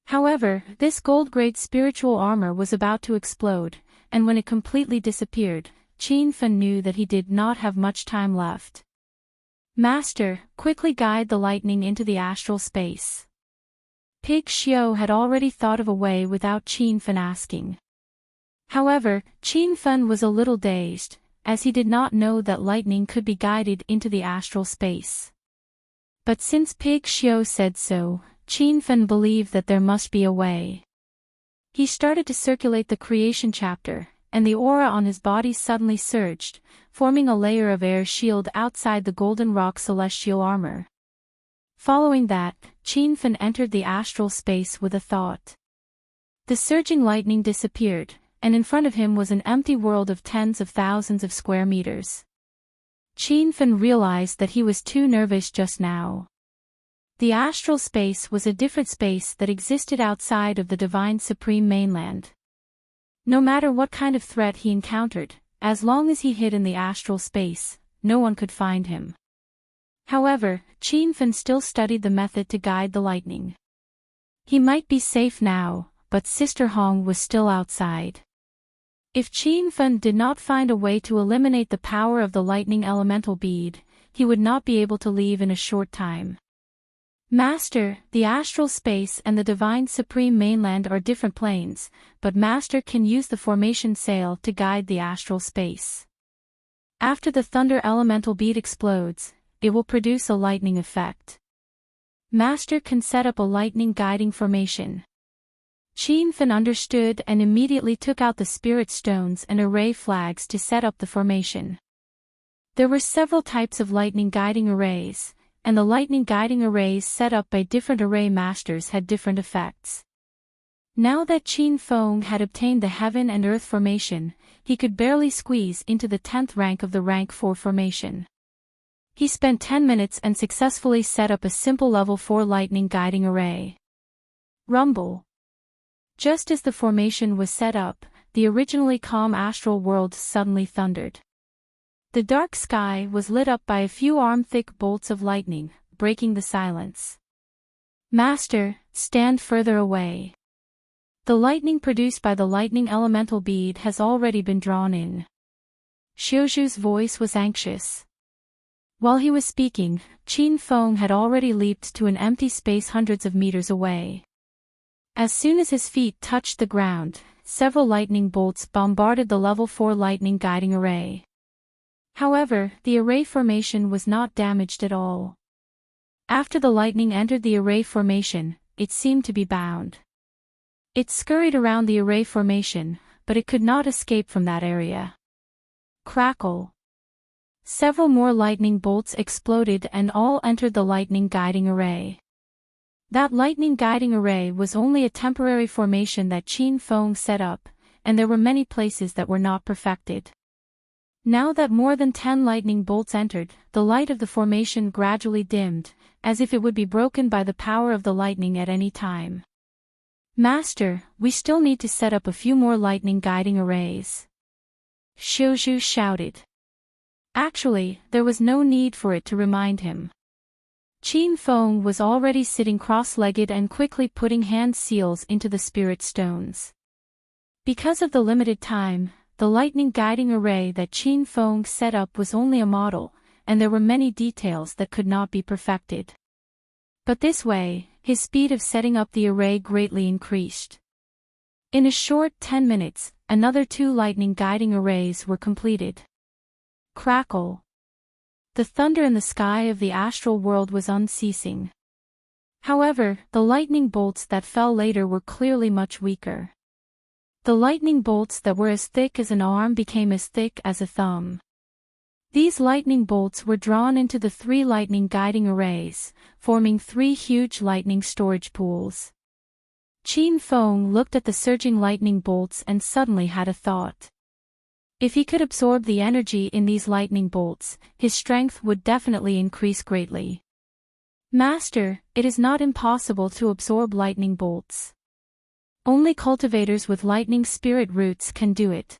However, this gold-grade spiritual armor was about to explode, and when it completely disappeared, Qin Fen knew that he did not have much time left. Master, quickly guide the lightning into the astral space. Pig Xiu had already thought of a way without Qin Fen asking. However, Qin Fen was a little dazed, as he did not know that lightning could be guided into the astral space. But since Pig Xiu said so, Qin Fen believed that there must be a way. He started to circulate the creation chapter, and the aura on his body suddenly surged, forming a layer of air shield outside the golden rock celestial armor. Following that, Qin Fen entered the astral space with a thought. The surging lightning disappeared, and in front of him was an empty world of tens of thousands of square meters. Qin Fen realized that he was too nervous just now. The astral space was a different space that existed outside of the Divine Supreme Mainland. No matter what kind of threat he encountered, as long as he hid in the astral space, no one could find him. However, Qin Fen still studied the method to guide the lightning. He might be safe now, but Sister Hong was still outside. If Qin Fen did not find a way to eliminate the power of the lightning elemental bead, he would not be able to leave in a short time. Master, the astral space and the Divine Supreme Mainland are different planes, but Master can use the formation sail to guide the astral space. After the thunder elemental bead explodes, it will produce a lightning effect. Master can set up a lightning guiding formation. Qin Fan understood and immediately took out the spirit stones and array flags to set up the formation. There were several types of lightning guiding arrays, and the lightning guiding arrays set up by different array masters had different effects. Now that Qin Feng had obtained the heaven and earth formation, he could barely squeeze into the 10th rank of the rank 4 formation. He spent 10 minutes and successfully set up a simple level 4 lightning guiding array. Rumble. Just as the formation was set up, the originally calm astral world suddenly thundered. The dark sky was lit up by a few arm-thick bolts of lightning, breaking the silence. Master, stand further away. The lightning produced by the lightning elemental bead has already been drawn in. Xiuzhu's voice was anxious. While he was speaking, Qin Feng had already leaped to an empty space hundreds of meters away. As soon as his feet touched the ground, several lightning bolts bombarded the level 4 lightning guiding array. However, the array formation was not damaged at all. After the lightning entered the array formation, it seemed to be bound. It scurried around the array formation, but it could not escape from that area. Crackle. Several more lightning bolts exploded and all entered the lightning guiding array. That lightning guiding array was only a temporary formation that Qin Feng set up, and there were many places that were not perfected. Now that more than 10 lightning bolts entered, the light of the formation gradually dimmed, as if it would be broken by the power of the lightning at any time. Master, we still need to set up a few more lightning guiding arrays. Xiuzhu shouted. Actually, there was no need for it to remind him. Qin Feng was already sitting cross-legged and quickly putting hand seals into the spirit stones. Because of the limited time, the lightning guiding array that Qin Feng set up was only a model, and there were many details that could not be perfected. But this way, his speed of setting up the array greatly increased. In a short 10 minutes, another 2 lightning guiding arrays were completed. Crackle. The thunder in the sky of the astral world was unceasing. However, the lightning bolts that fell later were clearly much weaker. The lightning bolts that were as thick as an arm became as thick as a thumb. These lightning bolts were drawn into the 3 lightning guiding arrays, forming 3 huge lightning storage pools. Qin Feng looked at the surging lightning bolts and suddenly had a thought. If he could absorb the energy in these lightning bolts, his strength would definitely increase greatly. Master, it is not impossible to absorb lightning bolts. Only cultivators with lightning spirit roots can do it.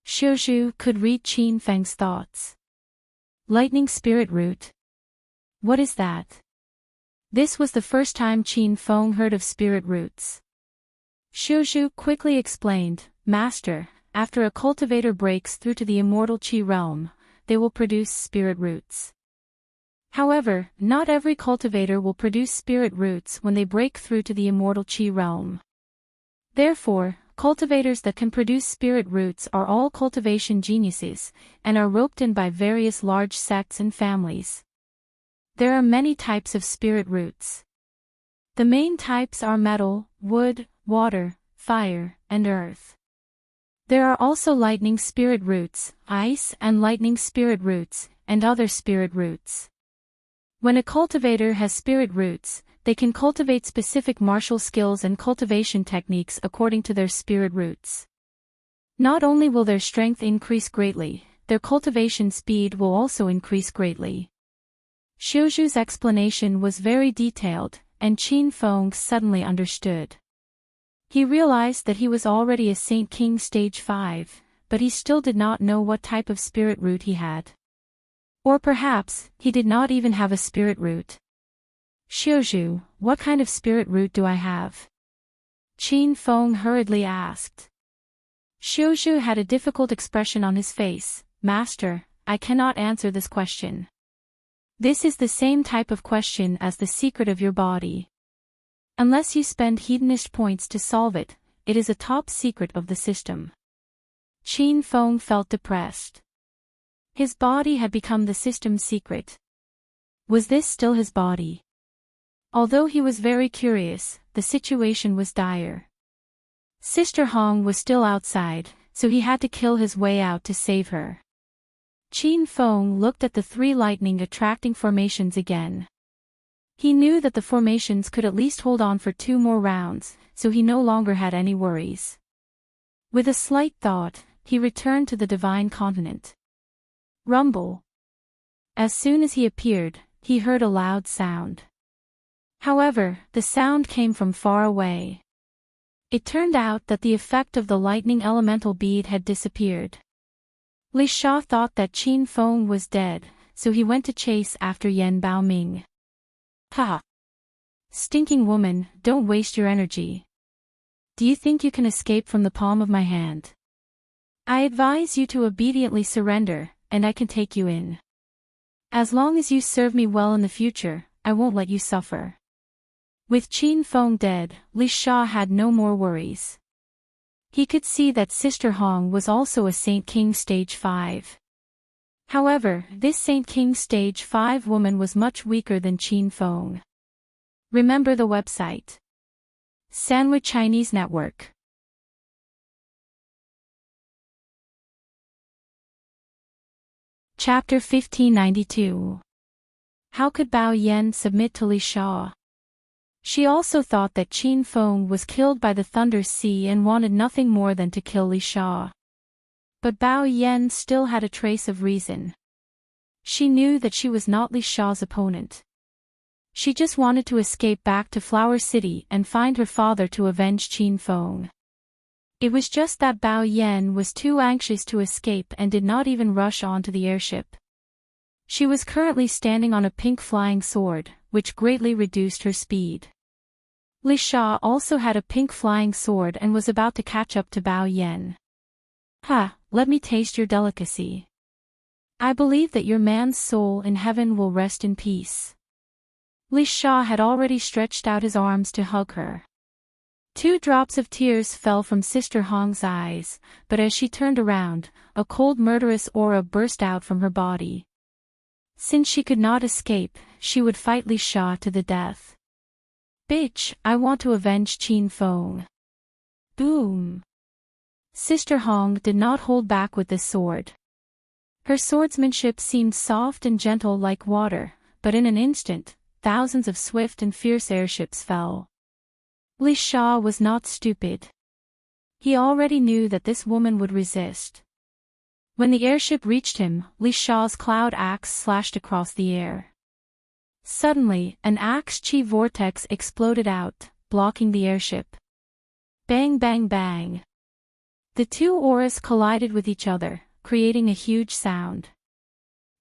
Xiuzhu could read Qin Feng's thoughts. Lightning spirit root? What is that? This was the first time Qin Feng heard of spirit roots. Xiuzhu quickly explained, Master, after a cultivator breaks through to the immortal Qi realm, they will produce spirit roots. However, not every cultivator will produce spirit roots when they break through to the immortal Qi realm. Therefore, cultivators that can produce spirit roots are all cultivation geniuses, and are roped in by various large sects and families. There are many types of spirit roots. The main types are metal, wood, water, fire, and earth. There are also lightning spirit roots, ice and lightning spirit roots, and other spirit roots. When a cultivator has spirit roots, they can cultivate specific martial skills and cultivation techniques according to their spirit roots. Not only will their strength increase greatly, their cultivation speed will also increase greatly. Xiuzhu's explanation was very detailed, and Qin Feng suddenly understood. He realized that he was already a Saint King Stage 5, but he still did not know what type of spirit root he had. Or perhaps, he did not even have a spirit root. Xiuzhu, what kind of spirit root do I have? Qin Feng hurriedly asked. Xiuzhu had a difficult expression on his face. Master, I cannot answer this question. This is the same type of question as the secret of your body. Unless you spend hedonist points to solve it, it is a top secret of the system. Qin Feng felt depressed. His body had become the system's secret. Was this still his body? Although he was very curious, the situation was dire. Sister Hong was still outside, so he had to kill his way out to save her. Qin Feng looked at the three lightning-attracting formations again. He knew that the formations could at least hold on for 2 more rounds, so he no longer had any worries. With a slight thought, he returned to the Divine Continent. Rumble. As soon as he appeared, he heard a loud sound. However, the sound came from far away. It turned out that the effect of the lightning elemental bead had disappeared. Li Sha thought that Qin Feng was dead, so he went to chase after Yan Baoming. Ha! Stinking woman, don't waste your energy. Do you think you can escape from the palm of my hand? I advise you to obediently surrender, and I can take you in. As long as you serve me well in the future, I won't let you suffer. With Qin Feng dead, Li Sha had no more worries. He could see that Sister Hong was also a Saint King Stage 5. However, this Saint King Stage 5 woman was much weaker than Qin Feng. Remember the website. Sandwich Chinese Network. Chapter 1592. How could Bao Yan submit to Li Sha? She also thought that Qin Feng was killed by the Thunder Sea and wanted nothing more than to kill Li Sha. But Bao Yan still had a trace of reason. She knew that she was not Li Sha's opponent. She just wanted to escape back to Flower City and find her father to avenge Qin Feng. It was just that Bao Yan was too anxious to escape and did not even rush onto the airship. She was currently standing on a pink flying sword, which greatly reduced her speed. Li Sha also had a pink flying sword and was about to catch up to Bao Yan. Ha, let me taste your delicacy. I believe that your man's soul in heaven will rest in peace. Li Sha had already stretched out his arms to hug her. 2 drops of tears fell from Sister Hong's eyes, but as she turned around, a cold murderous aura burst out from her body. Since she could not escape, she would fight Li Sha to the death. Bitch, I want to avenge Qin Feng. Boom. Sister Hong did not hold back with this sword. Her swordsmanship seemed soft and gentle like water, but in an instant, thousands of swift and fierce airships fell. Li Sha was not stupid. He already knew that this woman would resist. When the airship reached him, Li Sha's cloud axe slashed across the air. Suddenly, an axe chi vortex exploded out, blocking the airship. Bang bang bang. The 2 auras collided with each other, creating a huge sound.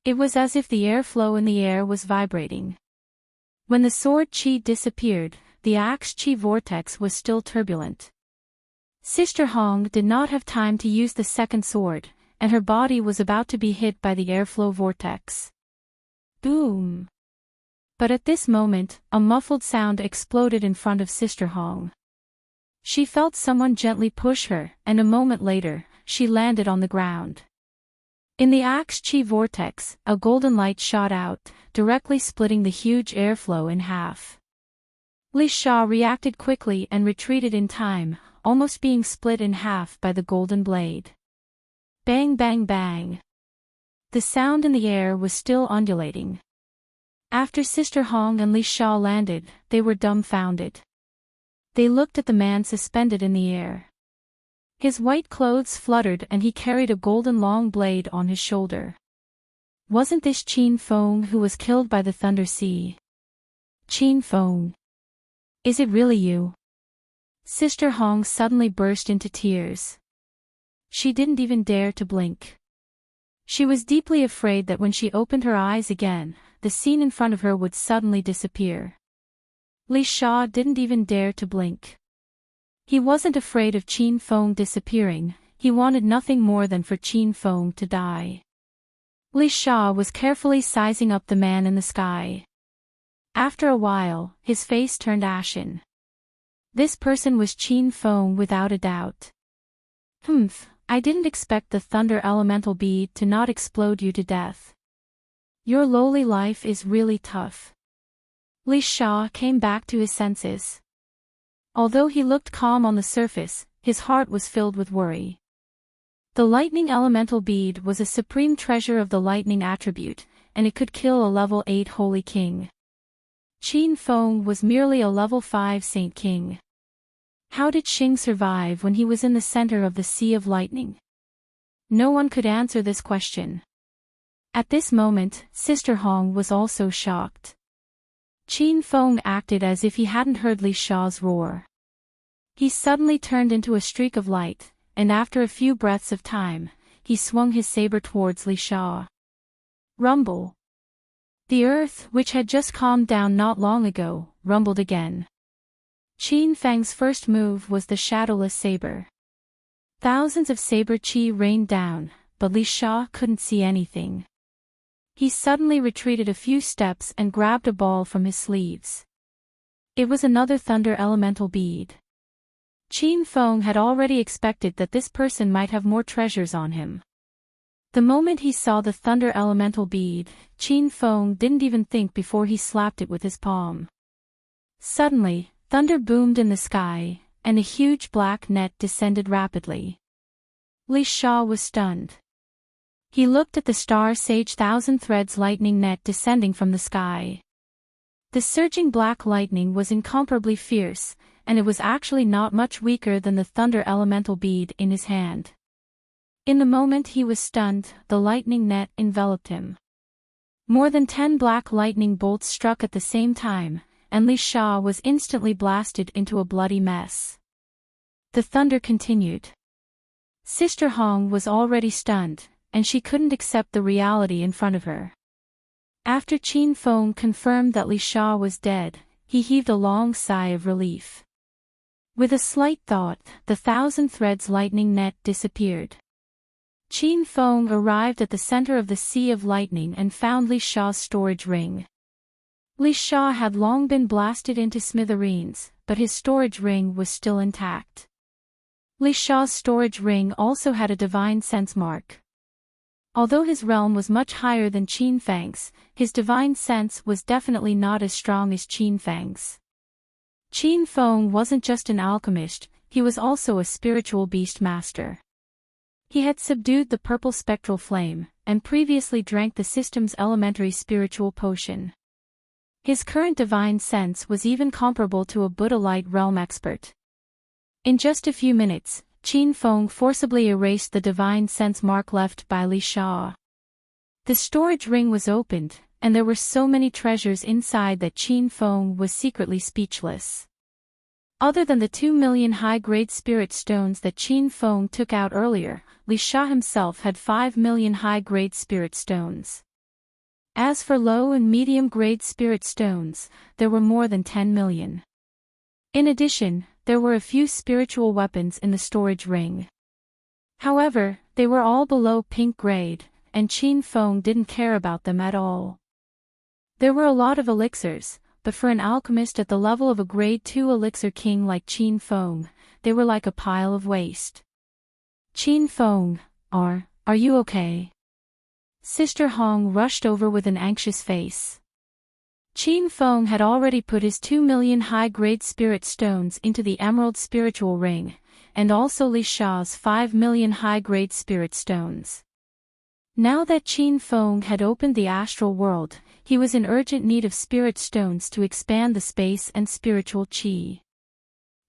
It was as if the airflow in the air was vibrating. When the sword chi disappeared, the axe chi vortex was still turbulent. Sister Hong did not have time to use the second sword, and her body was about to be hit by the airflow vortex. Boom! But at this moment, a muffled sound exploded in front of Sister Hong. She felt someone gently push her, and a moment later, she landed on the ground. In the axe chi vortex, a golden light shot out, directly splitting the huge airflow in half. Li Sha reacted quickly and retreated in time, almost being split in half by the golden blade. Bang bang bang. The sound in the air was still undulating. After Sister Hong and Li Sha landed, they were dumbfounded. They looked at the man suspended in the air. His white clothes fluttered and he carried a golden long blade on his shoulder. Wasn't this Qin Feng who was killed by the Thunder Sea? Qin Feng. Is it really you? Sister Hong suddenly burst into tears. She didn't even dare to blink. She was deeply afraid that when she opened her eyes again, the scene in front of her would suddenly disappear. Li Sha didn't even dare to blink. He wasn't afraid of Qin Feng disappearing, he wanted nothing more than for Qin Feng to die. Li Sha was carefully sizing up the man in the sky. After a while, his face turned ashen. This person was Qin Feng without a doubt. I didn't expect the thunder elemental bead to not explode you to death. Your lowly life is really tough. Li Sha came back to his senses. Although he looked calm on the surface, his heart was filled with worry. The lightning elemental bead was a supreme treasure of the lightning attribute, and it could kill a level 8 holy king. Qin Feng was merely a level 5 saint king. How did Xing survive when he was in the center of the Sea of Lightning? No one could answer this question. At this moment, Sister Hong was also shocked. Qin Feng acted as if he hadn't heard Li Sha's roar. He suddenly turned into a streak of light, and after a few breaths of time, he swung his saber towards Li Sha. Rumble. The earth, which had just calmed down not long ago, rumbled again. Qin Feng's first move was the shadowless saber. Thousands of saber chi rained down, but Li Sha couldn't see anything. He suddenly retreated a few steps and grabbed a ball from his sleeves. It was another thunder elemental bead. Qin Feng had already expected that this person might have more treasures on him. The moment he saw the thunder elemental bead, Qin Feng didn't even think before he slapped it with his palm. Suddenly, thunder boomed in the sky, and a huge black net descended rapidly. Li Sha was stunned. He looked at the star sage thousand threads lightning net descending from the sky. The surging black lightning was incomparably fierce, and it was actually not much weaker than the thunder elemental bead in his hand. In the moment he was stunned, the lightning net enveloped him. More than 10 black lightning bolts struck at the same time, and Li Sha was instantly blasted into a bloody mess. The thunder continued. Sister Hong was already stunned, and she couldn't accept the reality in front of her. After Qin Feng confirmed that Li Sha was dead, he heaved a long sigh of relief. With a slight thought, the thousand threads lightning net disappeared. Qin Feng arrived at the center of the Sea of Lightning and found Li Sha's storage ring. Li Sha had long been blasted into smithereens, but his storage ring was still intact. Li Sha's storage ring also had a divine sense mark. Although his realm was much higher than Qin Feng's, his divine sense was definitely not as strong as Qin Feng's. Qin Feng wasn't just an alchemist, he was also a spiritual beast master. He had subdued the purple spectral flame, and previously drank the system's elementary spiritual potion. His current divine sense was even comparable to a Buddha light realm expert. In just a few minutes, Qin Feng forcibly erased the divine sense mark left by Li Sha. The storage ring was opened, and there were so many treasures inside that Qin Feng was secretly speechless. Other than the 2 million high-grade spirit stones that Qin Feng took out earlier, Li Sha himself had 5 million high-grade spirit stones. As for low and medium-grade spirit stones, there were more than 10 million. In addition, there were a few spiritual weapons in the storage ring. However, they were all below pink grade, and Qin Feng didn't care about them at all. There were a lot of elixirs, but for an alchemist at the level of a grade 2 elixir king like Qin Feng, they were like a pile of waste. Qin Feng, are you okay? Sister Hong rushed over with an anxious face. Qin Feng had already put his 2 million high-grade spirit stones into the emerald spiritual ring, and also Li Sha's 5 million high-grade spirit stones. Now that Qin Feng had opened the astral world, he was in urgent need of spirit stones to expand the space and spiritual qi.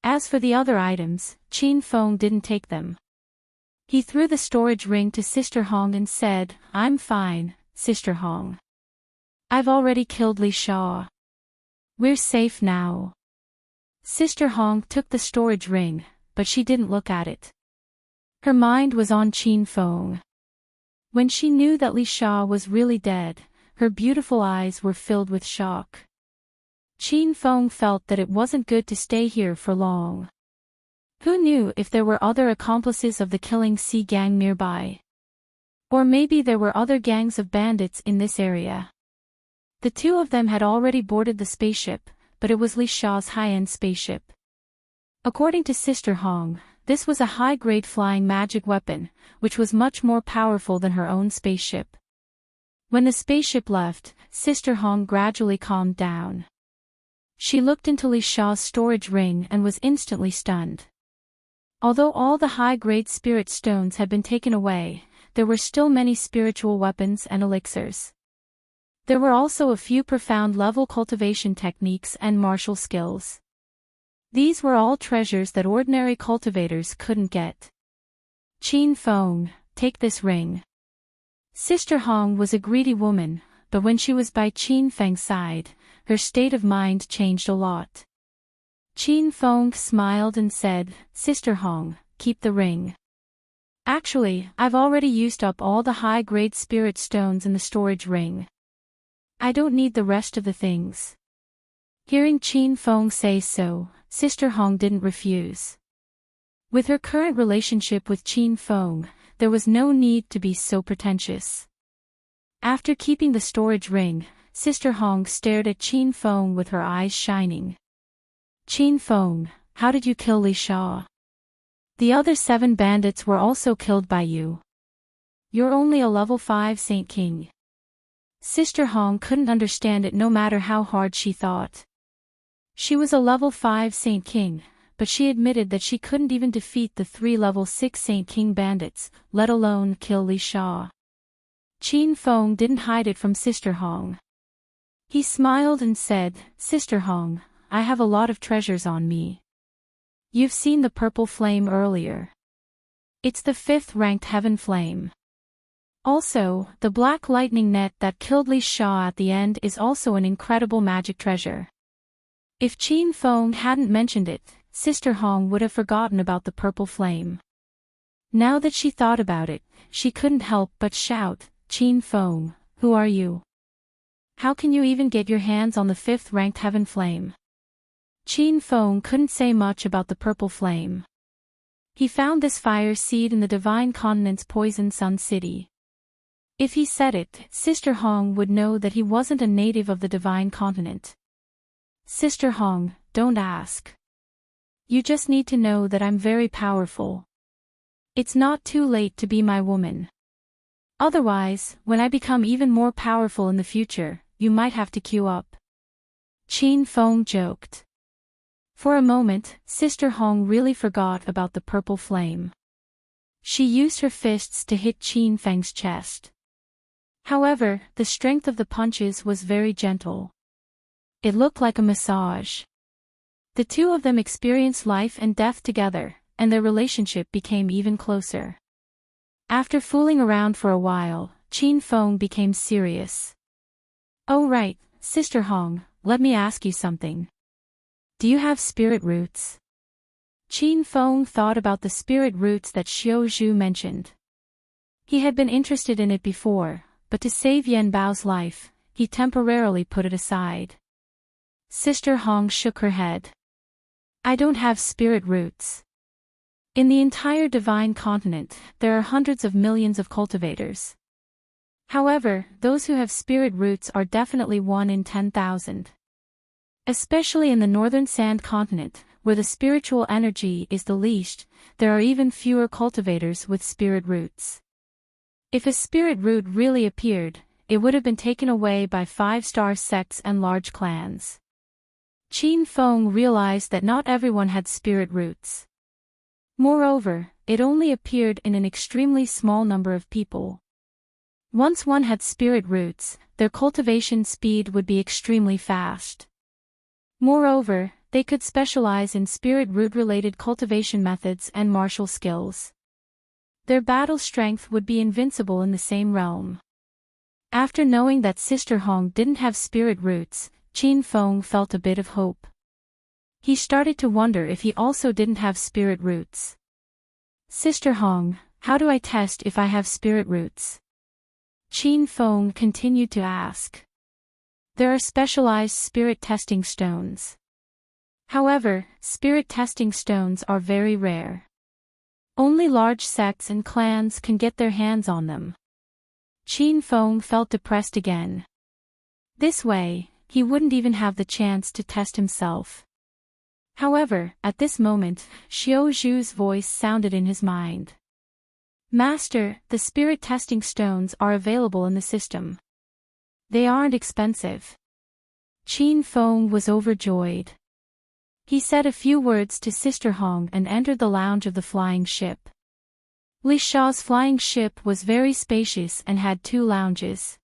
As for the other items, Qin Feng didn't take them. He threw the storage ring to Sister Hong and said, "I'm fine, Sister Hong. I've already killed Li Sha. We're safe now." Sister Hong took the storage ring, but she didn't look at it. Her mind was on Qin Feng. When she knew that Li Sha was really dead, her beautiful eyes were filled with shock. Qin Feng felt that it wasn't good to stay here for long. Who knew if there were other accomplices of the Killing Sea gang nearby? Or maybe there were other gangs of bandits in this area. The two of them had already boarded the spaceship, but it was Li Sha's high-end spaceship. According to Sister Hong, This was a high-grade flying magic weapon, which was much more powerful than her own spaceship. When the spaceship left, Sister Hong gradually calmed down. She looked into Li Sha's storage ring and was instantly stunned. Although all the high-grade spirit stones had been taken away, there were still many spiritual weapons and elixirs. There were also a few profound-level cultivation techniques and martial skills. These were all treasures that ordinary cultivators couldn't get. Qin Feng, take this ring. Sister Hong was a greedy woman, but when she was by Qin Feng's side, her state of mind changed a lot. Qin Feng smiled and said, Sister Hong, keep the ring. Actually, I've already used up all the high-grade spirit stones in the storage ring. I don't need the rest of the things. Hearing Qin Feng say so, Sister Hong didn't refuse. With her current relationship with Qin Feng, there was no need to be so pretentious. After keeping the storage ring, Sister Hong stared at Qin Feng with her eyes shining. Qin Feng, how did you kill Li Sha? The other 7 bandits were also killed by you. You're only a level 5 Saint King. Sister Hong couldn't understand it no matter how hard she thought. She was a level 5 Saint King, but she admitted that she couldn't even defeat the 3 level 6 Saint King bandits, let alone kill Li Sha. Qin Feng didn't hide it from Sister Hong. He smiled and said, Sister Hong, I have a lot of treasures on me. You've seen the purple flame earlier. It's the 5th ranked heaven flame. Also, the black lightning net that killed Li Sha at the end is also an incredible magic treasure. If Qin Feng hadn't mentioned it, Sister Hong would have forgotten about the purple flame. Now that she thought about it, she couldn't help but shout, Qin Feng, who are you? How can you even get your hands on the 5th ranked heaven flame? Qin Feng couldn't say much about the purple flame. He found this fire seed in the Divine Continent's Poison Sun City. If he said it, Sister Hong would know that he wasn't a native of the Divine Continent. Sister Hong, don't ask. You just need to know that I'm very powerful. It's not too late to be my woman. Otherwise, when I become even more powerful in the future, you might have to queue up. Qin Feng joked. For a moment, Sister Hong really forgot about the purple flame. She used her fists to hit Qin Feng's chest. However, the strength of the punches was very gentle. It looked like a massage. The two of them experienced life and death together, and their relationship became even closer. After fooling around for a while, Qin Feng became serious. Oh right, Sister Hong, let me ask you something. Do you have spirit roots? Qin Feng thought about the spirit roots that Xiao Zhu mentioned. He had been interested in it before, but to save Yan Bao's life, he temporarily put it aside. Sister Hong shook her head. I don't have spirit roots. In the entire Divine Continent, there are hundreds of millions of cultivators. However, those who have spirit roots are definitely 1 in 10,000. Especially in the Northern Sand Continent, where the spiritual energy is the least, there are even fewer cultivators with spirit roots. If a spirit root really appeared, it would have been taken away by 5-star sects and large clans. Qin Feng realized that not everyone had spirit roots. Moreover, it only appeared in an extremely small number of people. Once one had spirit roots, their cultivation speed would be extremely fast. Moreover, they could specialize in spirit root-related cultivation methods and martial skills. Their battle strength would be invincible in the same realm. After knowing that Sister Hong didn't have spirit roots, Qin Feng felt a bit of hope. He started to wonder if he also didn't have spirit roots. Sister Hong, how do I test if I have spirit roots? Qin Feng continued to ask. There are specialized spirit testing stones. However, spirit testing stones are very rare. Only large sects and clans can get their hands on them. Qin Feng felt depressed again. This way, he wouldn't even have the chance to test himself. However, at this moment, Xiao Zhu's voice sounded in his mind. Master, the spirit testing stones are available in the system. They aren't expensive. Qin Feng was overjoyed. He said a few words to Sister Hong and entered the lounge of the flying ship. Li Shao's flying ship was very spacious and had 2 lounges.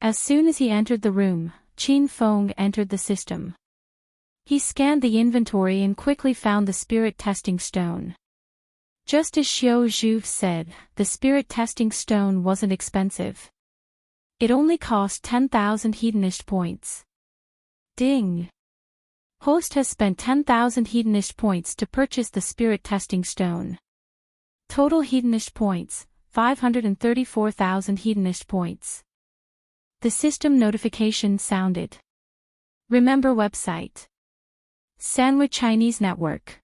As soon as he entered the room, Qin Feng entered the system. He scanned the inventory and quickly found the spirit testing stone. Just as Xiao Zhu said, the spirit testing stone wasn't expensive. It only cost 10,000 hedonist points. Ding! Host has spent 10,000 hedonist points to purchase the spirit testing stone. Total hedonist points, 534,000 hedonist points. The system notification sounded. Remember website. Sandwich Chinese Network.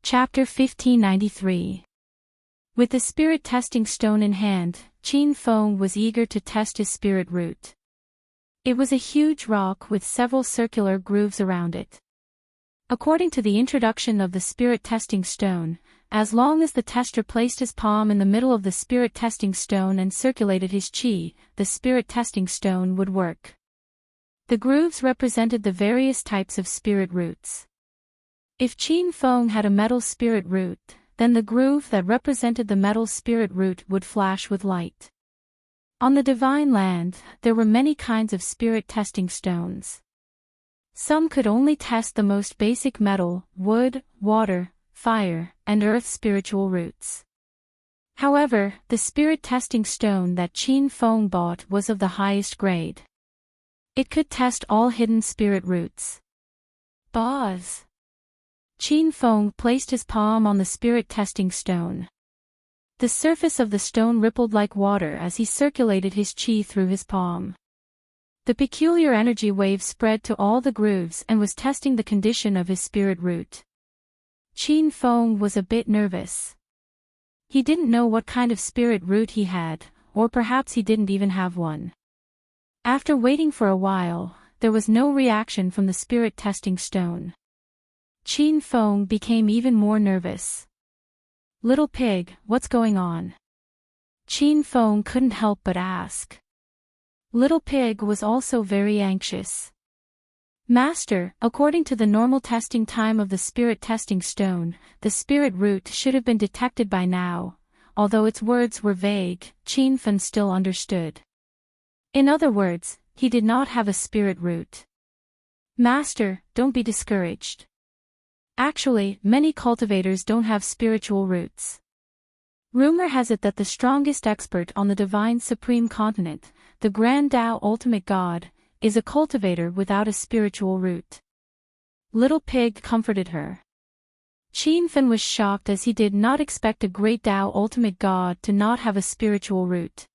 Chapter 1593. With the spirit testing stone in hand, Qin Feng was eager to test his spirit root. It was a huge rock with several circular grooves around it. According to the introduction of the spirit testing stone, as long as the tester placed his palm in the middle of the spirit testing stone and circulated his qi, the spirit testing stone would work. The grooves represented the various types of spirit roots. If Qin Feng had a metal spirit root, then the groove that represented the metal spirit root would flash with light. On the Divine Land, there were many kinds of spirit testing stones. Some could only test the most basic metal, wood, water, fire, and earth spiritual roots. However, the spirit testing stone that Qin Feng bought was of the highest grade. It could test all hidden spirit roots. Boz! Qin Feng placed his palm on the spirit testing stone. The surface of the stone rippled like water as he circulated his qi through his palm. The peculiar energy wave spread to all the grooves and was testing the condition of his spirit root. Qin Feng was a bit nervous. He didn't know what kind of spirit root he had, or perhaps he didn't even have one. After waiting for a while, there was no reaction from the spirit testing stone. Qin Feng became even more nervous. Little pig, what's going on? Qin Feng couldn't help but ask. Little pig was also very anxious. Master, according to the normal testing time of the spirit testing stone, the spirit root should have been detected by now. Although its words were vague, Qin Feng still understood. In other words, he did not have a spirit root. Master, don't be discouraged. Actually, many cultivators don't have spiritual roots. Rumor has it that the strongest expert on the divine supreme continent, the Grand Tao Ultimate God, is a cultivator without a spiritual root. Little Pig comforted her. Qin Feng was shocked as he did not expect a Great Tao Ultimate God to not have a spiritual root.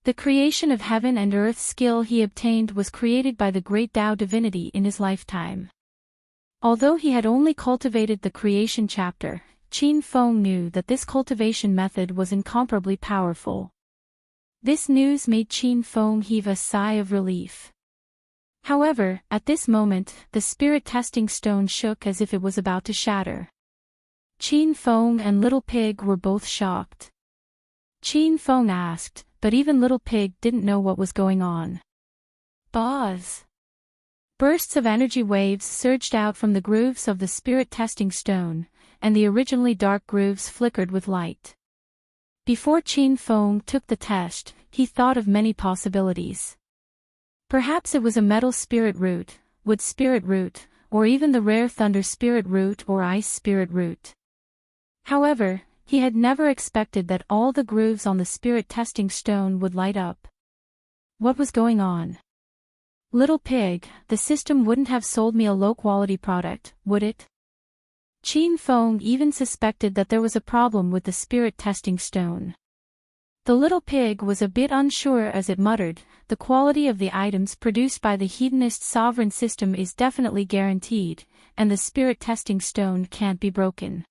The creation of heaven and earth skill he obtained was created by the Great Tao divinity in his lifetime. Although he had only cultivated the creation chapter, Qin Feng knew that this cultivation method was incomparably powerful. This news made Qin Feng heave a sigh of relief. However, at this moment, the spirit testing stone shook as if it was about to shatter. Qin Feng and Little Pig were both shocked. Qin Feng asked, but even Little Pig didn't know what was going on. Boz! Bursts of energy waves surged out from the grooves of the spirit testing stone, and the originally dark grooves flickered with light. Before Qin Feng took the test, he thought of many possibilities. Perhaps it was a metal spirit root, wood spirit root, or even the rare thunder spirit root or ice spirit root. However, he had never expected that all the grooves on the spirit testing stone would light up. What was going on? Little Pig, the system wouldn't have sold me a low-quality product, would it? Qin Feng even suspected that there was a problem with the spirit testing stone. The Little Pig was a bit unsure as it muttered, the quality of the items produced by the hedonist sovereign system is definitely guaranteed, and the spirit testing stone can't be broken.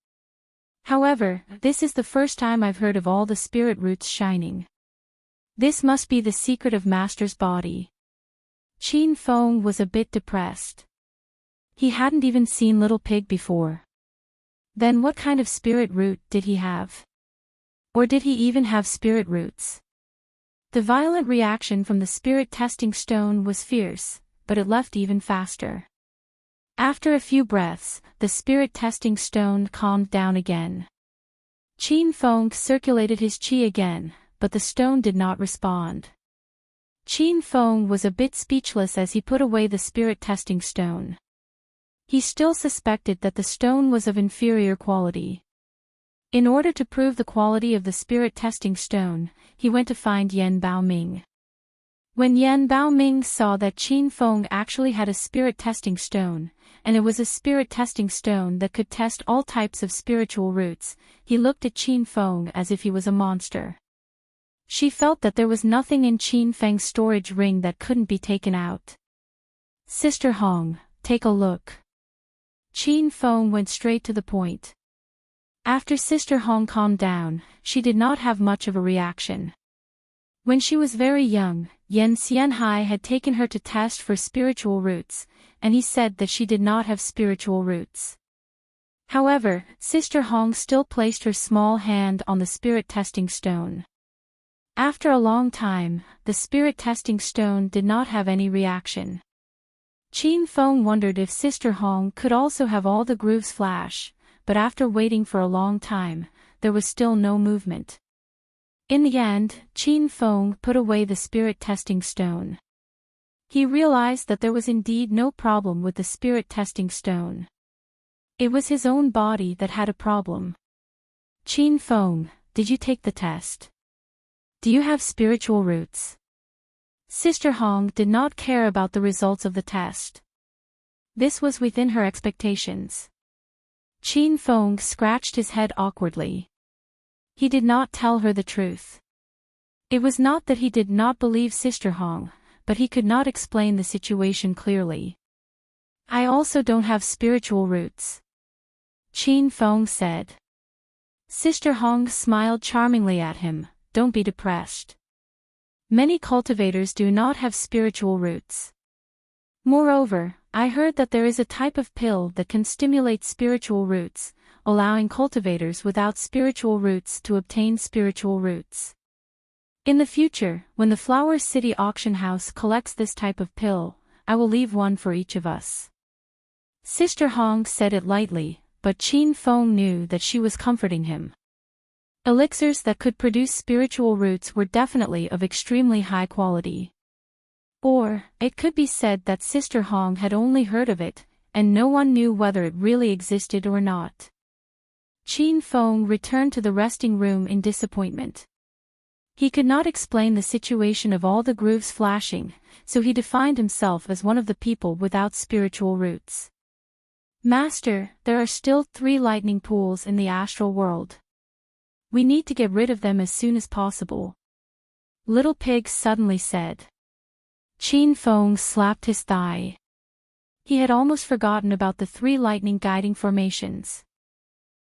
However, this is the first time I've heard of all the spirit roots shining. This must be the secret of Master's body. Qin Feng was a bit depressed. He hadn't even seen Little Pig before. Then what kind of spirit root did he have? Or did he even have spirit roots? The violent reaction from the spirit testing stone was fierce, but it left even faster. After a few breaths, the spirit testing stone calmed down again. Qin Feng circulated his qi again, but the stone did not respond. Qin Feng was a bit speechless as he put away the spirit testing stone. He still suspected that the stone was of inferior quality. In order to prove the quality of the spirit testing stone, he went to find Yan Baoming. When Yan Baoming saw that Qin Feng actually had a spirit testing stone, and it was a spirit testing stone that could test all types of spiritual roots, he looked at Qin Feng as if he was a monster. She felt that there was nothing in Qin Feng's storage ring that couldn't be taken out. "Sister Hong, take a look." Qin Feng went straight to the point. After Sister Hong calmed down, she did not have much of a reaction. When she was very young, Yan Xianhai had taken her to test for spiritual roots, and he said that she did not have spiritual roots. However, Sister Hong still placed her small hand on the spirit testing stone. After a long time, the spirit testing stone did not have any reaction. Qin Feng wondered if Sister Hong could also have all the grooves flash, but after waiting for a long time, there was still no movement. In the end, Qin Feng put away the spirit testing stone. He realized that there was indeed no problem with the spirit testing stone. It was his own body that had a problem. "Qin Feng, did you take the test? Do you have spiritual roots?" Sister Hong did not care about the results of the test. This was within her expectations. Qin Feng scratched his head awkwardly. He did not tell her the truth. It was not that he did not believe Sister Hong, but he could not explain the situation clearly. "I also don't have spiritual roots," Qin Feng said. Sister Hong smiled charmingly at him. "Don't be depressed. Many cultivators do not have spiritual roots. Moreover, I heard that there is a type of pill that can stimulate spiritual roots, allowing cultivators without spiritual roots to obtain spiritual roots. In the future, when the Flower City auction house collects this type of pill, I will leave one for each of us." Sister Hong said it lightly, but Qin Feng knew that she was comforting him. Elixirs that could produce spiritual roots were definitely of extremely high quality. Or, it could be said that Sister Hong had only heard of it, and no one knew whether it really existed or not. Qin Feng returned to the resting room in disappointment. He could not explain the situation of all the grooves flashing, so he defined himself as one of the people without spiritual roots. "Master, there are still 3 lightning pools in the astral world. We need to get rid of them as soon as possible," Little Pig suddenly said. Qin Feng slapped his thigh. He had almost forgotten about the 3 lightning guiding formations.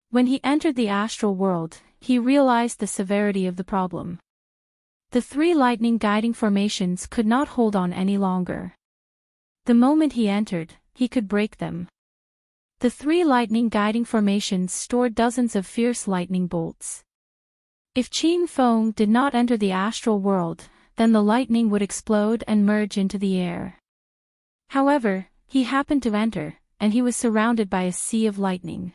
When he entered the astral world, he realized the severity of the problem. The 3 lightning guiding formations could not hold on any longer. The moment he entered, he could break them. The 3 lightning guiding formations stored dozens of fierce lightning bolts. If Qin Feng did not enter the astral world, then the lightning would explode and merge into the air. However, he happened to enter, and he was surrounded by a sea of lightning.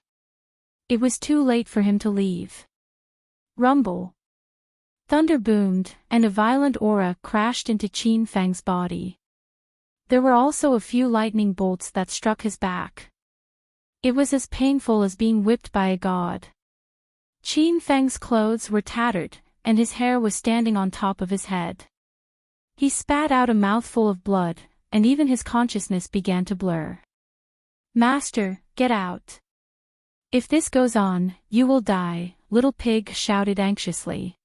It was too late for him to leave. Rumble. Thunder boomed, and a violent aura crashed into Qin Feng's body. There were also a few lightning bolts that struck his back. It was as painful as being whipped by a god. Qin Feng's clothes were tattered, and his hair was standing on top of his head. He spat out a mouthful of blood, and even his consciousness began to blur. "Master, get out. If this goes on, you will die," Little Pig shouted anxiously.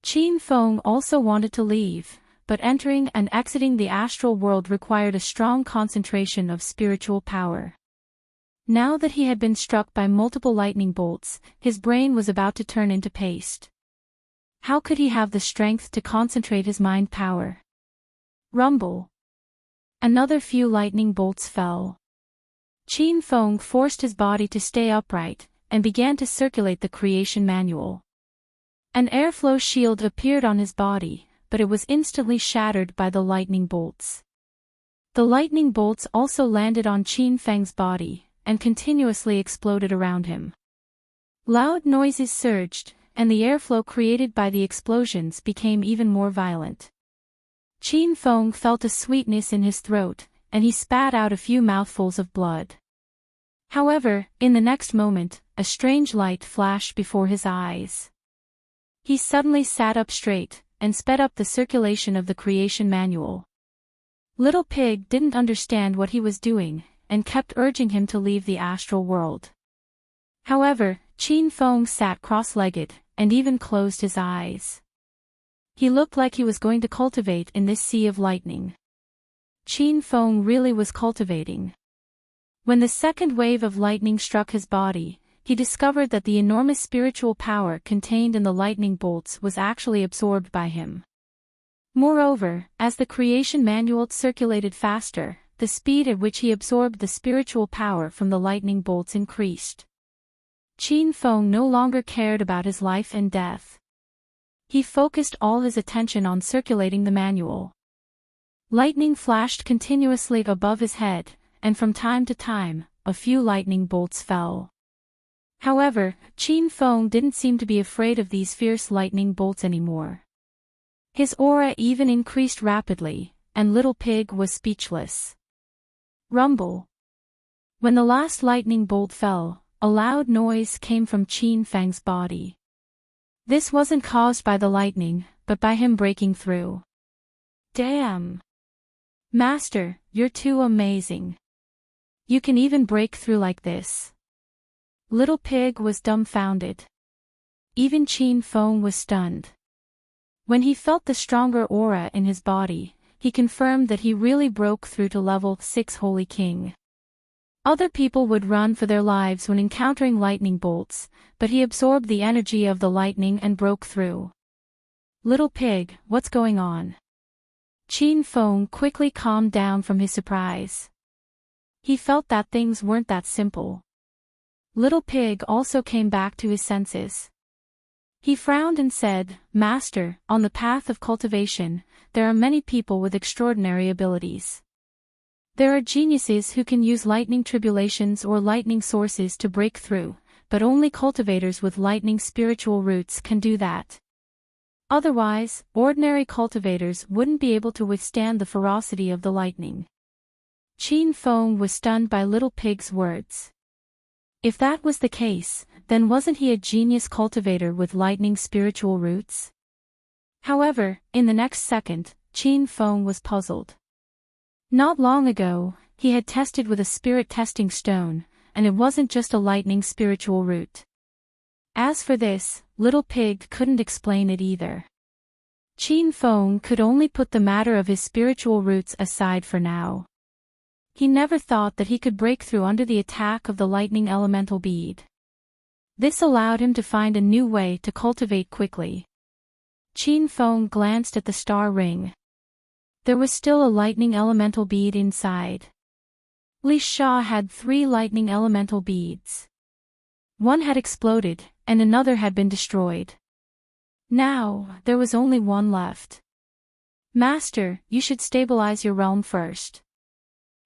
Qin Feng also wanted to leave, but entering and exiting the astral world required a strong concentration of spiritual power. Now that he had been struck by multiple lightning bolts, his brain was about to turn into paste. How could he have the strength to concentrate his mind power? Rumble. Another few lightning bolts fell. Qin Feng forced his body to stay upright, and began to circulate the creation manual. An airflow shield appeared on his body, but it was instantly shattered by the lightning bolts. The lightning bolts also landed on Qin Feng's body, and continuously exploded around him. Loud noises surged, and the airflow created by the explosions became even more violent. Qin Feng felt a sweetness in his throat, and he spat out a few mouthfuls of blood. However, in the next moment, a strange light flashed before his eyes. He suddenly sat up straight, and sped up the circulation of the creation manual. Little Pig didn't understand what he was doing, and kept urging him to leave the astral world. However, Qin Feng sat cross-legged, and even closed his eyes. He looked like he was going to cultivate in this sea of lightning. Qin Feng really was cultivating. When the second wave of lightning struck his body, he discovered that the enormous spiritual power contained in the lightning bolts was actually absorbed by him. Moreover, as the creation manual circulated faster, the speed at which he absorbed the spiritual power from the lightning bolts increased. Qin Feng no longer cared about his life and death. He focused all his attention on circulating the manual. Lightning flashed continuously above his head, and from time to time, a few lightning bolts fell. However, Qin Feng didn't seem to be afraid of these fierce lightning bolts anymore. His aura even increased rapidly, and Little Pig was speechless. Rumble. When the last lightning bolt fell, a loud noise came from Qin Feng's body. This wasn't caused by the lightning, but by him breaking through. Damn! Master, you're too amazing. You can even break through like this. Little Pig was dumbfounded. Even Qin Feng was stunned. When he felt the stronger aura in his body, he confirmed that he really broke through to level 6 Holy King. Other people would run for their lives when encountering lightning bolts, but he absorbed the energy of the lightning and broke through. Little Pig, what's going on? Qin Feng quickly calmed down from his surprise. He felt that things weren't that simple. Little Pig also came back to his senses. He frowned and said, Master, on the path of cultivation, there are many people with extraordinary abilities. There are geniuses who can use lightning tribulations or lightning sources to break through, but only cultivators with lightning spiritual roots can do that. Otherwise, ordinary cultivators wouldn't be able to withstand the ferocity of the lightning. Qin Feng was stunned by Little Pig's words. If that was the case, then wasn't he a genius cultivator with lightning spiritual roots? However, in the next second, Qin Feng was puzzled. Not long ago, he had tested with a spirit testing stone, and it wasn't just a lightning spiritual root. As for this, Little Pig couldn't explain it either. Qin Feng could only put the matter of his spiritual roots aside for now. He never thought that he could break through under the attack of the lightning elemental bead. This allowed him to find a new way to cultivate quickly. Qin Feng glanced at the star ring. There was still a lightning elemental bead inside. Li Sha had 3 lightning elemental beads. One had exploded, and another had been destroyed. Now, there was only one left. Master, you should stabilize your realm first.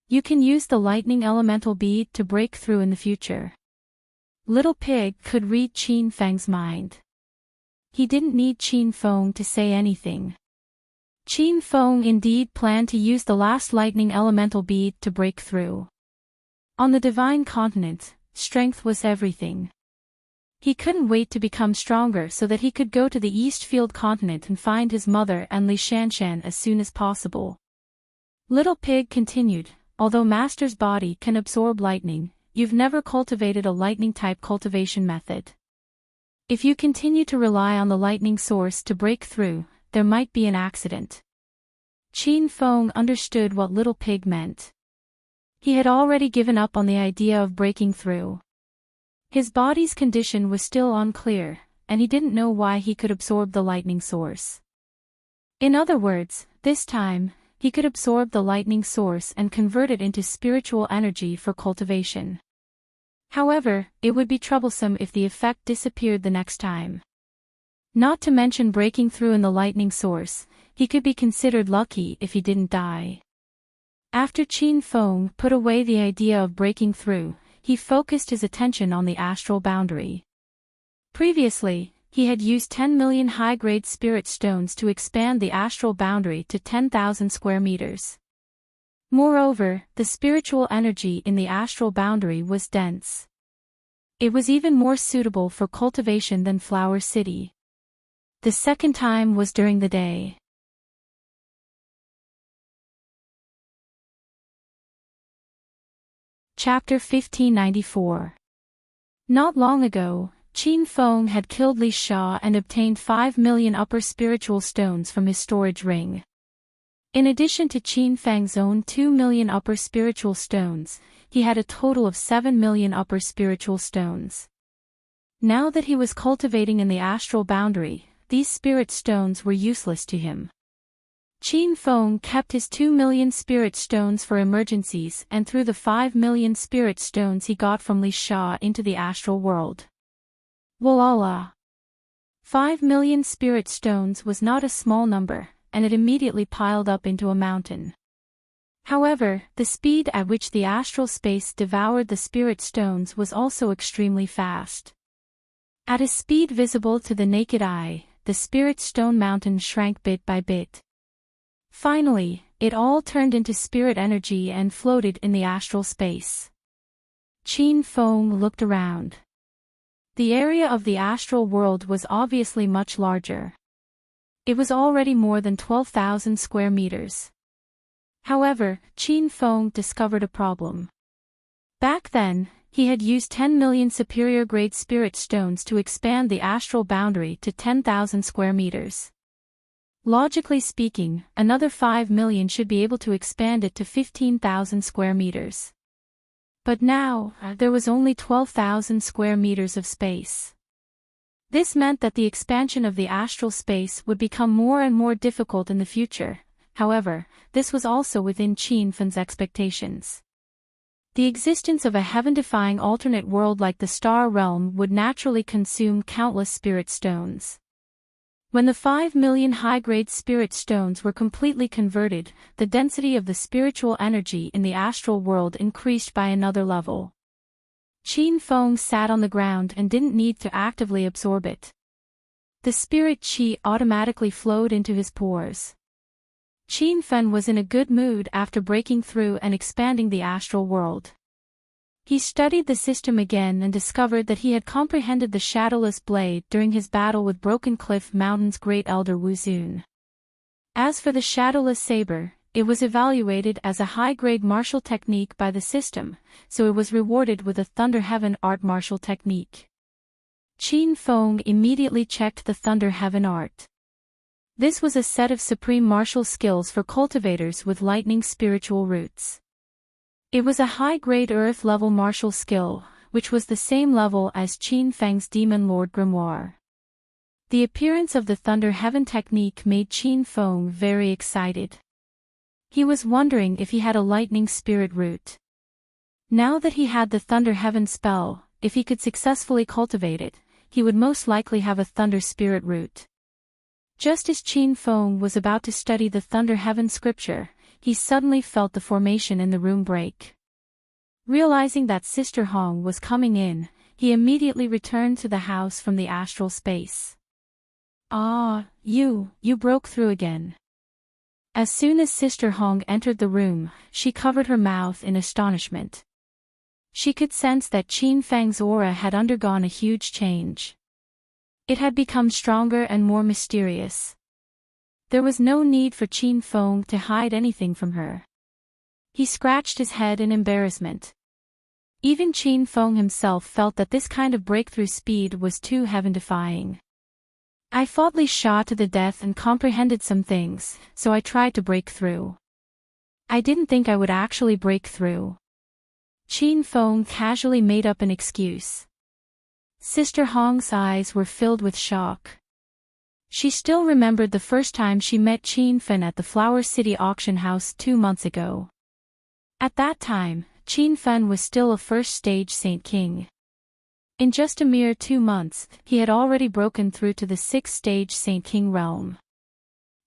You can use the lightning elemental bead to break through in the future. Little Pig could read Qin Feng's mind. He didn't need Qin Feng to say anything. Qin Feng indeed planned to use the last lightning elemental bead to break through. On the divine continent, strength was everything. He couldn't wait to become stronger so that he could go to the Eastfield continent and find his mother and Li Shanshan as soon as possible. Little Pig continued, although Master's body can absorb lightning, you've never cultivated a lightning-type cultivation method. If you continue to rely on the lightning source to break through, there might be an accident. Qin Feng understood what Little Pig meant. He had already given up on the idea of breaking through. His body's condition was still unclear, and he didn't know why he could absorb the lightning source. In other words, this time, he could absorb the lightning source and convert it into spiritual energy for cultivation. However, it would be troublesome if the effect disappeared the next time. Not to mention breaking through in the lightning source, he could be considered lucky if he didn't die. After Qin Feng put away the idea of breaking through, he focused his attention on the astral boundary. Previously, he had used 10 million high-grade spirit stones to expand the astral boundary to 10,000 square meters. Moreover, the spiritual energy in the astral boundary was dense. It was even more suitable for cultivation than Flower City. The second time was during the day. Chapter 1594. Not long ago, Qin Feng had killed Li Sha and obtained 5 million upper spiritual stones from his storage ring. In addition to Qin Feng's own 2 million upper spiritual stones, he had a total of 7 million upper spiritual stones. Now that he was cultivating in the astral boundary, these spirit stones were useless to him. Qin Feng kept his 2 million spirit stones for emergencies and threw the 5 million spirit stones he got from Li Sha into the astral world. Walala! 5 million spirit stones was not a small number, and it immediately piled up into a mountain. However, the speed at which the astral space devoured the spirit stones was also extremely fast. At a speed visible to the naked eye, the spirit stone mountain shrank bit by bit. Finally, it all turned into spirit energy and floated in the astral space. Qin Feng looked around. The area of the astral world was obviously much larger. It was already more than 12,000 square meters. However, Qin Feng discovered a problem. Back then, he had used 10 million superior-grade spirit stones to expand the astral boundary to 10,000 square meters. Logically speaking, another 5 million should be able to expand it to 15,000 square meters. But now, there was only 12,000 square meters of space. This meant that the expansion of the astral space would become more and more difficult in the future. However, this was also within Qin Feng's expectations. The existence of a heaven-defying alternate world like the Star Realm would naturally consume countless spirit stones. When the 5 million high-grade spirit stones were completely converted, the density of the spiritual energy in the astral world increased by another level. Qin Feng sat on the ground and didn't need to actively absorb it. The spirit qi automatically flowed into his pores. Qin Feng was in a good mood after breaking through and expanding the astral world. He studied the system again and discovered that he had comprehended the Shadowless Blade during his battle with Broken Cliff Mountain's great elder Wuzun. As for the Shadowless Saber, it was evaluated as a high-grade martial technique by the system, so it was rewarded with a Thunder Heaven art martial technique. Qin Feng immediately checked the Thunder Heaven art. This was a set of supreme martial skills for cultivators with lightning spiritual roots. It was a high-grade earth-level martial skill, which was the same level as Qin Feng's Demon Lord Grimoire. The appearance of the Thunder Heaven technique made Qin Feng very excited. He was wondering if he had a lightning spirit root. Now that he had the Thunder Heaven spell, if he could successfully cultivate it, he would most likely have a Thunder Spirit root. Just as Qin Feng was about to study the Thunder Heaven scripture, he suddenly felt the formation in the room break. Realizing that Sister Hong was coming in, he immediately returned to the house from the astral space. "Ah, you broke through again." As soon as Sister Hong entered the room, she covered her mouth in astonishment. She could sense that Qin Feng's aura had undergone a huge change. It had become stronger and more mysterious. There was no need for Qin Feng to hide anything from her. He scratched his head in embarrassment. Even Qin Feng himself felt that this kind of breakthrough speed was too heaven-defying. "I fought Li Sha to the death and comprehended some things, so I tried to break through. I didn't think I would actually break through." Qin Feng casually made up an excuse. Sister Hong's eyes were filled with shock. She still remembered the first time she met Qin Fen at the Flower City auction house 2 months ago. At that time, Qin Fen was still a first-stage Saint King. In just a mere 2 months, he had already broken through to the 6th-stage Saint King realm.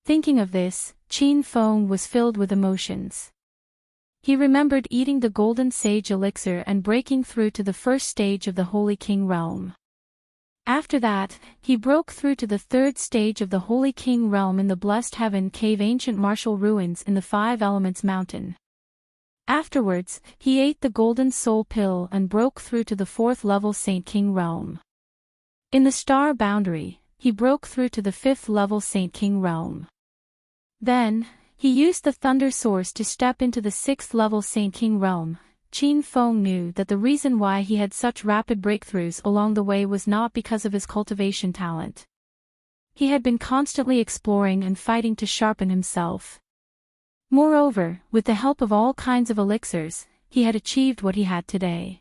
Thinking of this, Qin Feng was filled with emotions. He remembered eating the Golden Sage Elixir and breaking through to the 1st stage of the Holy King realm. After that, he broke through to the 3rd stage of the Holy King realm in the Blessed Heaven Cave Ancient Martial Ruins in the Five Elements Mountain. Afterwards, he ate the Golden Soul Pill and broke through to the 4th level Saint King realm. In the Star Boundary, he broke through to the 5th level Saint King realm. Then, he used the Thunder Source to step into the 6th level Saint King realm. Qin Feng knew that the reason why he had such rapid breakthroughs along the way was not because of his cultivation talent. He had been constantly exploring and fighting to sharpen himself. Moreover, with the help of all kinds of elixirs, he had achieved what he had today.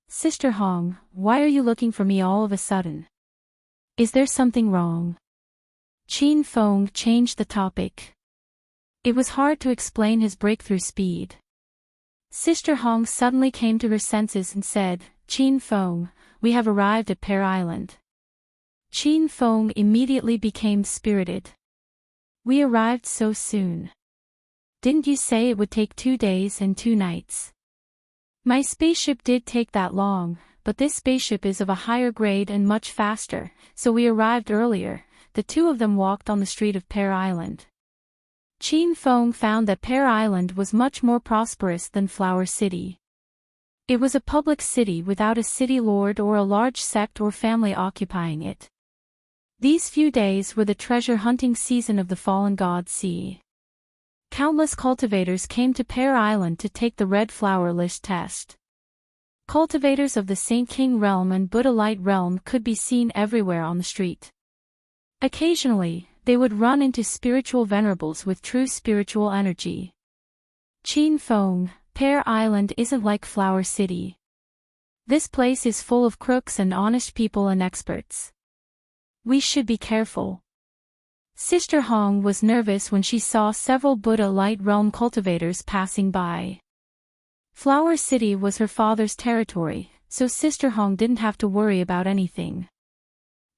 Sister Hong, why are you looking for me all of a sudden? Is there something wrong? Qin Feng changed the topic. It was hard to explain his breakthrough speed. Sister Hong suddenly came to her senses and said, Qin Feng, we have arrived at Pear Island. Qin Feng immediately became spirited. We arrived so soon. Didn't you say it would take 2 days and 2 nights? My spaceship did take that long, but this spaceship is of a higher grade and much faster, so we arrived earlier. The two of them walked on the street of Pear Island. Qin Feng found that Pear Island was much more prosperous than Flower City. It was a public city without a city lord or a large sect or family occupying it. These few days were the treasure hunting season of the Fallen God Sea. Countless cultivators came to Pear Island to take the Red Flower List test. Cultivators of the Saint King realm and Buddha Light realm could be seen everywhere on the street. Occasionally, they would run into spiritual venerables with true spiritual energy. Qin Feng, Pear Island isn't like Flower City. This place is full of crooks and honest people and experts. We should be careful. Sister Hong was nervous when she saw several Buddha Light realm cultivators passing by. Flower City was her father's territory, so Sister Hong didn't have to worry about anything.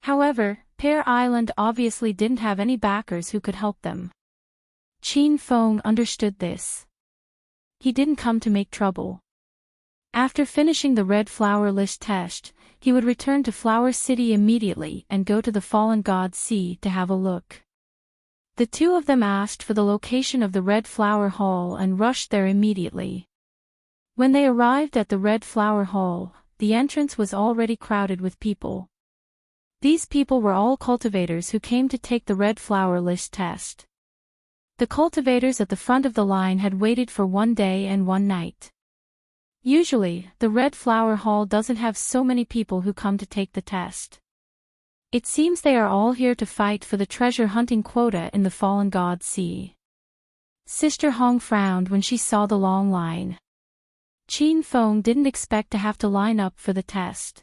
However, Pear Island obviously didn't have any backers who could help them. Qin Feng understood this. He didn't come to make trouble. After finishing the Red Flower List test, he would return to Flower City immediately and go to the Fallen God Sea to have a look. The two of them asked for the location of the Red Flower Hall and rushed there immediately. When they arrived at the Red Flower Hall, the entrance was already crowded with people. These people were all cultivators who came to take the Red Flower List test. The cultivators at the front of the line had waited for 1 day and 1 night. Usually, the Red Flower Hall doesn't have so many people who come to take the test. It seems they are all here to fight for the treasure hunting quota in the Fallen God Sea. Sister Hong frowned when she saw the long line. Qin Feng didn't expect to have to line up for the test.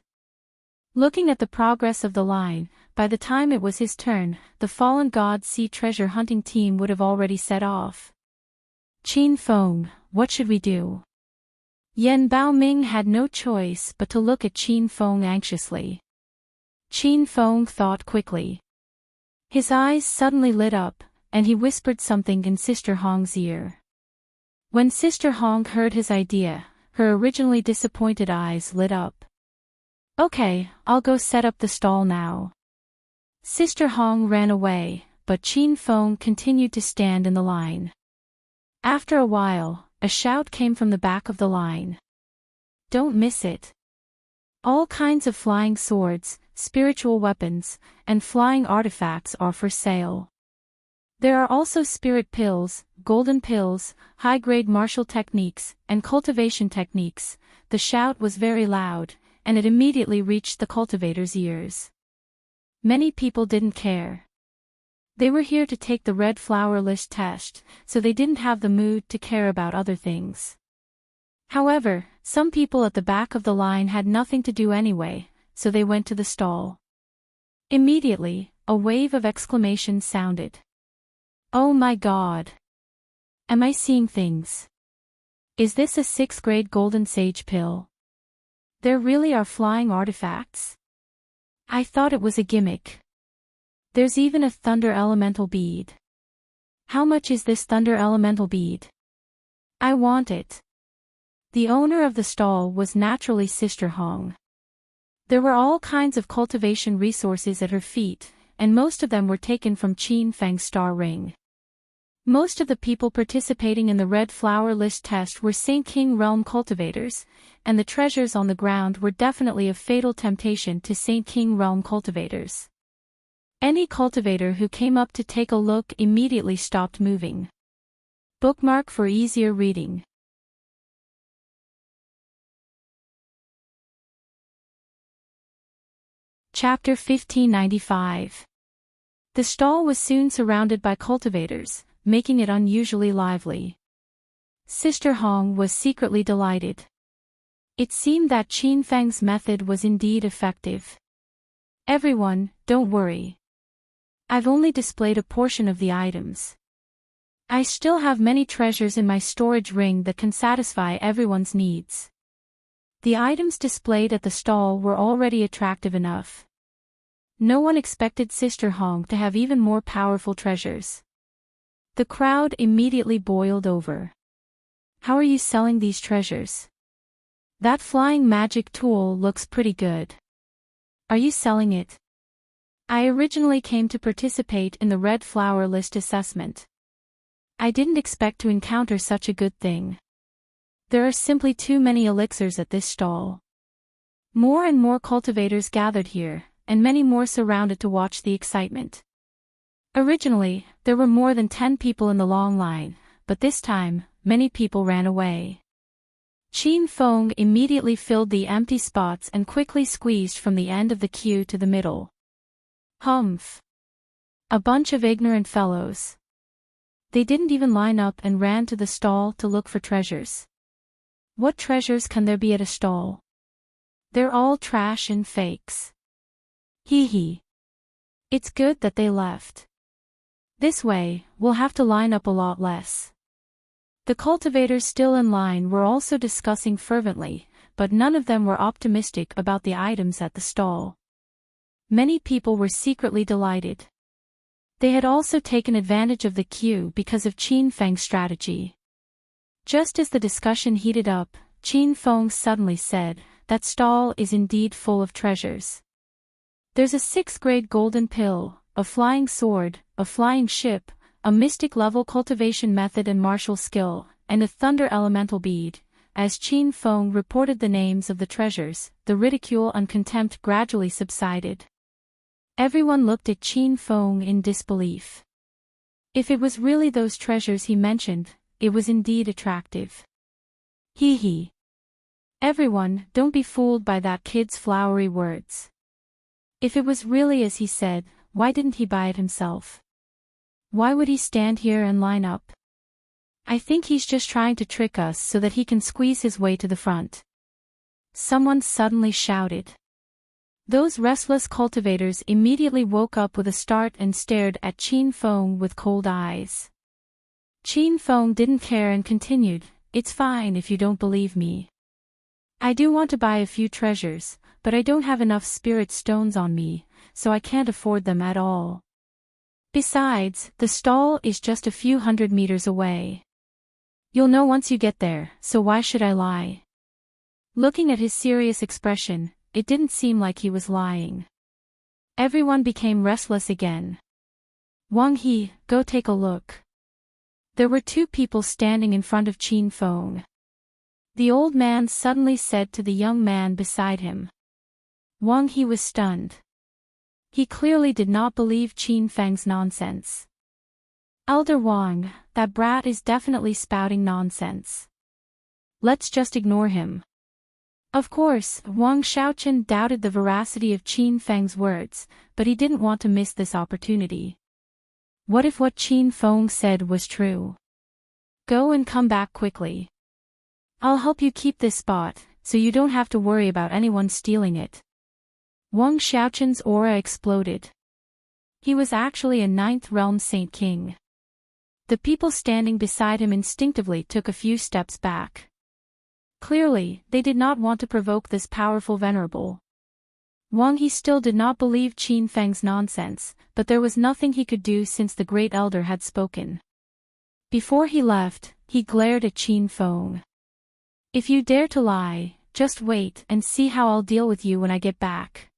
Looking at the progress of the line, by the time it was his turn, the Fallen God Sea treasure hunting team would have already set off. Qin Feng, what should we do? Yan Baoming had no choice but to look at Qin Feng anxiously. Qin Feng thought quickly. His eyes suddenly lit up, and he whispered something in Sister Hong's ear. When Sister Hong heard his idea, her originally disappointed eyes lit up. Okay, I'll go set up the stall now. Sister Hong ran away, but Qin Feng continued to stand in the line. After a while, a shout came from the back of the line. Don't miss it. All kinds of flying swords, spiritual weapons, and flying artifacts are for sale. There are also spirit pills, golden pills, high-grade martial techniques, and cultivation techniques. The shout was very loud, and it immediately reached the cultivators' ears. Many people didn't care. They were here to take the Red Flower List test, so they didn't have the mood to care about other things. However, some people at the back of the line had nothing to do anyway, so they went to the stall. Immediately, a wave of exclamations sounded. Oh my God! Am I seeing things? Is this a 6th grade golden sage pill? There really are flying artifacts? I thought it was a gimmick. There's even a thunder elemental bead. How much is this thunder elemental bead? I want it. The owner of the stall was naturally Sister Hong. There were all kinds of cultivation resources at her feet, and most of them were taken from Qin Feng's star ring. Most of the people participating in the Red Flower List test were St. King Realm cultivators, and the treasures on the ground were definitely a fatal temptation to St. King Realm cultivators. Any cultivator who came up to take a look immediately stopped moving. Bookmark for easier reading. Chapter 1595. The stall was soon surrounded by cultivators, making it unusually lively. Sister Hong was secretly delighted. It seemed that Qin Feng's method was indeed effective. Everyone, don't worry. I've only displayed a portion of the items. I still have many treasures in my storage ring that can satisfy everyone's needs. The items displayed at the stall were already attractive enough. No one expected Sister Hong to have even more powerful treasures. The crowd immediately boiled over. How are you selling these treasures? That flying magic tool looks pretty good. Are you selling it? I originally came to participate in the Red Flower List assessment. I didn't expect to encounter such a good thing. There are simply too many elixirs at this stall. More and more cultivators gathered here, and many more surrounded to watch the excitement. Originally, there were more than 10 people in the long line, but this time, many people ran away. Qin Feng immediately filled the empty spots and quickly squeezed from the end of the queue to the middle. Humph! A bunch of ignorant fellows. They didn't even line up and ran to the stall to look for treasures. What treasures can there be at a stall? They're all trash and fakes. Hee hee. It's good that they left. This way, we'll have to line up a lot less. The cultivators still in line were also discussing fervently, but none of them were optimistic about the items at the stall. Many people were secretly delighted. They had also taken advantage of the queue because of Qin Feng's strategy. Just as the discussion heated up, Qin Feng suddenly said, "That stall is indeed full of treasures. There's a 6th grade golden pill, a flying sword, a flying ship, a mystic level cultivation method and martial skill, and a thunder elemental bead." As Qin Feng reported the names of the treasures, the ridicule and contempt gradually subsided. Everyone looked at Qin Feng in disbelief. If it was really those treasures he mentioned, it was indeed attractive. Hee hee. Everyone, don't be fooled by that kid's flowery words. If it was really as he said, why didn't he buy it himself? Why would he stand here and line up? I think he's just trying to trick us so that he can squeeze his way to the front. Someone suddenly shouted. Those restless cultivators immediately woke up with a start and stared at Qin Feng with cold eyes. Qin Feng didn't care and continued, "It's fine if you don't believe me. I do want to buy a few treasures, but I don't have enough spirit stones on me, so I can't afford them at all. Besides, the stall is just a few hundred meters away. You'll know once you get there, so why should I lie?" Looking at his serious expression, it didn't seem like he was lying. Everyone became restless again. "Wang He, go take a look." There were 2 people standing in front of Qin Feng. The old man suddenly said to the young man beside him. Wang He was stunned. He clearly did not believe Qin Feng's nonsense. "Elder Wang, that brat is definitely spouting nonsense. Let's just ignore him." Of course, Wang Shaoqian doubted the veracity of Qin Feng's words, but he didn't want to miss this opportunity. What if what Qin Feng said was true? Go and come back quickly. I'll help you keep this spot, so you don't have to worry about anyone stealing it. Wang Xiaoqin's aura exploded. He was actually a ninth realm Saint King. The people standing beside him instinctively took a few steps back. Clearly, they did not want to provoke this powerful venerable. Wang He still did not believe Qin Feng's nonsense, but there was nothing he could do since the great elder had spoken. Before he left, he glared at Qin Feng. If you dare to lie, just wait and see how I'll deal with you when I get back.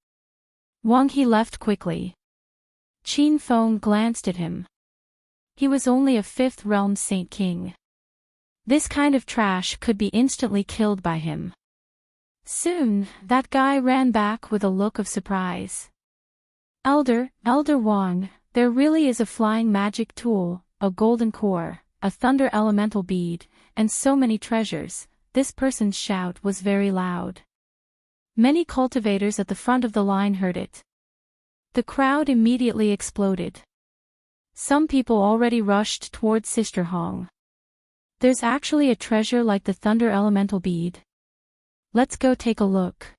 Wang He left quickly. Qin Feng glanced at him. He was only a fifth realm Saint King. This kind of trash could be instantly killed by him. Soon, that guy ran back with a look of surprise. Elder Wang, there really is a flying magic tool, a golden core, a thunder elemental bead, and so many treasures. This person's shout was very loud. Many cultivators at the front of the line heard it. The crowd immediately exploded. Some people already rushed towards Sister Hong. There's actually a treasure like the thunder elemental bead. Let's go take a look.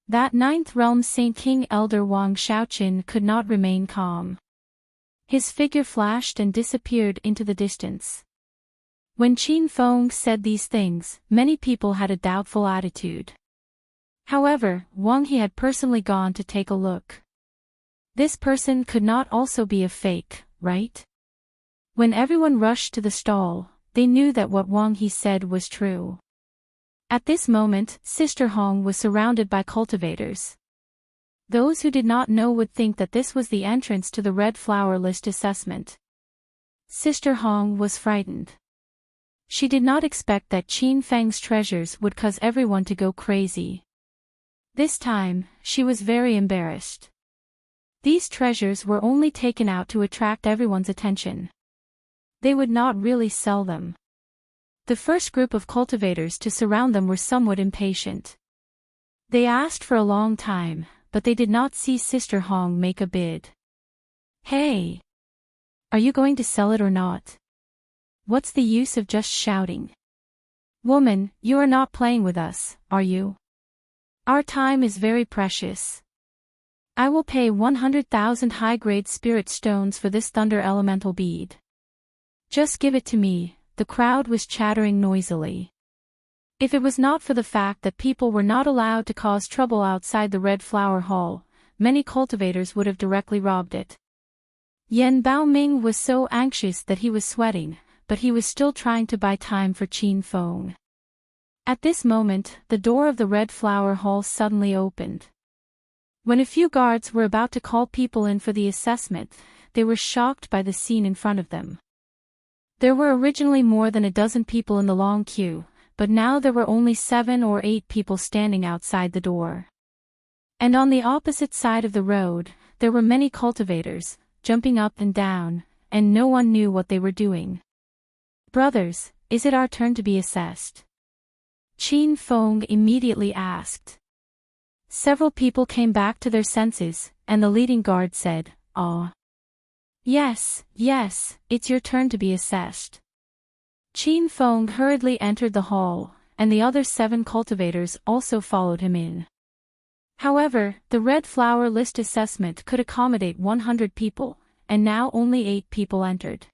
That ninth realm Saint King Elder Wang Xiaoqin could not remain calm. His figure flashed and disappeared into the distance. When Qin Feng said these things, many people had a doubtful attitude. However, Wang He had personally gone to take a look. This person could not also be a fake, right? When everyone rushed to the stall, they knew that what Wang He said was true. At this moment, Sister Hong was surrounded by cultivators. Those who did not know would think that this was the entrance to the Red Flower List assessment. Sister Hong was frightened. She did not expect that Qin Feng's treasures would cause everyone to go crazy. This time, she was very embarrassed. These treasures were only taken out to attract everyone's attention. They would not really sell them. The first group of cultivators to surround them were somewhat impatient. They asked for a long time, but they did not see Sister Hong make a bid. Hey! Are you going to sell it or not? What's the use of just shouting? Woman, you are not playing with us, are you? Our time is very precious. I will pay 100,000 high-grade spirit stones for this thunder elemental bead. Just give it to me. The crowd was chattering noisily. If it was not for the fact that people were not allowed to cause trouble outside the Red Flower Hall, many cultivators would have directly robbed it. Yan Baoming was so anxious that he was sweating, but he was still trying to buy time for Qin Feng. At this moment, the door of the Red Flower Hall suddenly opened. When a few guards were about to call people in for the assessment, they were shocked by the scene in front of them. There were originally more than a dozen people in the long queue, but now there were only 7 or 8 people standing outside the door. And on the opposite side of the road, there were many cultivators, jumping up and down, and no one knew what they were doing. Brothers, is it our turn to be assessed? Qin Feng immediately asked. Several people came back to their senses, and the leading guard said, "Ah. Yes, it's your turn to be assessed." Qin Feng hurriedly entered the hall, and the other 7 cultivators also followed him in. However, the Red Flower List assessment could accommodate 100 people, and now only 8 people entered.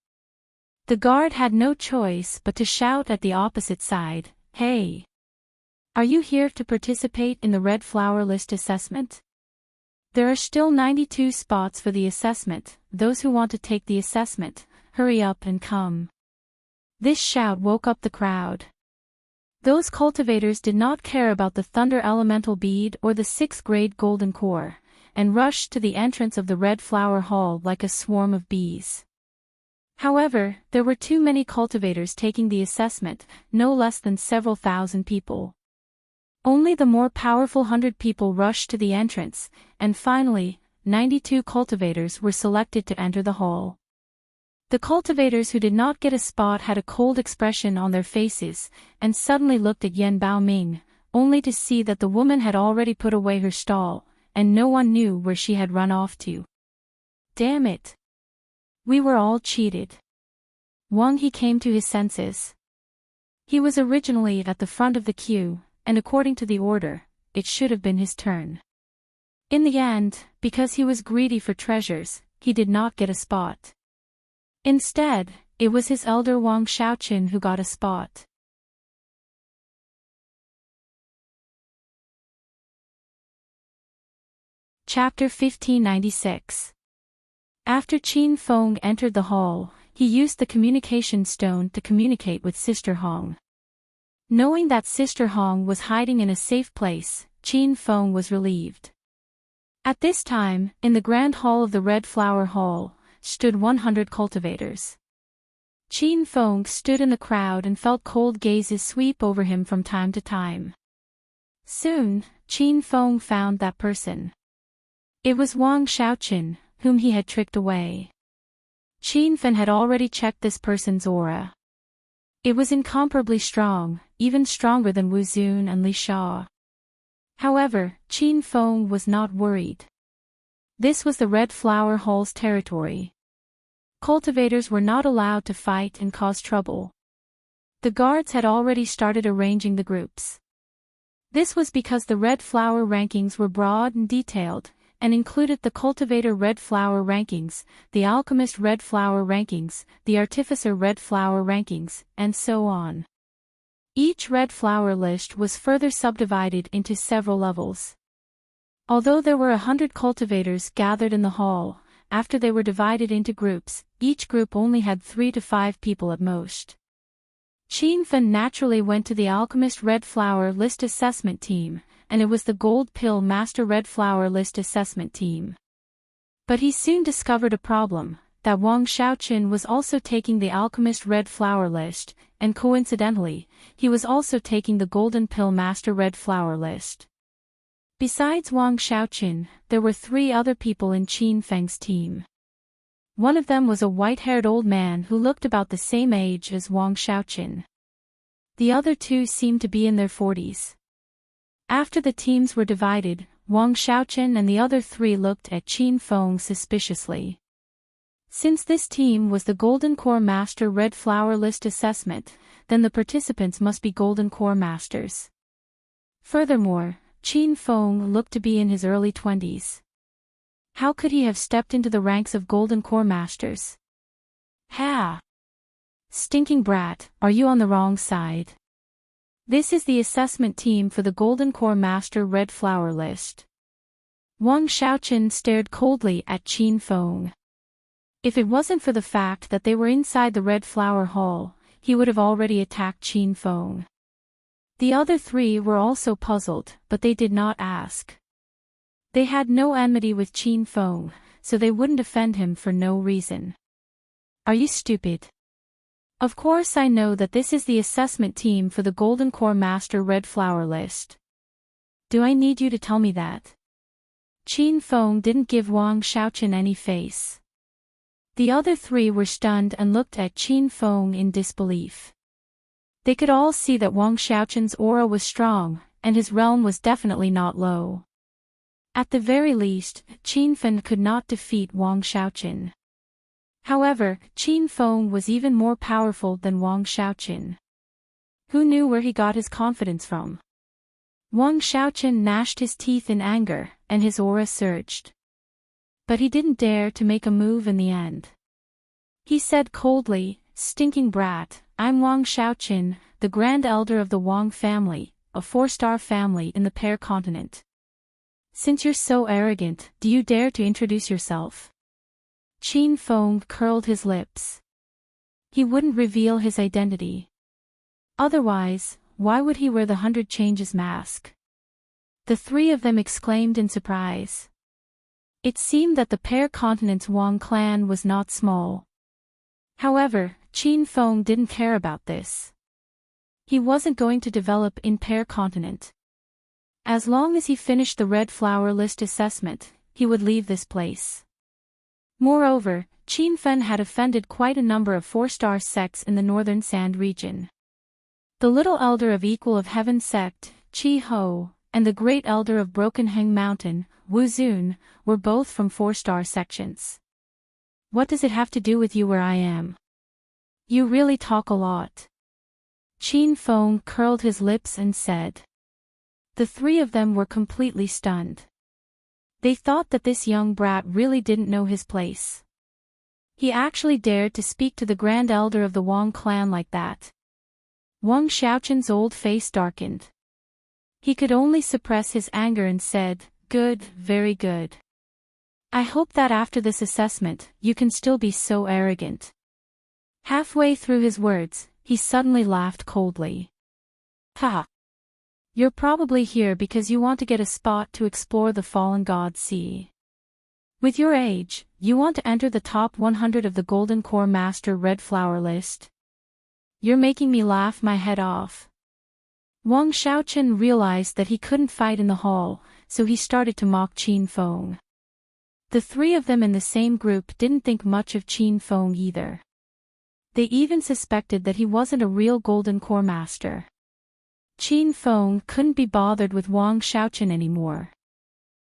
The guard had no choice but to shout at the opposite side, "Hey! Are you here to participate in the Red Flower List assessment? There are still 92 spots for the assessment. Those who want to take the assessment, hurry up and come." This shout woke up the crowd. Those cultivators did not care about the thunder elemental bead or the 6th grade golden core, and rushed to the entrance of the Red Flower Hall like a swarm of bees. However, there were too many cultivators taking the assessment, no less than several thousand people. Only the more powerful 100 people rushed to the entrance, and finally, 92 cultivators were selected to enter the hall. The cultivators who did not get a spot had a cold expression on their faces, and suddenly looked at Yan Baoming, only to see that the woman had already put away her stall, and no one knew where she had run off to. Damn it! We were all cheated. Wang He came to his senses. He was originally at the front of the queue, and according to the order, it should have been his turn. In the end, because he was greedy for treasures, he did not get a spot. Instead, it was his elder Wang Xiaoqun who got a spot. Chapter 1596. After Qin Feng entered the hall, he used the communication stone to communicate with Sister Hong. Knowing that Sister Hong was hiding in a safe place, Qin Feng was relieved. At this time, in the grand hall of the Red Flower Hall, stood 100 cultivators. Qin Feng stood in the crowd and felt cold gazes sweep over him from time to time. Soon, Qin Feng found that person. It was Wang Xiaoqun, whom he had tricked away. Qin Feng had already checked this person's aura. It was incomparably strong, even stronger than Wu Zun and Li Sha. However, Qin Feng was not worried. This was the Red Flower Hall's territory. Cultivators were not allowed to fight and cause trouble. The guards had already started arranging the groups. This was because the Red Flower rankings were broad and detailed, and included the Cultivator Red Flower rankings, the Alchemist Red Flower rankings, the Artificer Red Flower rankings, and so on. Each Red Flower list was further subdivided into several levels. Although there were 100 cultivators gathered in the hall, after they were divided into groups, each group only had 3 to 5 people at most. Qin Feng naturally went to the Alchemist Red Flower List Assessment Team, and it was the Gold Pill Master Red Flower List Assessment Team. But he soon discovered a problem, that Wang Xiaoqun was also taking the Alchemist Red Flower List, and coincidentally, he was also taking the Golden Pill Master Red Flower List. Besides Wang Xiaoqun, there were 3 other people in Qin Feng's team. One of them was a white-haired old man who looked about the same age as Wang Xiaoqun. The other 2 seemed to be in their 40s. After the teams were divided, Wang Xiaoqun and the other 3 looked at Qin Feng suspiciously. Since this team was the Golden Core Master Red Flower List Assessment, then the participants must be Golden Core Masters. Furthermore, Qin Feng looked to be in his early 20s. How could he have stepped into the ranks of Golden Core Masters? Ha! Stinking brat, are you on the wrong side? This is the assessment team for the Golden Core Master Red Flower List. Wang Xiaoqun stared coldly at Qin Feng. If it wasn't for the fact that they were inside the Red Flower Hall, he would have already attacked Qin Feng. The other 3 were also puzzled, but they did not ask. They had no enmity with Qin Feng, so they wouldn't offend him for no reason. Are you stupid? Of course I know that this is the assessment team for the Golden Core Master Red Flower List. Do I need you to tell me that? Qin Feng didn't give Wang Xiaoqun any face. The other 3 were stunned and looked at Qin Feng in disbelief. They could all see that Wang Xiaoqun's aura was strong, and his realm was definitely not low. At the very least, Qin Feng could not defeat Wang Xiaoqun. However, Qin Feng was even more powerful than Wang Xiaoqun. Who knew where he got his confidence from? Wang Xiaoqun gnashed his teeth in anger, and his aura surged. But he didn't dare to make a move in the end. He said coldly, "Stinking brat, I'm Wang Xiaoqun, the Grand Elder of the Wang family, a 4-star family in the Pear Continent. Since you're so arrogant, do you dare to introduce yourself?" Qin Feng curled his lips. He wouldn't reveal his identity. Otherwise, why would he wear the 100 Changes mask? The 3 of them exclaimed in surprise. It seemed that the Pear Continent's Wang clan was not small. However, Qin Feng didn't care about this. He wasn't going to develop in Pear Continent. As long as he finished the Red Flower List assessment, he would leave this place. Moreover, Qin Feng had offended quite a number of 4-star sects in the Northern Sand region. The Little Elder of Equal of Heaven sect, Chi Ho, and the Great Elder of Broken Heng Mountain, Wu Zun, were both from 4-star sections. What does it have to do with you where I am? You really talk a lot. Qin Feng curled his lips and said. The 3 of them were completely stunned. They thought that this young brat really didn't know his place. He actually dared to speak to the grand elder of the Wang clan like that. Wang Xiaoqin's old face darkened. He could only suppress his anger and said, "Good, very good. I hope that after this assessment, you can still be so arrogant." Halfway through his words, he suddenly laughed coldly. "Ha! You're probably here because you want to get a spot to explore the Fallen God Sea. With your age, you want to enter the top 100 of the Golden Core Master Red Flower list? You're making me laugh my head off." Wang Xiaoqin realized that he couldn't fight in the hall, so he started to mock Qin Feng. The three of them in the same group didn't think much of Qin Feng either. They even suspected that he wasn't a real Golden Core Master. Qin Feng couldn't be bothered with Wang Xiaoqin anymore.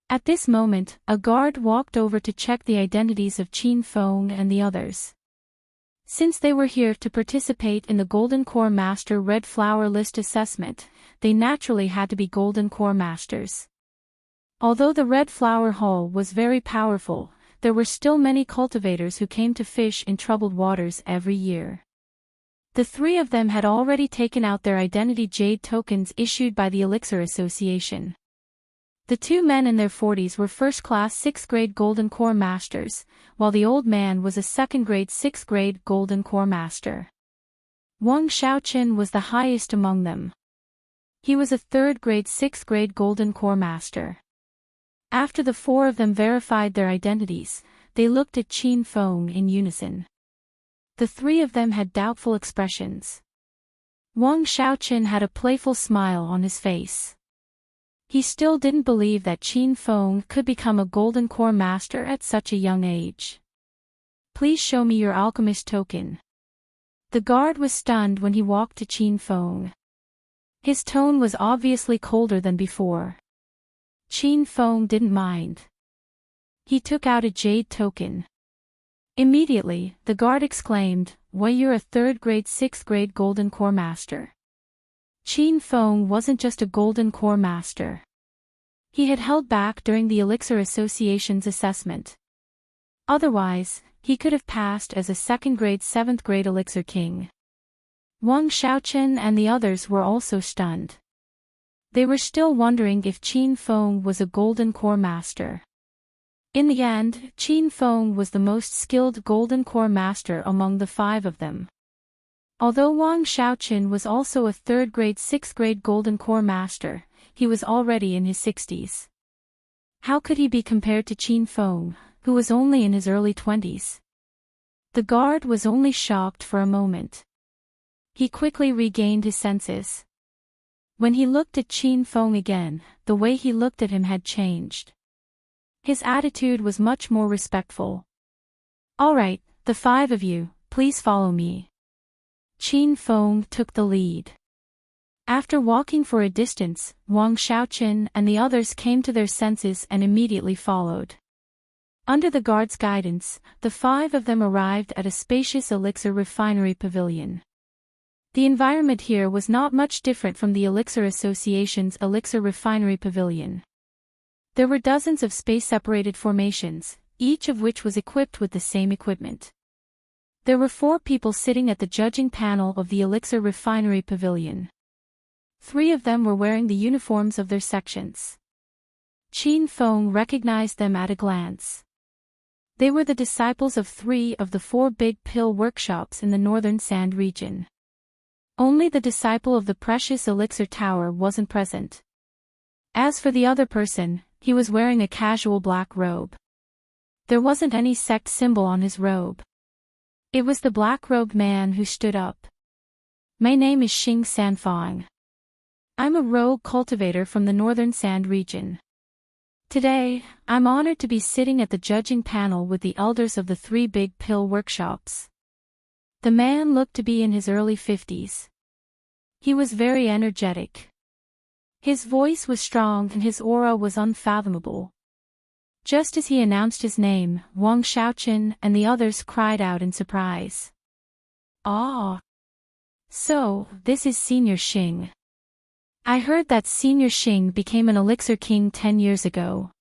At this moment, a guard walked over to check the identities of Qin Feng and the others. Since they were here to participate in the Golden Core Master Red Flower List assessment, they naturally had to be Golden Core Masters. Although the Red Flower Hall was very powerful, there were still many cultivators who came to fish in troubled waters every year. The three of them had already taken out their identity jade tokens issued by the Elixir Association. The two men in their 40s were first-class 6th-grade Golden Core Masters, while the old man was a 2nd-grade 6th-grade Golden Core Master. Wang Xiaoqin was the highest among them. He was a 3rd-grade 6th-grade Golden Core Master. After the four of them verified their identities, they looked at Qin Feng in unison. The three of them had doubtful expressions. Wang Xiaoqin had a playful smile on his face. He still didn't believe that Qin Feng could become a Golden Core Master at such a young age. "Please show me your alchemist token." The guard was stunned when he walked to Qin Feng. His tone was obviously colder than before. Qin Feng didn't mind. He took out a jade token. Immediately, the guard exclaimed, "Why, you're a 3rd-grade 6th-grade Golden Core Master." Qin Feng wasn't just a Golden Core Master. He had held back during the Elixir Association's assessment. Otherwise, he could have passed as a 2nd-grade 7th-grade Elixir King. Wang Xiaoqin and the others were also stunned. They were still wondering if Qin Feng was a Golden Core Master. In the end, Qin Feng was the most skilled Golden Core Master among the five of them. Although Wang Xiaoqin was also a 3rd-grade 6th-grade Golden Core Master, he was already in his 60s. How could he be compared to Qin Feng, who was only in his early 20s? The guard was only shocked for a moment. He quickly regained his senses. When he looked at Qin Feng again, the way he looked at him had changed. His attitude was much more respectful. "All right, the five of you, please follow me." Qin Feng took the lead. After walking for a distance, Wang Xiaoqin and the others came to their senses and immediately followed. Under the guard's guidance, the five of them arrived at a spacious elixir refinery pavilion. The environment here was not much different from the Elixir Association's Elixir Refinery Pavilion. There were dozens of space-separated formations, each of which was equipped with the same equipment. There were 4 people sitting at the judging panel of the Elixir Refinery Pavilion. 3 of them were wearing the uniforms of their sections. Qin Feng recognized them at a glance. They were the disciples of 3 of the 4 big pill workshops in the northern sand region. Only the disciple of the precious elixir tower wasn't present. As for the other person, he was wearing a casual black robe. There wasn't any sect symbol on his robe. It was the black-robed man who stood up. "My name is Xing Sanfang. I'm a rogue cultivator from the northern sand region. Today, I'm honored to be sitting at the judging panel with the elders of the 3 big pill workshops." The man looked to be in his early 50s. He was very energetic. His voice was strong and his aura was unfathomable. Just as he announced his name, Wang Xiaoqin and the others cried out in surprise. "Ah! So, this is Senior Xing. I heard that Senior Xing became an Elixir King 10 years ago."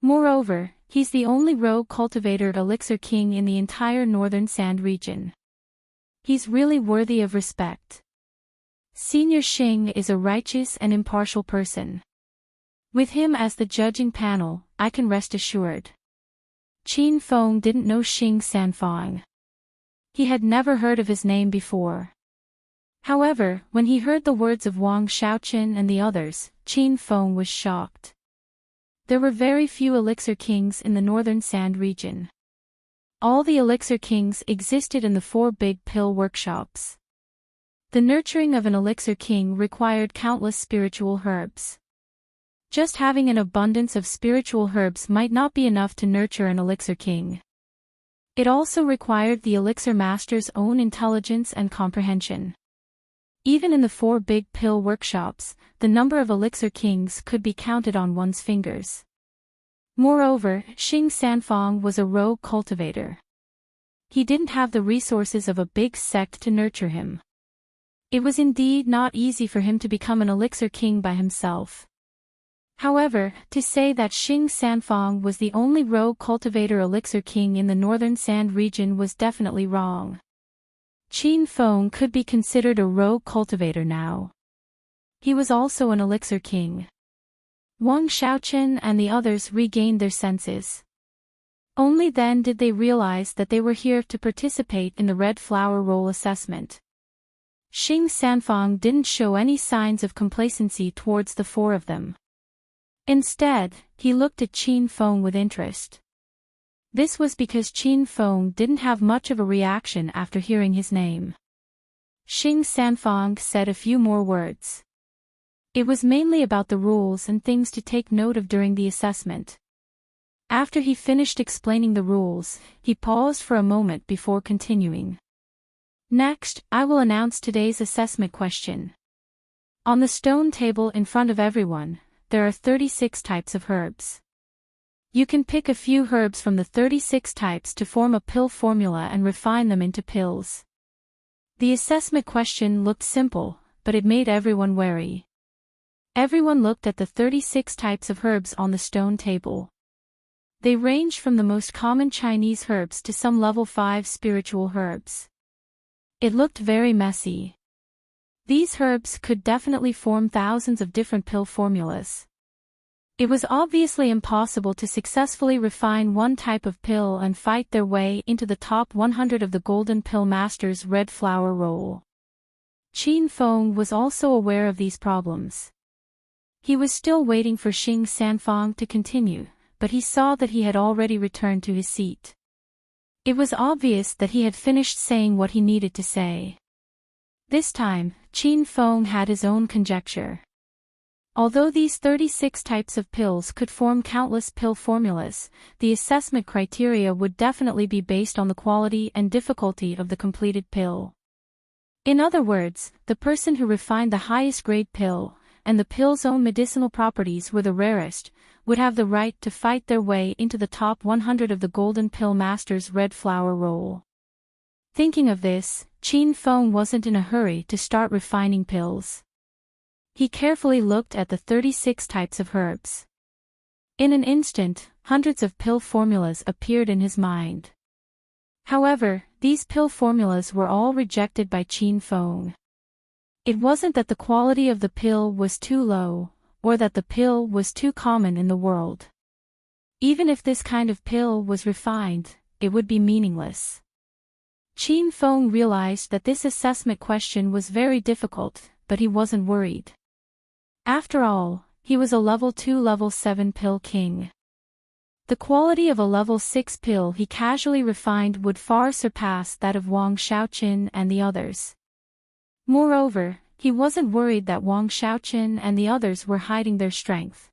Moreover, he's the only rogue cultivator elixir king in the entire northern sand region. He's really worthy of respect. Senior Xing is a righteous and impartial person. With him as the judging panel, I can rest assured. Qin Feng didn't know Xing Sanfang. He had never heard of his name before. However, when he heard the words of Wang Xiaoqin and the others, Qin Feng was shocked. There were very few elixir kings in the northern sand region. All the elixir kings existed in the 4 big pill workshops. The nurturing of an elixir king required countless spiritual herbs. Just having an abundance of spiritual herbs might not be enough to nurture an elixir king. It also required the elixir master's own intelligence and comprehension. Even in the 4 big pill workshops, the number of elixir kings could be counted on one's fingers. Moreover, Xing Sanfang was a rogue cultivator. He didn't have the resources of a big sect to nurture him. It was indeed not easy for him to become an elixir king by himself. However, to say that Xing Sanfang was the only rogue cultivator elixir king in the northern sand region was definitely wrong. Qin Feng could be considered a rogue cultivator now. He was also an elixir king. Wang Xiaoqin and the others regained their senses. Only then did they realize that they were here to participate in the red flower roll assessment. Xing Sanfang didn't show any signs of complacency towards the 4 of them. Instead, he looked at Qin Feng with interest. This was because Qin Feng didn't have much of a reaction after hearing his name. Xing Sanfang said a few more words. It was mainly about the rules and things to take note of during the assessment. After he finished explaining the rules, he paused for a moment before continuing. Next, I will announce today's assessment question. On the stone table in front of everyone, there are 36 types of herbs. You can pick a few herbs from the 36 types to form a pill formula and refine them into pills. The assessment question looked simple, but it made everyone wary. Everyone looked at the 36 types of herbs on the stone table. They ranged from the most common Chinese herbs to some level 5 spiritual herbs. It looked very messy. These herbs could definitely form thousands of different pill formulas. It was obviously impossible to successfully refine one type of pill and fight their way into the top 100 of the Golden Pill Master's Red Flower Roll. Qin Feng was also aware of these problems. He was still waiting for Xing Sanfang to continue, but he saw that he had already returned to his seat. It was obvious that he had finished saying what he needed to say. This time, Qin Feng had his own conjecture. Although these 36 types of pills could form countless pill formulas, the assessment criteria would definitely be based on the quality and difficulty of the completed pill. In other words, the person who refined the highest grade pill, and the pill's own medicinal properties were the rarest, would have the right to fight their way into the top 100 of the Golden Pill Master's Red Flower Roll. Thinking of this, Qin Feng wasn't in a hurry to start refining pills. He carefully looked at the 36 types of herbs. In an instant, hundreds of pill formulas appeared in his mind. However, these pill formulas were all rejected by Qin Feng. It wasn't that the quality of the pill was too low, or that the pill was too common in the world. Even if this kind of pill was refined, it would be meaningless. Qin Feng realized that this assessment question was very difficult, but he wasn't worried. After all, he was a level 2 level 7 pill king. The quality of a level 6 pill he casually refined would far surpass that of Wang Xiaoqin and the others. Moreover, he wasn't worried that Wang Xiaoqin and the others were hiding their strength.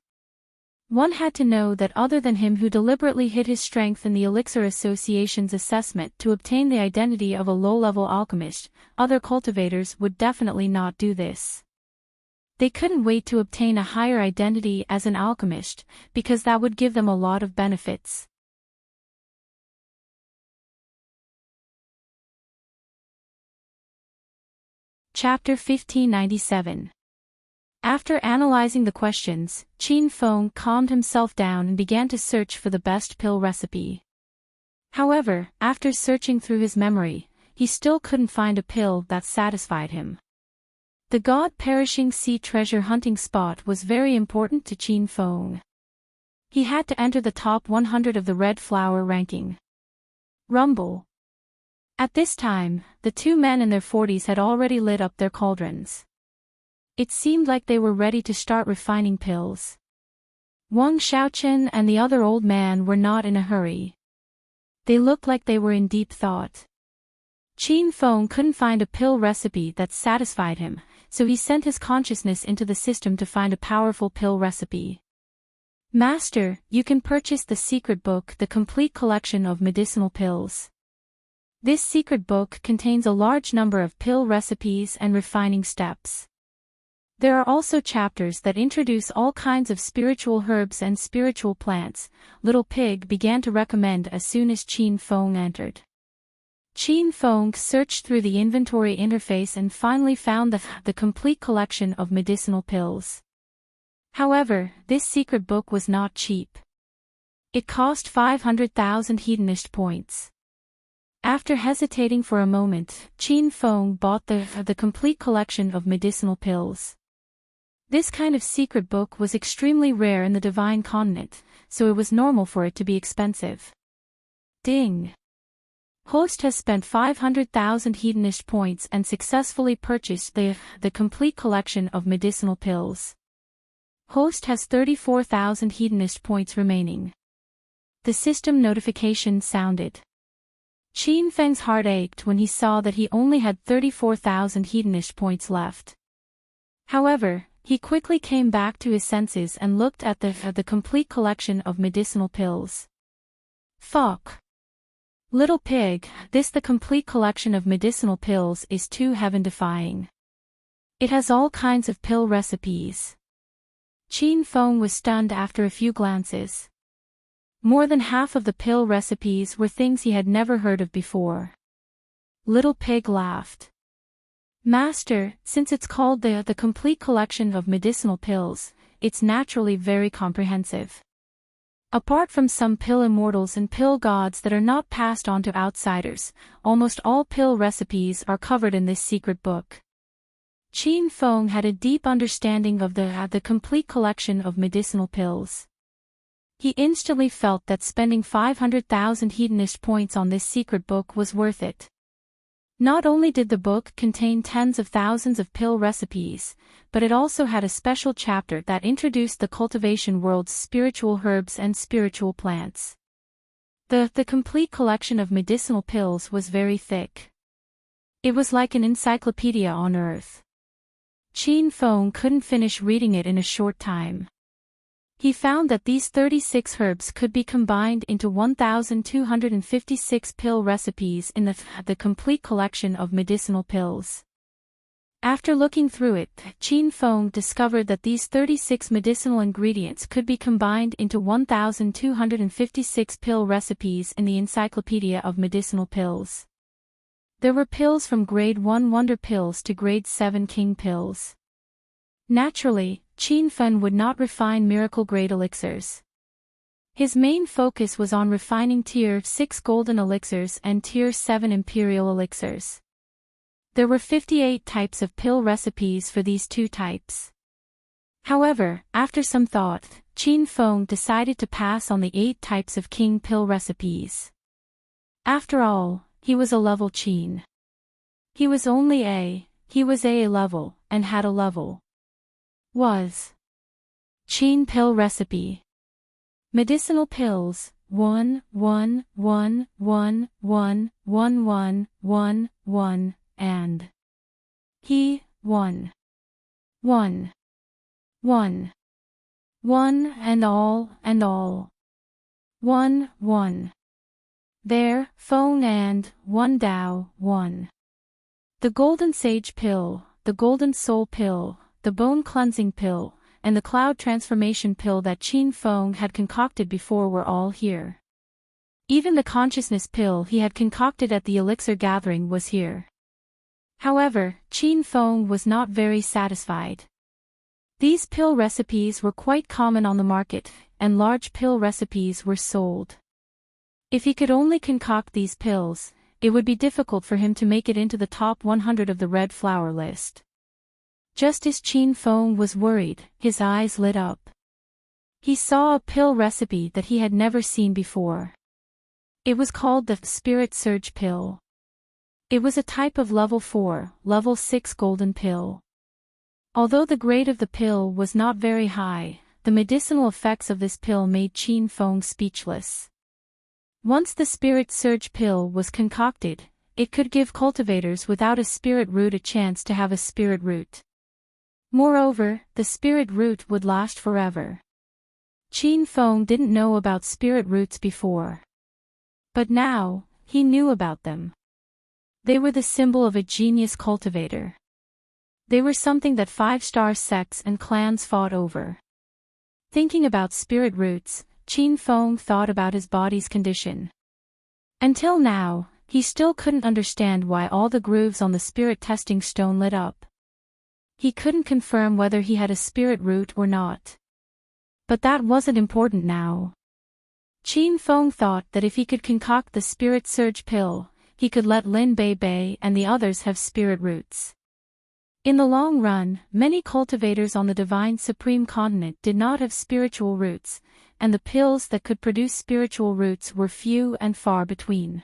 One had to know that other than him who deliberately hid his strength in the Elixir Association's assessment to obtain the identity of a low-level alchemist, other cultivators would definitely not do this. They couldn't wait to obtain a higher identity as an alchemist, because that would give them a lot of benefits. Chapter 1597. After analyzing the questions, Qin Feng calmed himself down and began to search for the best pill recipe. However, after searching through his memory, he still couldn't find a pill that satisfied him. The God-perishing sea treasure hunting spot was very important to Qin Feng. He had to enter the top 100 of the red flower ranking. Rumble. At this time, the two men in their 40s had already lit up their cauldrons. It seemed like they were ready to start refining pills. Wang Xiaoqin and the other old man were not in a hurry. They looked like they were in deep thought. Qin Feng couldn't find a pill recipe that satisfied him, so he sent his consciousness into the system to find a powerful pill recipe. Master, you can purchase the secret book, the complete collection of medicinal pills. This secret book contains a large number of pill recipes and refining steps. There are also chapters that introduce all kinds of spiritual herbs and spiritual plants, Little Pig began to recommend as soon as Qin Feng entered. Qin Feng searched through the inventory interface and finally found the complete collection of medicinal pills. However, this secret book was not cheap. It cost 500,000 hedonist points. After hesitating for a moment, Qin Feng bought the complete collection of medicinal pills. This kind of secret book was extremely rare in the Divine Continent, so it was normal for it to be expensive. Ding! Host has spent 500,000 hedonist points and successfully purchased the complete collection of medicinal pills. Host has 34,000 hedonist points remaining. The system notification sounded. Qin Feng's heart ached when he saw that he only had 34,000 hedonist points left. However, he quickly came back to his senses and looked at the complete collection of medicinal pills. Fuck. Little Pig, the complete collection of medicinal pills is too heaven-defying. It has all kinds of pill recipes. Qin Feng was stunned after a few glances. More than half of the pill recipes were things he had never heard of before. Little Pig laughed. Master, since it's called the complete collection of medicinal pills, it's naturally very comprehensive. Apart from some pill immortals and pill gods that are not passed on to outsiders, almost all pill recipes are covered in this secret book. Qin Feng had a deep understanding of the complete collection of medicinal pills. He instantly felt that spending 500,000 hedonist points on this secret book was worth it. Not only did the book contain tens of thousands of pill recipes, but it also had a special chapter that introduced the cultivation world's spiritual herbs and spiritual plants. The complete collection of medicinal pills was very thick. It was like an encyclopedia on Earth. Qin Feng couldn't finish reading it in a short time. He found that these 36 herbs could be combined into 1,256 pill recipes in the complete collection of medicinal pills. After looking through it, Qin Feng discovered that these 36 medicinal ingredients could be combined into 1,256 pill recipes in the Encyclopedia of Medicinal Pills. There were pills from Grade 1 Wonder Pills to Grade 7 King Pills. Naturally, Qin Feng would not refine miracle-grade elixirs. His main focus was on refining Tier 6 golden elixirs and Tier 7 imperial elixirs. There were 58 types of pill recipes for these two types. However, after some thought, Qin Feng decided to pass on the 8 types of king pill recipes. After all, he was a level Qin. He was only A level, and had a level. Was Qin pill recipe. Medicinal pills, 1, 1, 1, 1, 1, 1, 1, 1, 1, and he, 1, 1, 1, 1, and all, 1, 1. There, Feng and 1 Dao, 1. The Golden Sage Pill, the Golden Soul Pill, the Bone Cleansing Pill, and the Cloud Transformation Pill that Qin Feng had concocted before were all here. Even the Consciousness Pill he had concocted at the Elixir Gathering was here. However, Qin Feng was not very satisfied. These pill recipes were quite common on the market, and large pill recipes were sold. If he could only concoct these pills, it would be difficult for him to make it into the top 100 of the red flower list. Just as Qin Feng was worried, his eyes lit up. He saw a pill recipe that he had never seen before. It was called the Spirit Surge Pill. It was a type of level 4, level 6 golden pill. Although the grade of the pill was not very high, the medicinal effects of this pill made Qin Feng speechless. Once the Spirit Surge Pill was concocted, it could give cultivators without a spirit root a chance to have a spirit root. Moreover, the spirit root would last forever. Qin Feng didn't know about spirit roots before. But now, he knew about them. They were the symbol of a genius cultivator. They were something that 5-star sects and clans fought over. Thinking about spirit roots, Qin Feng thought about his body's condition. Until now, he still couldn't understand why all the grooves on the spirit testing stone lit up. He couldn't confirm whether he had a spirit root or not. But that wasn't important now. Qin Feng thought that if he could concoct the Spirit Surge Pill, he could let Lin Bei Bei and the others have spirit roots. In the long run, many cultivators on the Divine Supreme Continent did not have spiritual roots, and the pills that could produce spiritual roots were few and far between.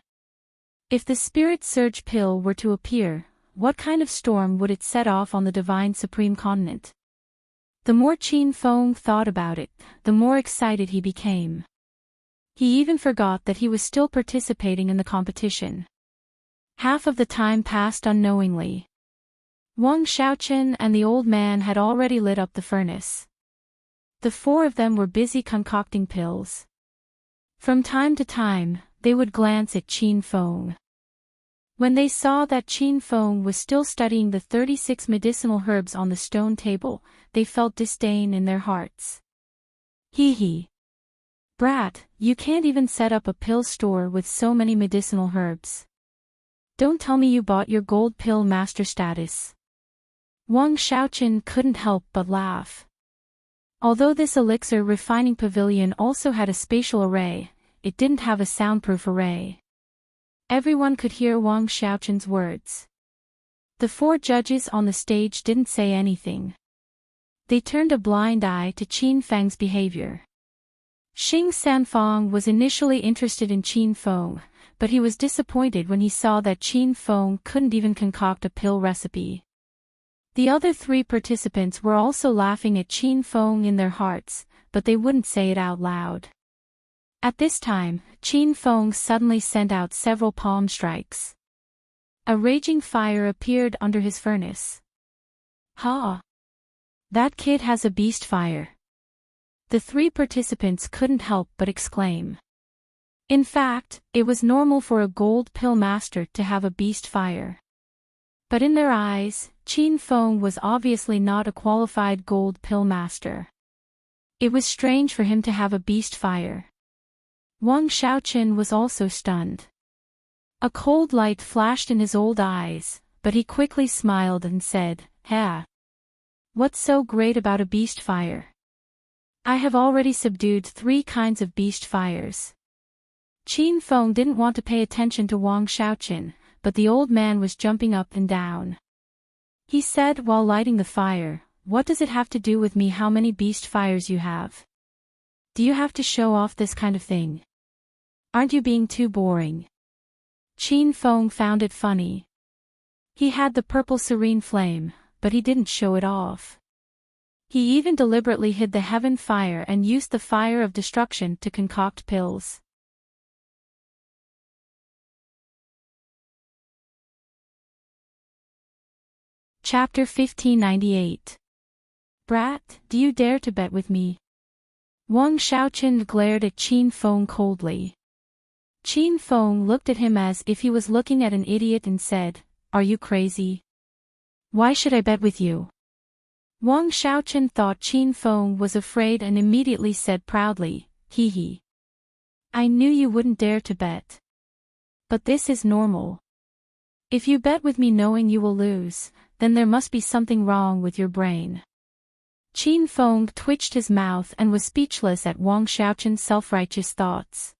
If the Spirit Surge Pill were to appear, what kind of storm would it set off on the Divine Supreme Continent? The more Qin Feng thought about it, the more excited he became. He even forgot that he was still participating in the competition. Half of the time passed unknowingly. Wang Xiaoqin and the old man had already lit up the furnace. The 4 of them were busy concocting pills. From time to time, they would glance at Qin Feng. When they saw that Qin Feng was still studying the 36 medicinal herbs on the stone table, they felt disdain in their hearts. Hee hee. Brat, you can't even set up a pill store with so many medicinal herbs. Don't tell me you bought your gold pill master status. Wang Xiaoqin couldn't help but laugh. Although this elixir refining pavilion also had a spatial array, it didn't have a soundproof array. Everyone could hear Wang Xiaoqin's words. The 4 judges on the stage didn't say anything. They turned a blind eye to Qin Feng's behavior. Xing Sanfang was initially interested in Qin Feng, but he was disappointed when he saw that Qin Feng couldn't even concoct a pill recipe. The other 3 participants were also laughing at Qin Feng in their hearts, but they wouldn't say it out loud. At this time, Qin Feng suddenly sent out several palm strikes. A raging fire appeared under his furnace. Ha! That kid has a beast fire. The 3 participants couldn't help but exclaim. In fact, it was normal for a gold pill master to have a beast fire. But in their eyes, Qin Feng was obviously not a qualified gold pill master. It was strange for him to have a beast fire. Wang Xiaoqin was also stunned. A cold light flashed in his old eyes, but he quickly smiled and said, "Ha! What's so great about a beast fire? I have already subdued 3 kinds of beast fires." Qin Feng didn't want to pay attention to Wang Xiaoqin, but the old man was jumping up and down. He said while lighting the fire, "What does it have to do with me how many beast fires you have? Do you have to show off this kind of thing? Aren't you being too boring?" Qin Feng found it funny. He had the purple serene flame, but he didn't show it off. He even deliberately hid the heaven fire and used the fire of destruction to concoct pills. Chapter 1598. Brat, do you dare to bet with me? Wang Xiaoqin glared at Qin Feng coldly. Qin Feng looked at him as if he was looking at an idiot and said, "Are you crazy? Why should I bet with you?" Wang Xiaoqin thought Qin Feng was afraid and immediately said proudly, "Hee hee. I knew you wouldn't dare to bet. But this is normal. If you bet with me knowing you will lose, then there must be something wrong with your brain." Qin Feng twitched his mouth and was speechless at Wang Xiaoqin's self-righteous thoughts.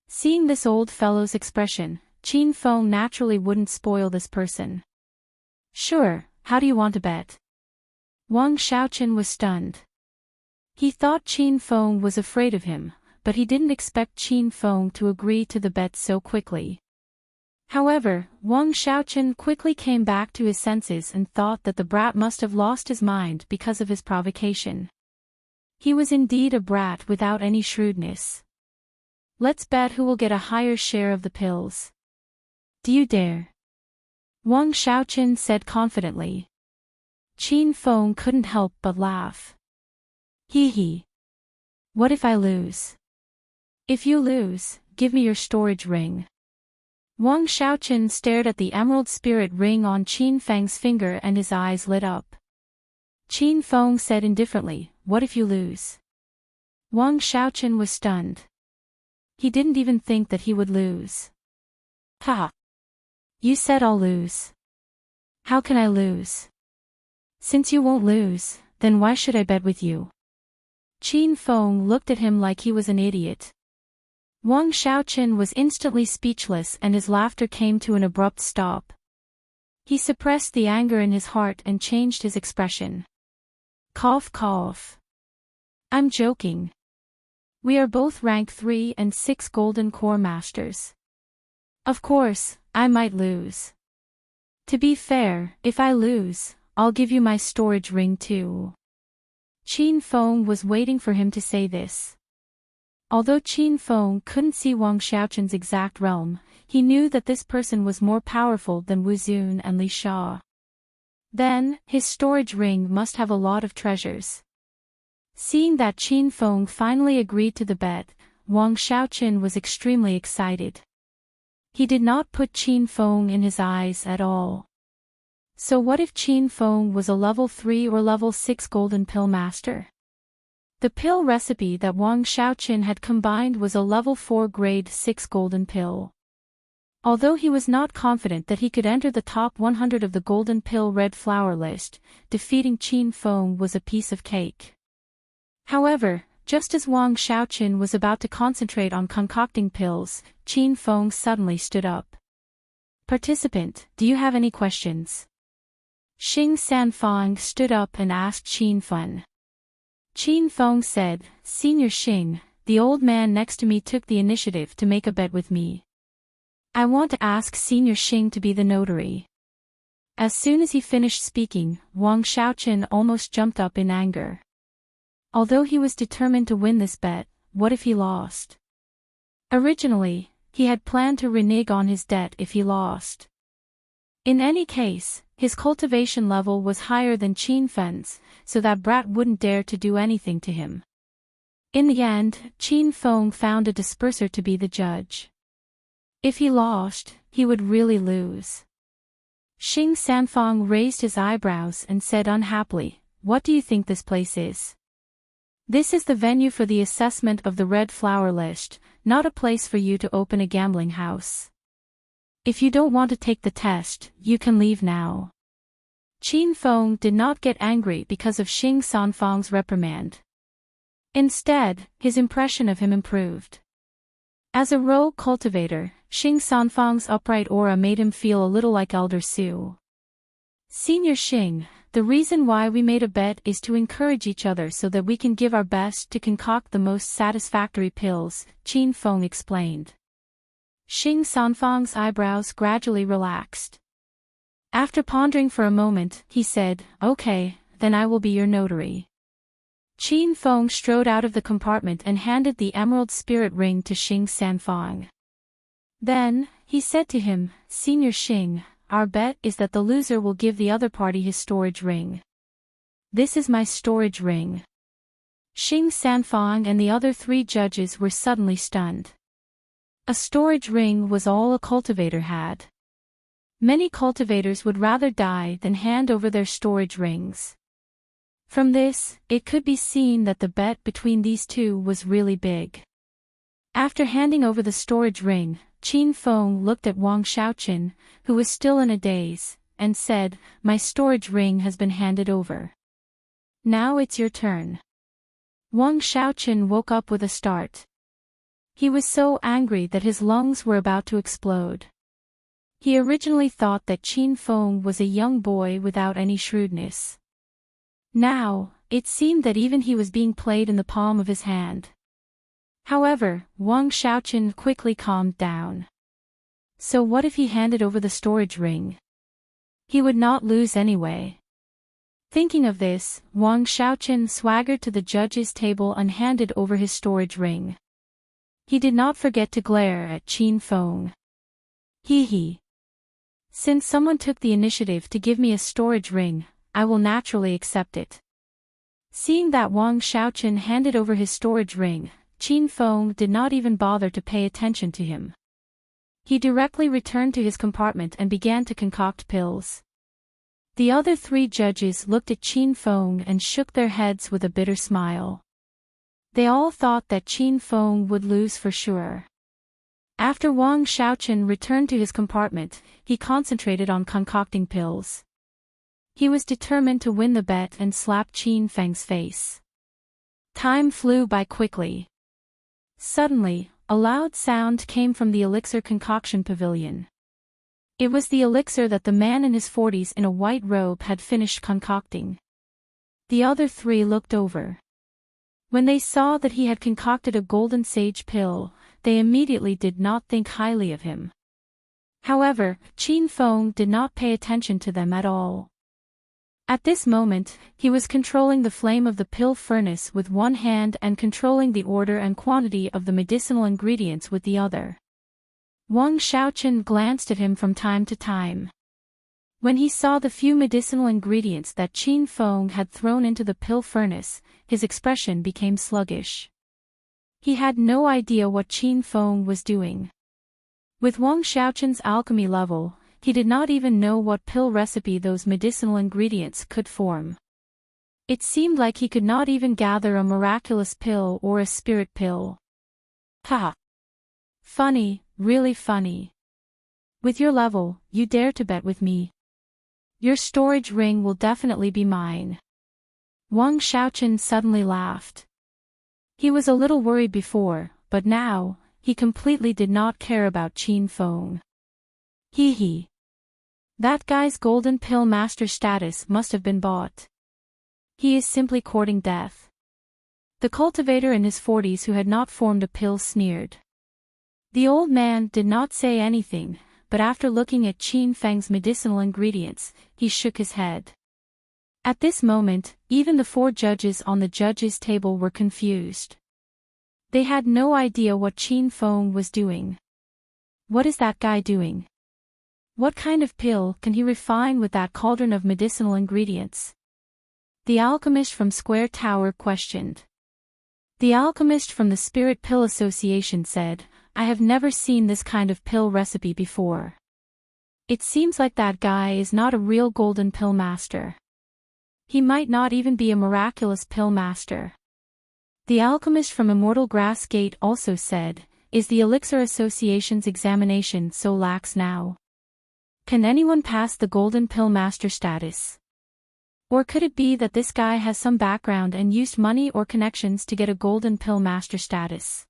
Seeing this old fellow's expression, Qin Feng naturally wouldn't spoil this person. Sure, how do you want to bet? Wang Xiaoqin was stunned. He thought Qin Feng was afraid of him, but he didn't expect Qin Feng to agree to the bet so quickly. However, Wang Xiaoqin quickly came back to his senses and thought that the brat must have lost his mind because of his provocation. He was indeed a brat without any shrewdness. Let's bet who will get a higher share of the pills. Do you dare? Wang Xiaoqin said confidently. Qin Feng couldn't help but laugh. Hee hee. What if I lose? If you lose, give me your storage ring. Wang Xiaoqin stared at the emerald spirit ring on Qin Feng's finger and his eyes lit up. Qin Feng said indifferently, what if you lose? Wang Xiaoqin was stunned. He didn't even think that he would lose. Ha! You said I'll lose. How can I lose? Since you won't lose, then why should I bet with you? Qin Feng looked at him like he was an idiot. Wang Xiaoqin was instantly speechless and his laughter came to an abrupt stop. He suppressed the anger in his heart and changed his expression. Cough cough. I'm joking. We are both rank 3 and 6 golden core masters. Of course, I might lose. To be fair, if I lose, I'll give you my storage ring too. Qin Feng was waiting for him to say this. Although Qin Feng couldn't see Wang Xiaoqin's exact realm, he knew that this person was more powerful than Wu Zun and Li Sha. Then, his storage ring must have a lot of treasures. Seeing that Qin Feng finally agreed to the bet, Wang Xiaoqin was extremely excited. He did not put Qin Feng in his eyes at all. So what if Qin Feng was a level 3 or level 6 golden pill master? The pill recipe that Wang Xiaoqin had combined was a level 4 grade 6 golden pill. Although he was not confident that he could enter the top 100 of the golden pill red flower list, defeating Qin Feng was a piece of cake. However, just as Wang Xiaoqin was about to concentrate on concocting pills, Qin Feng suddenly stood up. Participant, do you have any questions? Xing Sanfang stood up and asked Qin Feng. Qin Feng said, Senior Xing, the old man next to me took the initiative to make a bet with me. I want to ask Senior Xing to be the notary. As soon as he finished speaking, Wang Xiaoqin almost jumped up in anger. Although he was determined to win this bet, what if he lost? Originally, he had planned to renege on his debt if he lost. In any case, his cultivation level was higher than Qin Feng's, so that brat wouldn't dare to do anything to him. In the end, Qin Feng found a disperser to be the judge. If he lost, he would really lose. Xing Sanfang raised his eyebrows and said unhappily, what do you think this place is? This is the venue for the assessment of the red flower list, not a place for you to open a gambling house. If you don't want to take the test, you can leave now. Qin Feng did not get angry because of Xing Sanfang's reprimand. Instead, his impression of him improved. As a rogue cultivator, Xing Sanfang's upright aura made him feel a little like Elder Su. Senior Xing, the reason why we made a bet is to encourage each other so that we can give our best to concoct the most satisfactory pills, Qin Feng explained. Xing Sanfang's eyebrows gradually relaxed. After pondering for a moment, he said, okay, then I will be your notary. Qin Feng strode out of the compartment and handed the emerald spirit ring to Xing Sanfang. Then, he said to him, Senior Xing, our bet is that the loser will give the other party his storage ring. This is my storage ring. Xing Sanfang and the other 3 judges were suddenly stunned. A storage ring was all a cultivator had. Many cultivators would rather die than hand over their storage rings. From this, it could be seen that the bet between these two was really big. After handing over the storage ring, Qin Feng looked at Wang Xiaoqin, who was still in a daze, and said, my storage ring has been handed over. Now it's your turn. Wang Xiaoqun woke up with a start. He was so angry that his lungs were about to explode. He originally thought that Qin Feng was a young boy without any shrewdness. Now, it seemed that even he was being played in the palm of his hand. However, Wang Xiaoqun quickly calmed down. So what if he handed over the storage ring? He would not lose anyway. Thinking of this, Wang Xiaoqun swaggered to the judge's table and handed over his storage ring. He did not forget to glare at Qin Feng. Hee. Since someone took the initiative to give me a storage ring, I will naturally accept it. Seeing that Wang Xiaoqun handed over his storage ring, Qin Feng did not even bother to pay attention to him. He directly returned to his compartment and began to concoct pills. The other three judges looked at Qin Feng and shook their heads with a bitter smile. They all thought that Qin Feng would lose for sure. After Wang Xiaoqun returned to his compartment, he concentrated on concocting pills. He was determined to win the bet and slap Qin Feng's face. Time flew by quickly. Suddenly, a loud sound came from the elixir concoction pavilion. It was the elixir that the man in his 40s in a white robe had finished concocting. The other three looked over. When they saw that he had concocted a golden sage pill, they immediately did not think highly of him. However, Qin Feng did not pay attention to them at all. At this moment, he was controlling the flame of the pill furnace with one hand and controlling the order and quantity of the medicinal ingredients with the other. Wang Xiaoqun glanced at him from time to time. When he saw the few medicinal ingredients that Qin Feng had thrown into the pill furnace, his expression became sluggish. He had no idea what Qin Feng was doing. With Wang Xiaoqun's alchemy level, he did not even know what pill recipe those medicinal ingredients could form. It seemed like he could not even gather a miraculous pill or a spirit pill. Ha! Funny, really funny. With your level, you dare to bet with me. Your storage ring will definitely be mine. Wang Xiaoqun suddenly laughed. He was a little worried before, but now, he completely did not care about Qin Feng. Hee. That guy's golden pill master status must have been bought. He is simply courting death. The cultivator in his 40s who had not formed a pill sneered. The old man did not say anything, but after looking at Qin Feng's medicinal ingredients, he shook his head. At this moment, even the four judges on the judges' table were confused. They had no idea what Qin Feng was doing. What is that guy doing? What kind of pill can he refine with that cauldron of medicinal ingredients? The alchemist from Square Tower questioned. The alchemist from the Spirit Pill Association said, I have never seen this kind of pill recipe before. It seems like that guy is not a real golden pill master. He might not even be a miraculous pill master. The alchemist from Immortal Grass Gate also said, is the Elixir Association's examination so lax now? Can anyone pass the golden pill master status? Or could it be that this guy has some background and used money or connections to get a golden pill master status?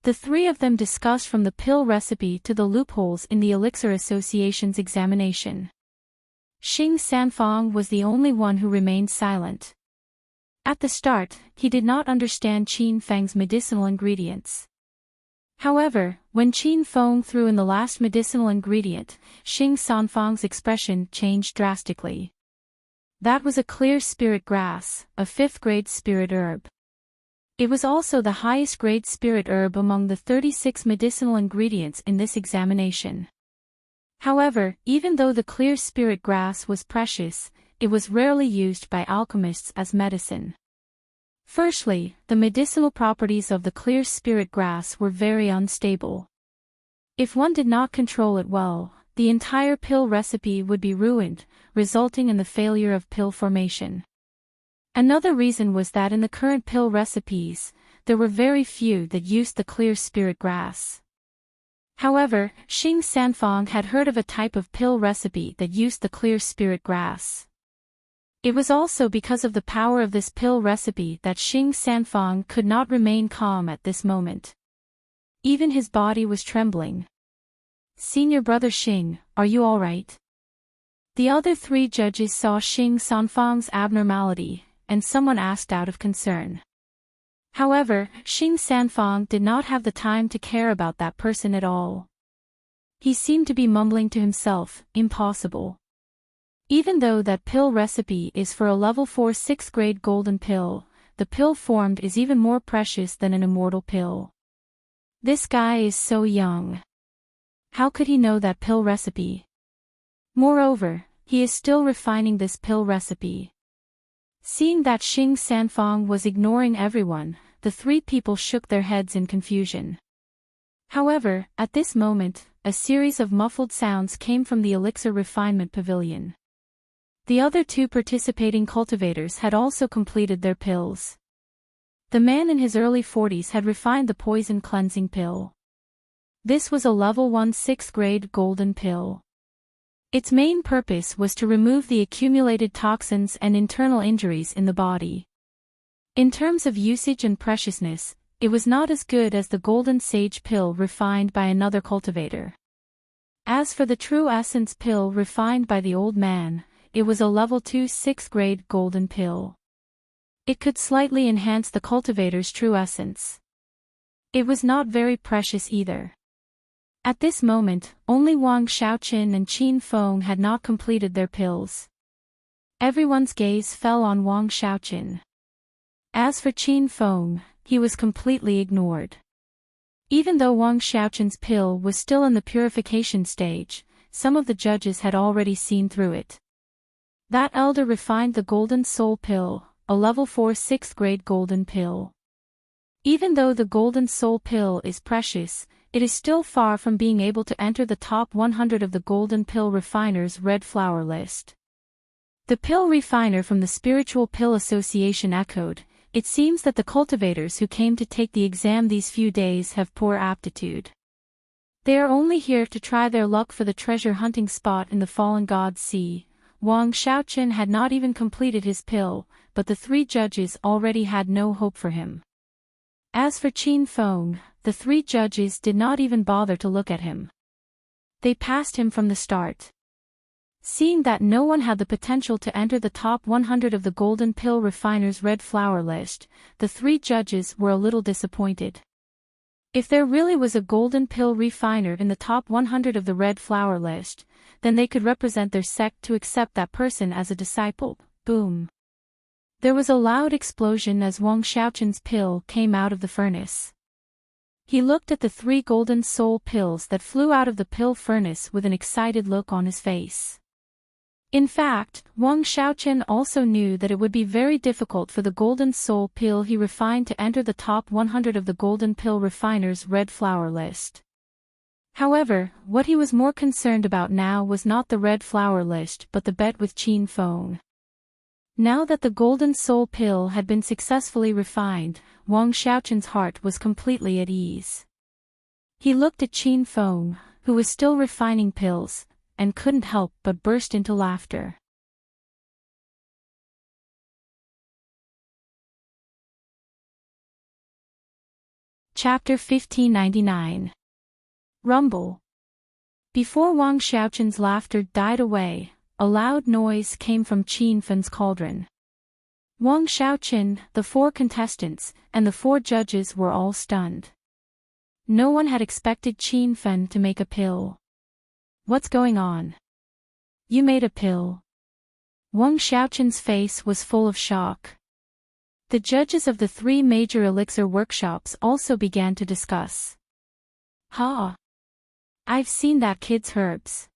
The three of them discussed from the pill recipe to the loopholes in the Elixir Association's examination. Xing Sanfang was the only one who remained silent. At the start, he did not understand Qin Feng's medicinal ingredients. However, when Qin Feng threw in the last medicinal ingredient, Xing Sanfang's expression changed drastically. That was a clear spirit grass, a 5th-grade spirit herb. It was also the highest-grade spirit herb among the 36 medicinal ingredients in this examination. However, even though the clear spirit grass was precious, it was rarely used by alchemists as medicine. Firstly, the medicinal properties of the clear spirit grass were very unstable. If one did not control it well, the entire pill recipe would be ruined, resulting in the failure of pill formation. Another reason was that in the current pill recipes, there were very few that used the clear spirit grass. However, Xing Sanfang had heard of a type of pill recipe that used the clear spirit grass. It was also because of the power of this pill recipe that Xing Sanfang could not remain calm at this moment. Even his body was trembling. "Senior brother Xing, are you all right?" The other three judges saw Xing Sanfang's abnormality, and someone asked out of concern. However, Xing Sanfang did not have the time to care about that person at all. He seemed to be mumbling to himself, "Impossible. Even though that pill recipe is for a level 4 6th grade golden pill, the pill formed is even more precious than an immortal pill. This guy is so young. How could he know that pill recipe? Moreover, he is still refining this pill recipe." Seeing that Xing Sanfang was ignoring everyone, the three people shook their heads in confusion. However, at this moment, a series of muffled sounds came from the elixir refinement pavilion. The other two participating cultivators had also completed their pills. The man in his early 40s had refined the poison cleansing pill. This was a level 1 6th grade golden pill. Its main purpose was to remove the accumulated toxins and internal injuries in the body. In terms of usage and preciousness, it was not as good as the golden sage pill refined by another cultivator. As for the true essence pill refined by the old man, it was a level 2 6th grade golden pill. It could slightly enhance the cultivator's true essence. It was not very precious either. At this moment, only Wang Xiaoqin and Qin Feng had not completed their pills. Everyone's gaze fell on Wang Xiaoqin. As for Qin Feng, he was completely ignored. Even though Wang Xiaoqin's pill was still in the purification stage, some of the judges had already seen through it. That elder refined the golden soul pill, a level 4 6th grade golden pill. Even though the golden soul pill is precious, it is still far from being able to enter the top 100 of the golden pill refiners' red flower list. The pill refiner from the Spiritual Pill Association echoed, "It seems that the cultivators who came to take the exam these few days have poor aptitude. They are only here to try their luck for the treasure hunting spot in the Fallen God's Sea." Wang Xiaoqin had not even completed his pill, but the three judges already had no hope for him. As for Qin Feng, the three judges did not even bother to look at him. They passed him from the start. Seeing that no one had the potential to enter the top 100 of the golden pill refiners' red flower list, the three judges were a little disappointed. If there really was a golden pill refiner in the top 100 of the red flower list, then they could represent their sect to accept that person as a disciple. Boom. There was a loud explosion as Wang Xiaoqin's pill came out of the furnace. He looked at the three golden soul pills that flew out of the pill furnace with an excited look on his face. In fact, Wang Xiaoqin also knew that it would be very difficult for the golden soul pill he refined to enter the top 100 of the golden pill refiners' red flower list. However, what he was more concerned about now was not the red flower list but the bet with Qin Feng. Now that the golden soul pill had been successfully refined, Wang Xiaoqin's heart was completely at ease. He looked at Qin Feng, who was still refining pills, and couldn't help but burst into laughter. Chapter 1599. Rumble. Before Wang Xiaoqin's laughter died away, a loud noise came from Qin Feng's cauldron. Wang Xiaoqin, the four contestants, and the four judges were all stunned. No one had expected Qin Feng to make a pill. What's going on? You made a pill? Wang Xiaoqin's face was full of shock. The judges of the three major elixir workshops also began to discuss. Ha! I've seen that kid's herbs.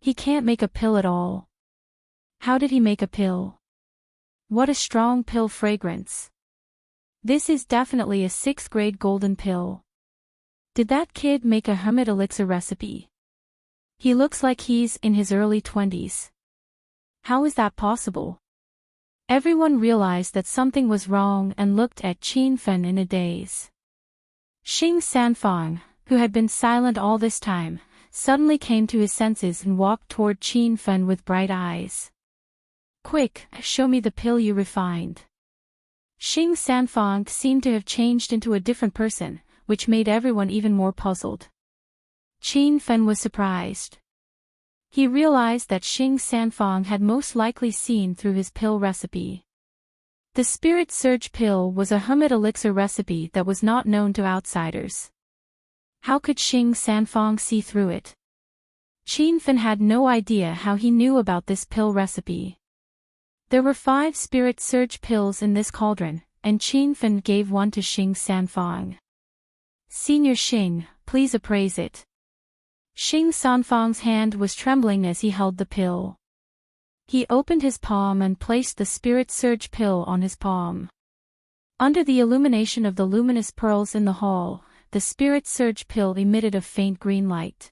He can't make a pill at all. How did he make a pill? What a strong pill fragrance. This is definitely a 6th grade golden pill. Did that kid make a hermit elixir recipe? He looks like he's in his early 20s. How is that possible? Everyone realized that something was wrong and looked at Qin Feng in a daze. Xing Sanfang, who had been silent all this time, suddenly came to his senses and walked toward Qin Feng with bright eyes. Quick, show me the pill you refined. Xing Sanfang seemed to have changed into a different person, which made everyone even more puzzled. Qin Fen was surprised. He realized that Xing Sanfang had most likely seen through his pill recipe. The Spirit Surge pill was a hermit elixir recipe that was not known to outsiders. How could Xing Sanfang see through it? Qin Fen had no idea how he knew about this pill recipe. There were 5 Spirit Surge pills in this cauldron, and Qin Fen gave one to Xing Sanfang. Senior Xing, please appraise it. Xing Sanfang's hand was trembling as he held the pill. He opened his palm and placed the Spirit Surge pill on his palm. Under the illumination of the luminous pearls in the hall, the Spirit Surge pill emitted a faint green light.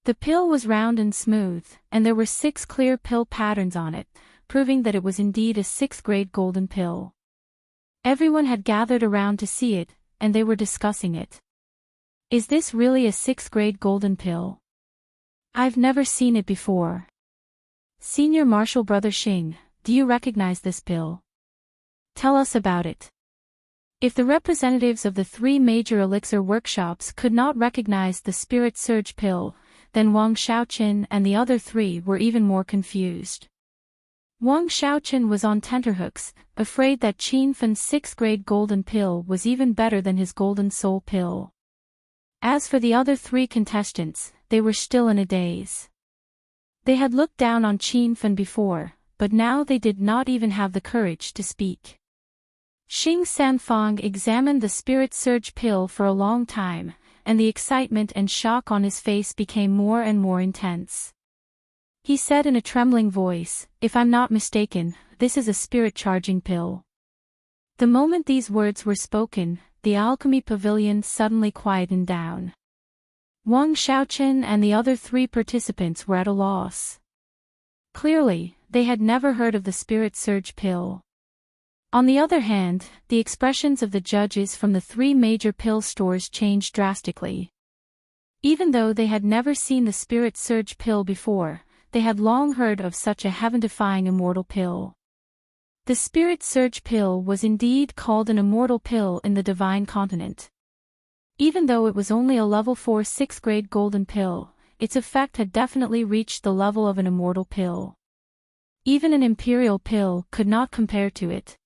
The pill was round and smooth, and there were 6 clear pill patterns on it, proving that it was indeed a 6th-grade golden pill. Everyone had gathered around to see it, and they were discussing it. Is this really a 6th-grade golden pill? I've never seen it before. Senior Marshal Brother Xing, do you recognize this pill? Tell us about it. If the representatives of the 3 major elixir workshops could not recognize the Spirit Surge pill, then Wang Xiaoqin and the other 3 were even more confused. Wang Xiaoqin was on tenterhooks, afraid that Qin Fen's 6th-grade golden pill was even better than his golden soul pill. As for the other 3 contestants, they were still in a daze. They had looked down on Qin Fen before, but now they did not even have the courage to speak. Xing Sanfang examined the Spirit Surge pill for a long time, and the excitement and shock on his face became more and more intense. He said in a trembling voice, "If I'm not mistaken, this is a spirit-charging pill." The moment these words were spoken, the alchemy pavilion suddenly quietened down. Wang Xiaoqin and the other 3 participants were at a loss. Clearly, they had never heard of the Spirit Surge pill. On the other hand, the expressions of the judges from the 3 major pill stores changed drastically. Even though they had never seen the Spirit Surge pill before, they had long heard of such a heaven-defying immortal pill. The Spirit Surge pill was indeed called an immortal pill in the Divine Continent. Even though it was only a level 4 6th-grade golden pill, its effect had definitely reached the level of an immortal pill. Even an imperial pill could not compare to it.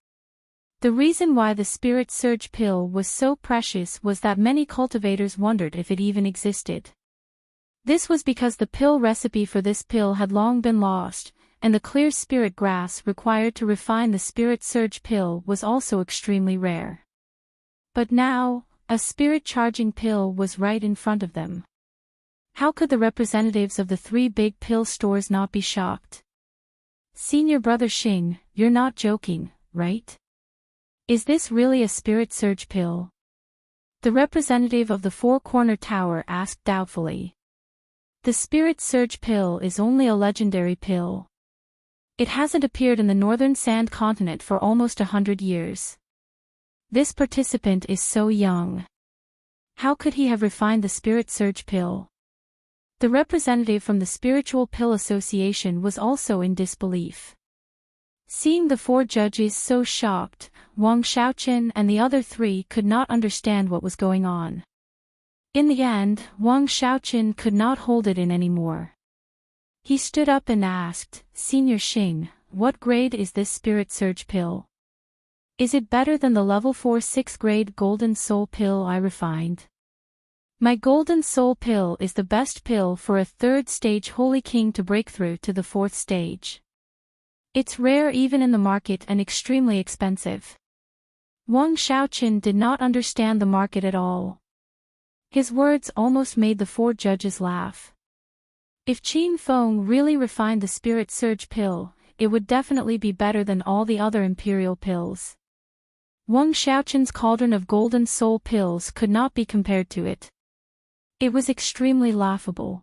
The reason why the Spirit Surge pill was so precious was that many cultivators wondered if it even existed. This was because the pill recipe for this pill had long been lost, and the clear spirit grass required to refine the Spirit Surge pill was also extremely rare. But now, a spirit-charging pill was right in front of them. How could the representatives of the 3 big pill stores not be shocked? Senior Brother Xing, you're not joking, right? Is this really a Spirit Surge pill? The representative of the 4-corner tower asked doubtfully. The Spirit Surge pill is only a legendary pill. It hasn't appeared in the northern sand continent for almost 100 years. This participant is so young. How could he have refined the Spirit Surge pill? The representative from the Spiritual Pill Association was also in disbelief. Seeing the 4 judges so shocked, Wang Xiaoqin and the other 3 could not understand what was going on. In the end, Wang Xiaoqin could not hold it in anymore. He stood up and asked, "Senior Xing, what grade is this Spirit Surge pill? Is it better than the level 4 6th-grade golden soul pill I refined?" "My golden soul pill is the best pill for a 3rd-stage holy king to break through to the 4th stage. It's rare even in the market and extremely expensive." Wang Xiaoqin did not understand the market at all. His words almost made the 4 judges laugh. If Qin Feng really refined the Spirit Surge pill, it would definitely be better than all the other imperial pills. Wang Xiaoqin's cauldron of golden soul pills could not be compared to it. It was extremely laughable.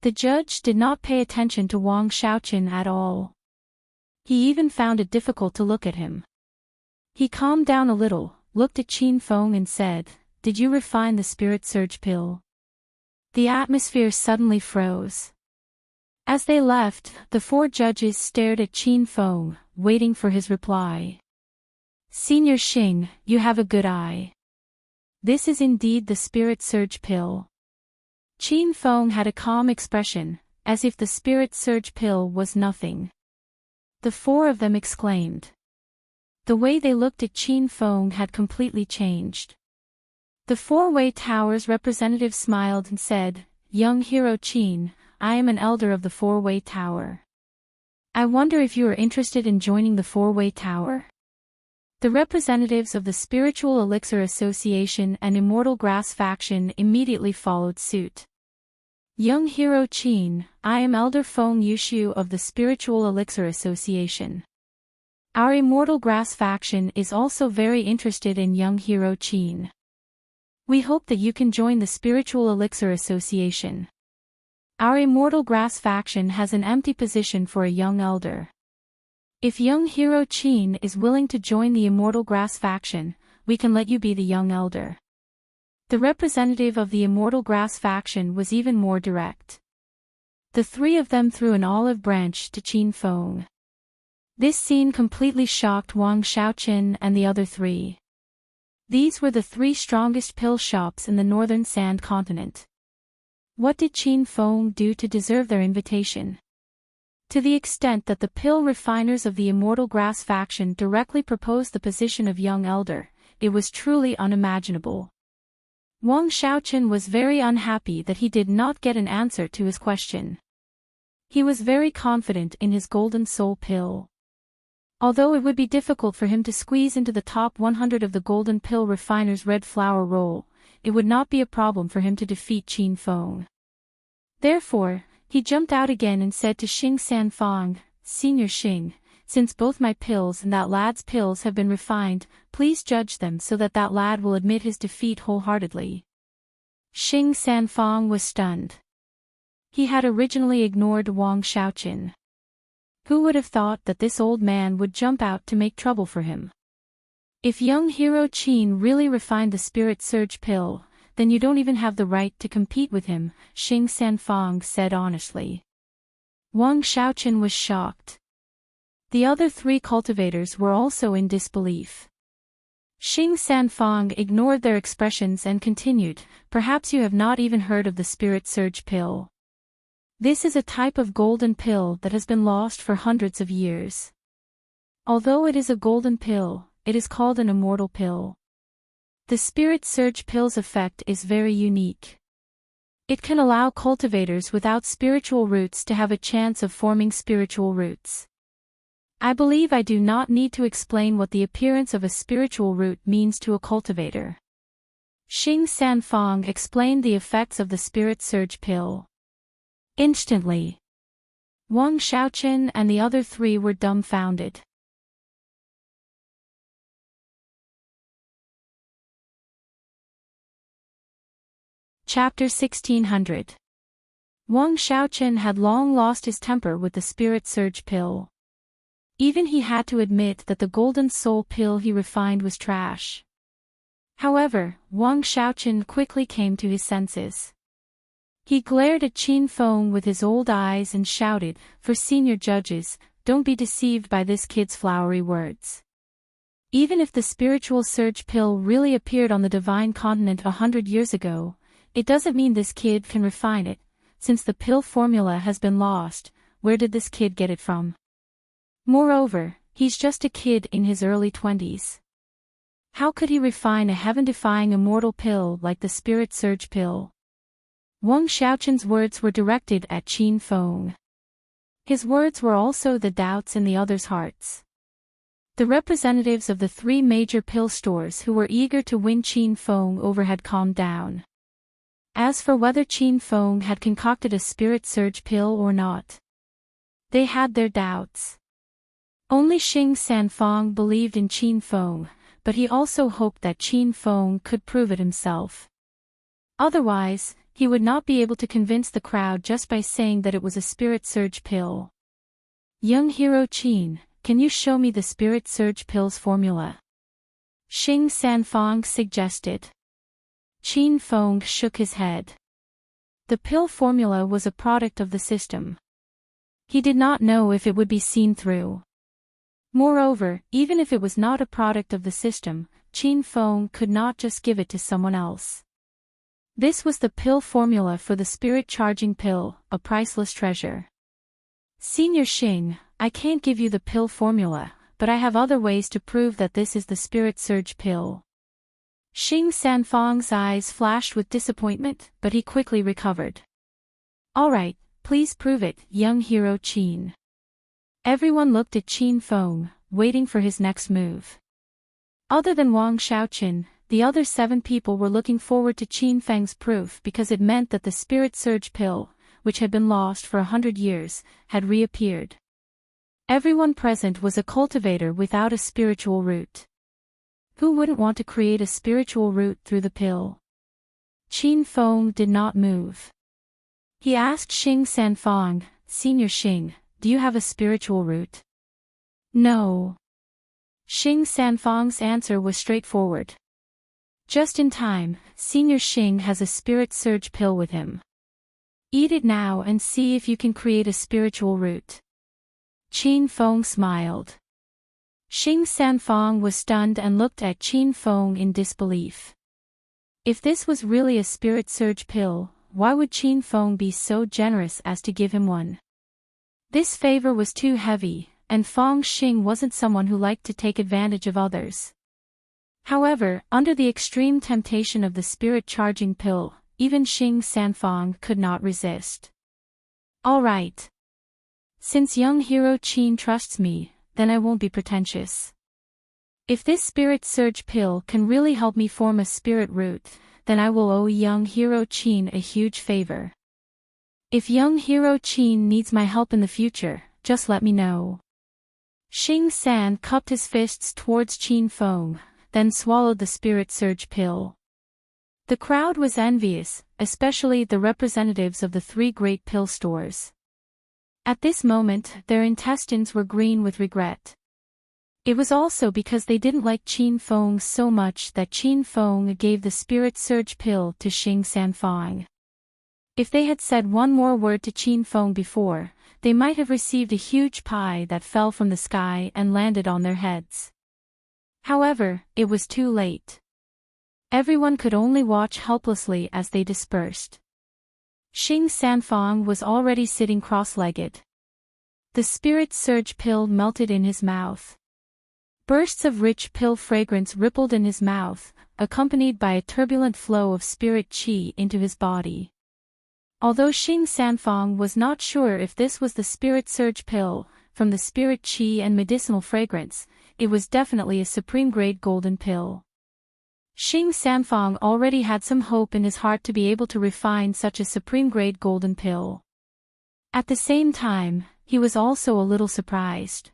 The judge did not pay attention to Wang Xiaoqin at all. He even found it difficult to look at him. He calmed down a little, looked at Qin Feng and said, "Did you refine the Spirit Surge pill?" The atmosphere suddenly froze. As they left, the four judges stared at Qin Feng, waiting for his reply. Senior Xing, you have a good eye. This is indeed the Spirit Surge Pill. Qin Feng had a calm expression, as if the Spirit Surge Pill was nothing. The four of them exclaimed. The way they looked at Qin Feng had completely changed. The Four-Way Tower's representative smiled and said, Young hero Qin, I am an elder of the Four-Way Tower. I wonder if you are interested in joining the Four-Way Tower? The representatives of the Spiritual Elixir Association and Immortal Grass faction immediately followed suit. Young hero Qin, I am Elder Feng Yushu of the Spiritual Elixir Association. Our Immortal Grass faction is also very interested in young hero Qin. We hope that you can join the Spiritual Elixir Association. Our Immortal Grass faction has an empty position for a young elder. If young hero Qin is willing to join the Immortal Grass faction, we can let you be the young elder. The representative of the Immortal Grass faction was even more direct. The three of them threw an olive branch to Qin Feng. This scene completely shocked Wang Xiaoqin and the other three. These were the three strongest pill shops in the northern sand continent. What did Qin Feng do to deserve their invitation? To the extent that the pill refiners of the Immortal Grass faction directly proposed the position of young elder, it was truly unimaginable. Wang Xiaoqin was very unhappy that he did not get an answer to his question. He was very confident in his golden soul pill. Although it would be difficult for him to squeeze into the top 100 of the Golden Pill Refiner's Red Flower Roll, it would not be a problem for him to defeat Qin Feng. Therefore, he jumped out again and said to Xing Sanfang, Senior Xing, since both my pills and that lad's pills have been refined, please judge them so that that lad will admit his defeat wholeheartedly. Xing Sanfang was stunned. He had originally ignored Wang Xiaoqin. Who would have thought that this old man would jump out to make trouble for him? If young hero Qin really refined the Spirit Surge Pill, then you don't even have the right to compete with him, Xing Sanfang said honestly. Wang Xiaoqin was shocked. The other three cultivators were also in disbelief. Xing Sanfang ignored their expressions and continued, perhaps you have not even heard of the Spirit Surge Pill. This is a type of golden pill that has been lost for hundreds of years. Although it is a golden pill, it is called an immortal pill. The Spirit Surge Pill's effect is very unique. It can allow cultivators without spiritual roots to have a chance of forming spiritual roots. I believe I do not need to explain what the appearance of a spiritual root means to a cultivator. Xing Sanfang explained the effects of the Spirit Surge Pill. Instantly, Wang Xiaoqin and the other three were dumbfounded. Chapter 1600. Wang Xiaoqin had long lost his temper with the Spirit Surge Pill. Even he had to admit that the Golden Soul Pill he refined was trash. However, Wang Xiaoqin quickly came to his senses. He glared at Qin Feng with his old eyes and shouted, for senior judges, don't be deceived by this kid's flowery words. Even if the Spiritual Surge Pill really appeared on the Divine Continent 100 years ago, it doesn't mean this kid can refine it. Since the pill formula has been lost, where did this kid get it from? Moreover, he's just a kid in his early 20s. How could he refine a heaven-defying immortal pill like the Spirit Surge Pill? Wang Xiaoqin's words were directed at Qin Feng. His words were also the doubts in the others' hearts. The representatives of the three major pill stores who were eager to win Qin Feng over had calmed down. As for whether Qin Feng had concocted a Spirit Surge Pill or not, they had their doubts. Only Xing Sanfang believed in Qin Feng, but he also hoped that Qin Feng could prove it himself. Otherwise, he would not be able to convince the crowd just by saying that it was a Spirit Surge Pill. Young hero Qin, can you show me the Spirit Surge Pill's formula? Xing Sanfang suggested. Qin Feng shook his head. The pill formula was a product of the system. He did not know if it would be seen through. Moreover, even if it was not a product of the system, Qin Feng could not just give it to someone else. This was the pill formula for the spirit charging pill, a priceless treasure. Senior Xing, I can't give you the pill formula, but I have other ways to prove that this is the spirit surge pill. Xing Sanfang's eyes flashed with disappointment, but he quickly recovered. Alright, please prove it, young hero Qin. Everyone looked at Qin Feng, waiting for his next move. Other than Wang Xiaoqin, the other 7 people were looking forward to Qin Feng's proof because it meant that the spirit surge pill, which had been lost for 100 years, had reappeared. Everyone present was a cultivator without a spiritual root. Who wouldn't want to create a spiritual root through the pill? Qin Feng did not move. He asked Xing Sanfang, Senior Xing, do you have a spiritual root? No. Xing Sanfang's answer was straightforward. Just in time, Senior Xing has a spirit surge pill with him. Eat it now and see if you can create a spiritual root. Qin Feng smiled. Xing Sanfang was stunned and looked at Qin Feng in disbelief. If this was really a spirit surge pill, why would Qin Feng be so generous as to give him one? This favor was too heavy, and Feng Xing wasn't someone who liked to take advantage of others. However, under the extreme temptation of the spirit charging pill, even Xing Sanfang could not resist. All right. Since young hero Qin trusts me, then I won't be pretentious. If this spirit surge pill can really help me form a spirit root, then I will owe young hero Qin a huge favor. If young hero Qin needs my help in the future, just let me know. Xing San cupped his fists towards Qin Feng, then swallowed the spirit surge pill. The crowd was envious, especially the representatives of the 3 great pill stores. At this moment, their intestines were green with regret. It was also because they didn't like Qin Feng so much that Qin Feng gave the spirit surge pill to Xing Sanfang. If they had said one more word to Qin Feng before, they might have received a huge pie that fell from the sky and landed on their heads. However, it was too late. Everyone could only watch helplessly as they dispersed. Xing Sanfang was already sitting cross-legged. The spirit surge pill melted in his mouth. Bursts of rich pill fragrance rippled in his mouth, accompanied by a turbulent flow of spirit qi into his body. Although Xing Sanfang was not sure if this was the spirit surge pill, from the spirit qi and medicinal fragrance, it was definitely a supreme-grade golden pill. Xing Sanfang already had some hope in his heart to be able to refine such a supreme-grade golden pill. At the same time, he was also a little surprised.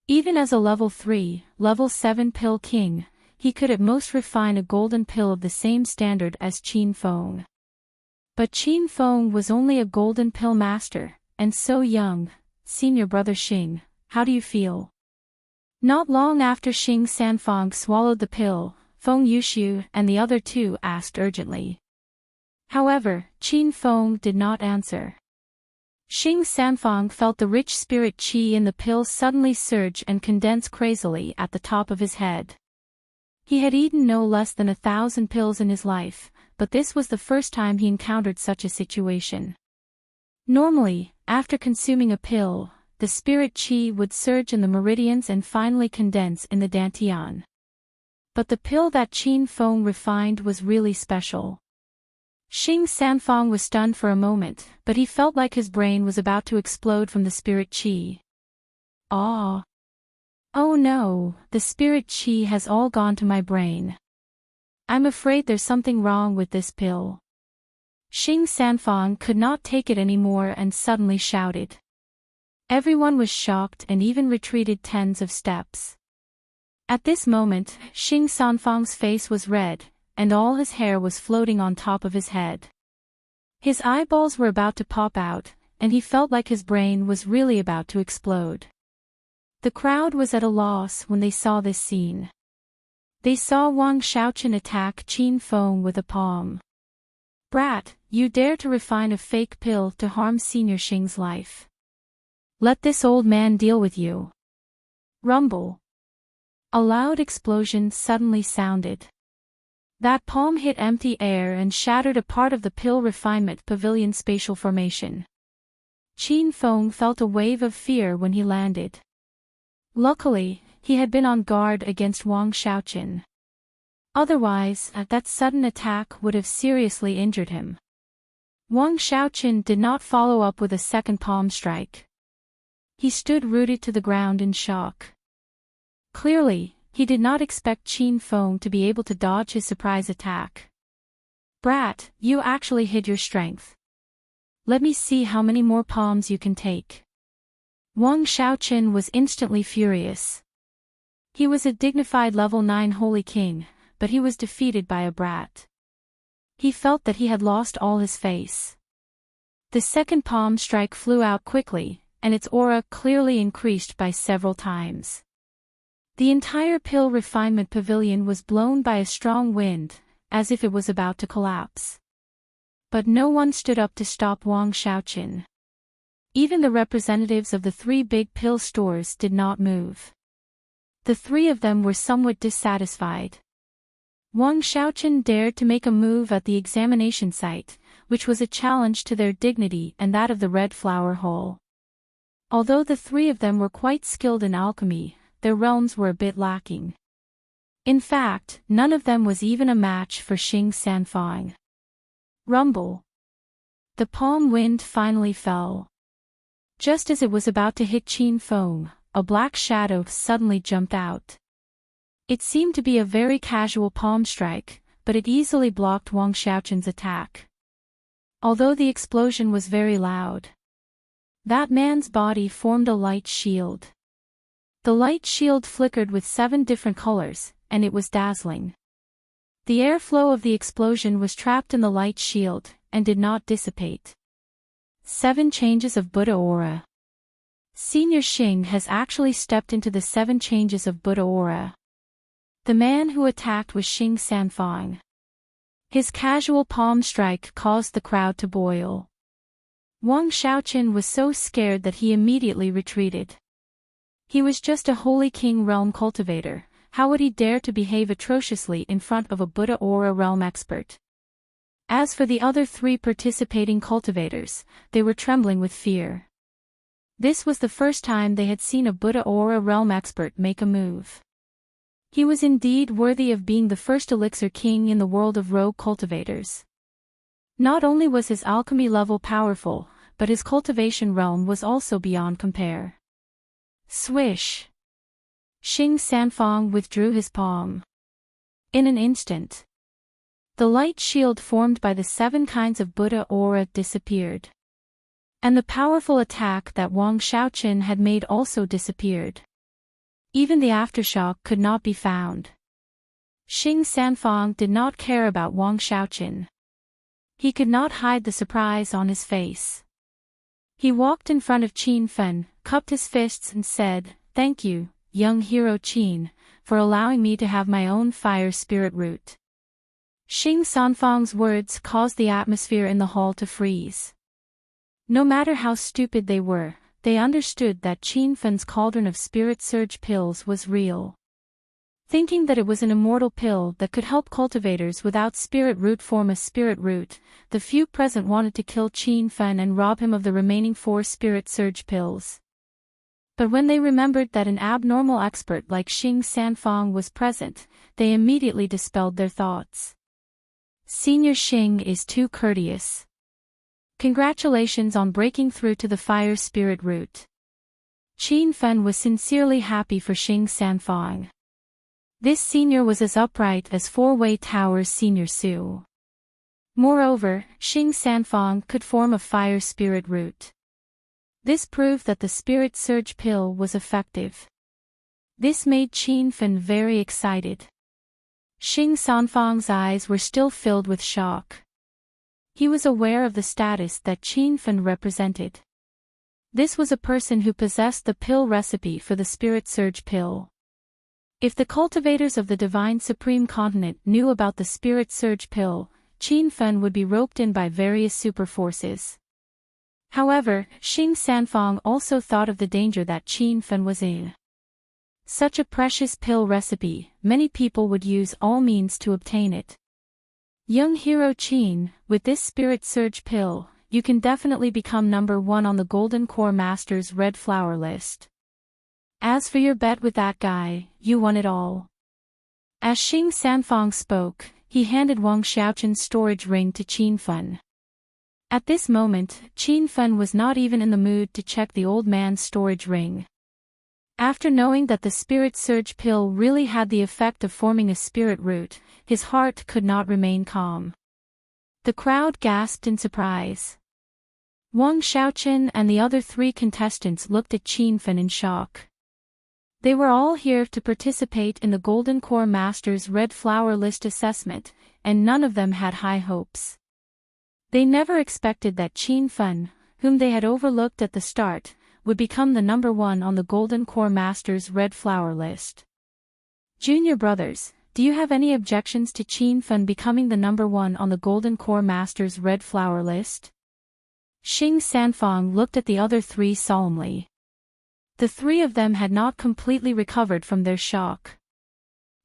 Even as a level 3, level 7 pill king, he could at most refine a golden pill of the same standard as Qin Feng. But Qin Feng was only a golden pill master, and so young. Senior brother Xing, how do you feel? Not long after Xing Sanfang swallowed the pill, Feng Yushu and the other 2 asked urgently. However, Qin Feng did not answer. Xing Sanfang felt the rich spirit qi in the pill suddenly surge and condense crazily at the top of his head. He had eaten no less than 1,000 pills in his life, but this was the first time he encountered such a situation. Normally, after consuming a pill, the spirit qi would surge in the meridians and finally condense in the dantian. But the pill that Qin Feng refined was really special. Xing Sanfang was stunned for a moment, but he felt like his brain was about to explode from the spirit qi. Ah! Oh no, the spirit qi has all gone to my brain. I'm afraid there's something wrong with this pill. Xing Sanfang could not take it anymore and suddenly shouted. Everyone was shocked and even retreated tens of steps. At this moment, Xing Sanfang's face was red, and all his hair was floating on top of his head. His eyeballs were about to pop out, and he felt like his brain was really about to explode. The crowd was at a loss when they saw this scene. They saw Wang Xiaoqin attack Qin Feng with a palm. Brat, you dare to refine a fake pill to harm Senior Xing's life. Let this old man deal with you. Rumble. A loud explosion suddenly sounded. That palm hit empty air and shattered a part of the Pill Refinement Pavilion's spatial formation. Qin Feng felt a wave of fear when he landed. Luckily, he had been on guard against Wang Xiaoqin. Otherwise, that sudden attack would have seriously injured him. Wang Xiaoqin did not follow up with a second palm strike. He stood rooted to the ground in shock. Clearly, he did not expect Qin Feng to be able to dodge his surprise attack. Brat, you actually hid your strength. Let me see how many more palms you can take. Wang Xiaoqin was instantly furious. He was a dignified level 9 holy king, but he was defeated by a brat. He felt that he had lost all his face. The second palm strike flew out quickly, and its aura clearly increased by several times. The entire Pill Refinement Pavilion was blown by a strong wind, as if it was about to collapse. But no one stood up to stop Wang Xiaoqin. Even the representatives of the 3 big pill stores did not move. The 3 of them were somewhat dissatisfied. Wang Xiaoqin dared to make a move at the examination site, which was a challenge to their dignity and that of the Red Flower Hole. Although the 3 of them were quite skilled in alchemy, their realms were a bit lacking. In fact, none of them was even a match for Xing Sanfang. Rumble. The palm wind finally fell. Just as it was about to hit Qin Feng, a black shadow suddenly jumped out. It seemed to be a very casual palm strike, but it easily blocked Wang Xiaoqin's attack. Although the explosion was very loud, that man's body formed a light shield. The light shield flickered with 7 different colors, and it was dazzling. The airflow of the explosion was trapped in the light shield, and did not dissipate. 7 changes of Buddha aura. Senior Xing has actually stepped into the 7 changes of Buddha aura. The man who attacked was Xing Sanfang. His casual palm strike caused the crowd to boil. Wang Xiaoqin was so scared that he immediately retreated. He was just a Holy King realm cultivator. How would he dare to behave atrociously in front of a Buddha aura realm expert? As for the other 3 participating cultivators, they were trembling with fear. This was the first time they had seen a Buddha aura realm expert make a move. He was indeed worthy of being the first elixir king in the world of rogue cultivators. Not only was his alchemy level powerful, but his cultivation realm was also beyond compare. Swish! Xing Sanfang withdrew his palm. In an instant, the light shield formed by the 7 kinds of Buddha aura disappeared. And the powerful attack that Wang Xiaoqin had made also disappeared. Even the aftershock could not be found. Xing Sanfang did not care about Wang Xiaoqin. He could not hide the surprise on his face. He walked in front of Qin Fen, cupped his fists and said, "Thank you, young hero Qin, for allowing me to have my own fire spirit root." Xing Sanfang's words caused the atmosphere in the hall to freeze. No matter how stupid they were, they understood that Qin Fen's cauldron of spirit surge pills was real. Thinking that it was an immortal pill that could help cultivators without spirit root form a spirit root, the few present wanted to kill Qin Fen and rob him of the remaining 4 spirit surge pills. But when they remembered that an abnormal expert like Xing Sanfang was present, they immediately dispelled their thoughts. Senior Xing is too courteous. Congratulations on breaking through to the fire spirit root. Qin Fen was sincerely happy for Xing Sanfang. This senior was as upright as 4-way towers Senior Su. Moreover, Xing Sanfang could form a fire spirit root. This proved that the spirit surge pill was effective. This made Qin Fen very excited. Xing Sanfang's eyes were still filled with shock. He was aware of the status that Qin Fen represented. This was a person who possessed the pill recipe for the spirit surge pill. If the cultivators of the Divine Supreme Continent knew about the spirit surge pill, Qin Fen would be roped in by various super forces. However, Xing Sanfang also thought of the danger that Qin Fen was in. Such a precious pill recipe, many people would use all means to obtain it. Young hero Qin, with this spirit surge pill, you can definitely become #1 on the Golden Core Masters Red Flower list. As for your bet with that guy, you won it all. As Xing Sanfang spoke, he handed Wang Xiaoqin's storage ring to Qin Fen. At this moment, Qin Fen was not even in the mood to check the old man's storage ring. After knowing that the spirit surge pill really had the effect of forming a spirit root, his heart could not remain calm. The crowd gasped in surprise. Wang Xiaoqin and the other 3 contestants looked at Qin Fen in shock. They were all here to participate in the Golden Core Masters Red Flower List assessment, and none of them had high hopes. They never expected that Qin Fen, whom they had overlooked at the start, would become the #1 on the Golden Core Masters Red Flower List. Junior brothers, do you have any objections to Qin Fen becoming the #1 on the Golden Core Masters Red Flower List? Xing Sanfang looked at the other 3 solemnly. The 3 of them had not completely recovered from their shock.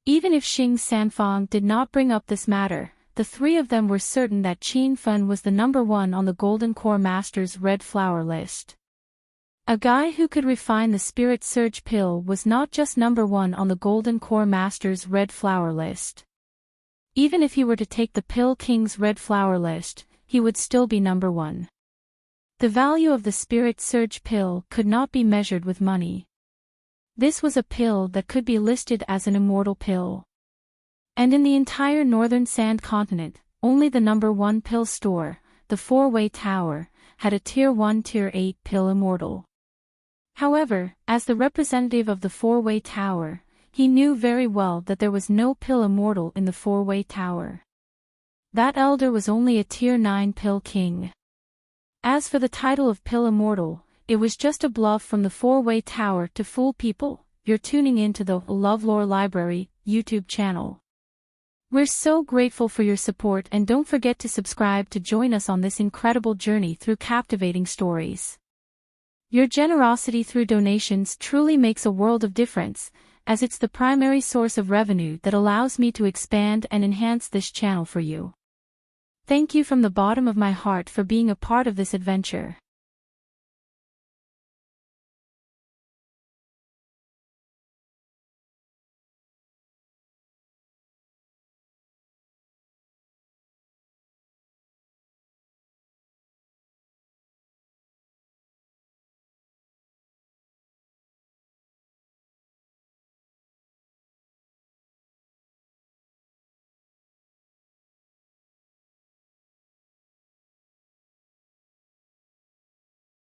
Even if Xing Sanfang did not bring up this matter, the 3 of them were certain that Qin Fen was the #1 on the Golden Core Masters Red Flower List. A guy who could refine the Spirit Surge pill was not just #1 on the Golden Core Masters Red Flower List. Even if he were to take the Pill King's Red Flower List, he would still be #1. The value of the Spirit Surge pill could not be measured with money. This was a pill that could be listed as an immortal pill. And in the entire northern sand continent, only the #1 pill store, the 4-Way Tower, had a Tier 1 Tier 8 pill immortal. However, as the representative of the 4-Way Tower, he knew very well that there was no pill immortal in the 4-Way Tower. That elder was only a Tier 9 pill king. As for the title of pill immortal, it was just a bluff from the 4-Way Tower to fool people. You're tuning in to the LoveLore Library YouTube channel. We're so grateful for your support, and don't forget to subscribe to join us on this incredible journey through captivating stories. Your generosity through donations truly makes a world of difference, as it's the primary source of revenue that allows me to expand and enhance this channel for you. Thank you from the bottom of my heart for being a part of this adventure.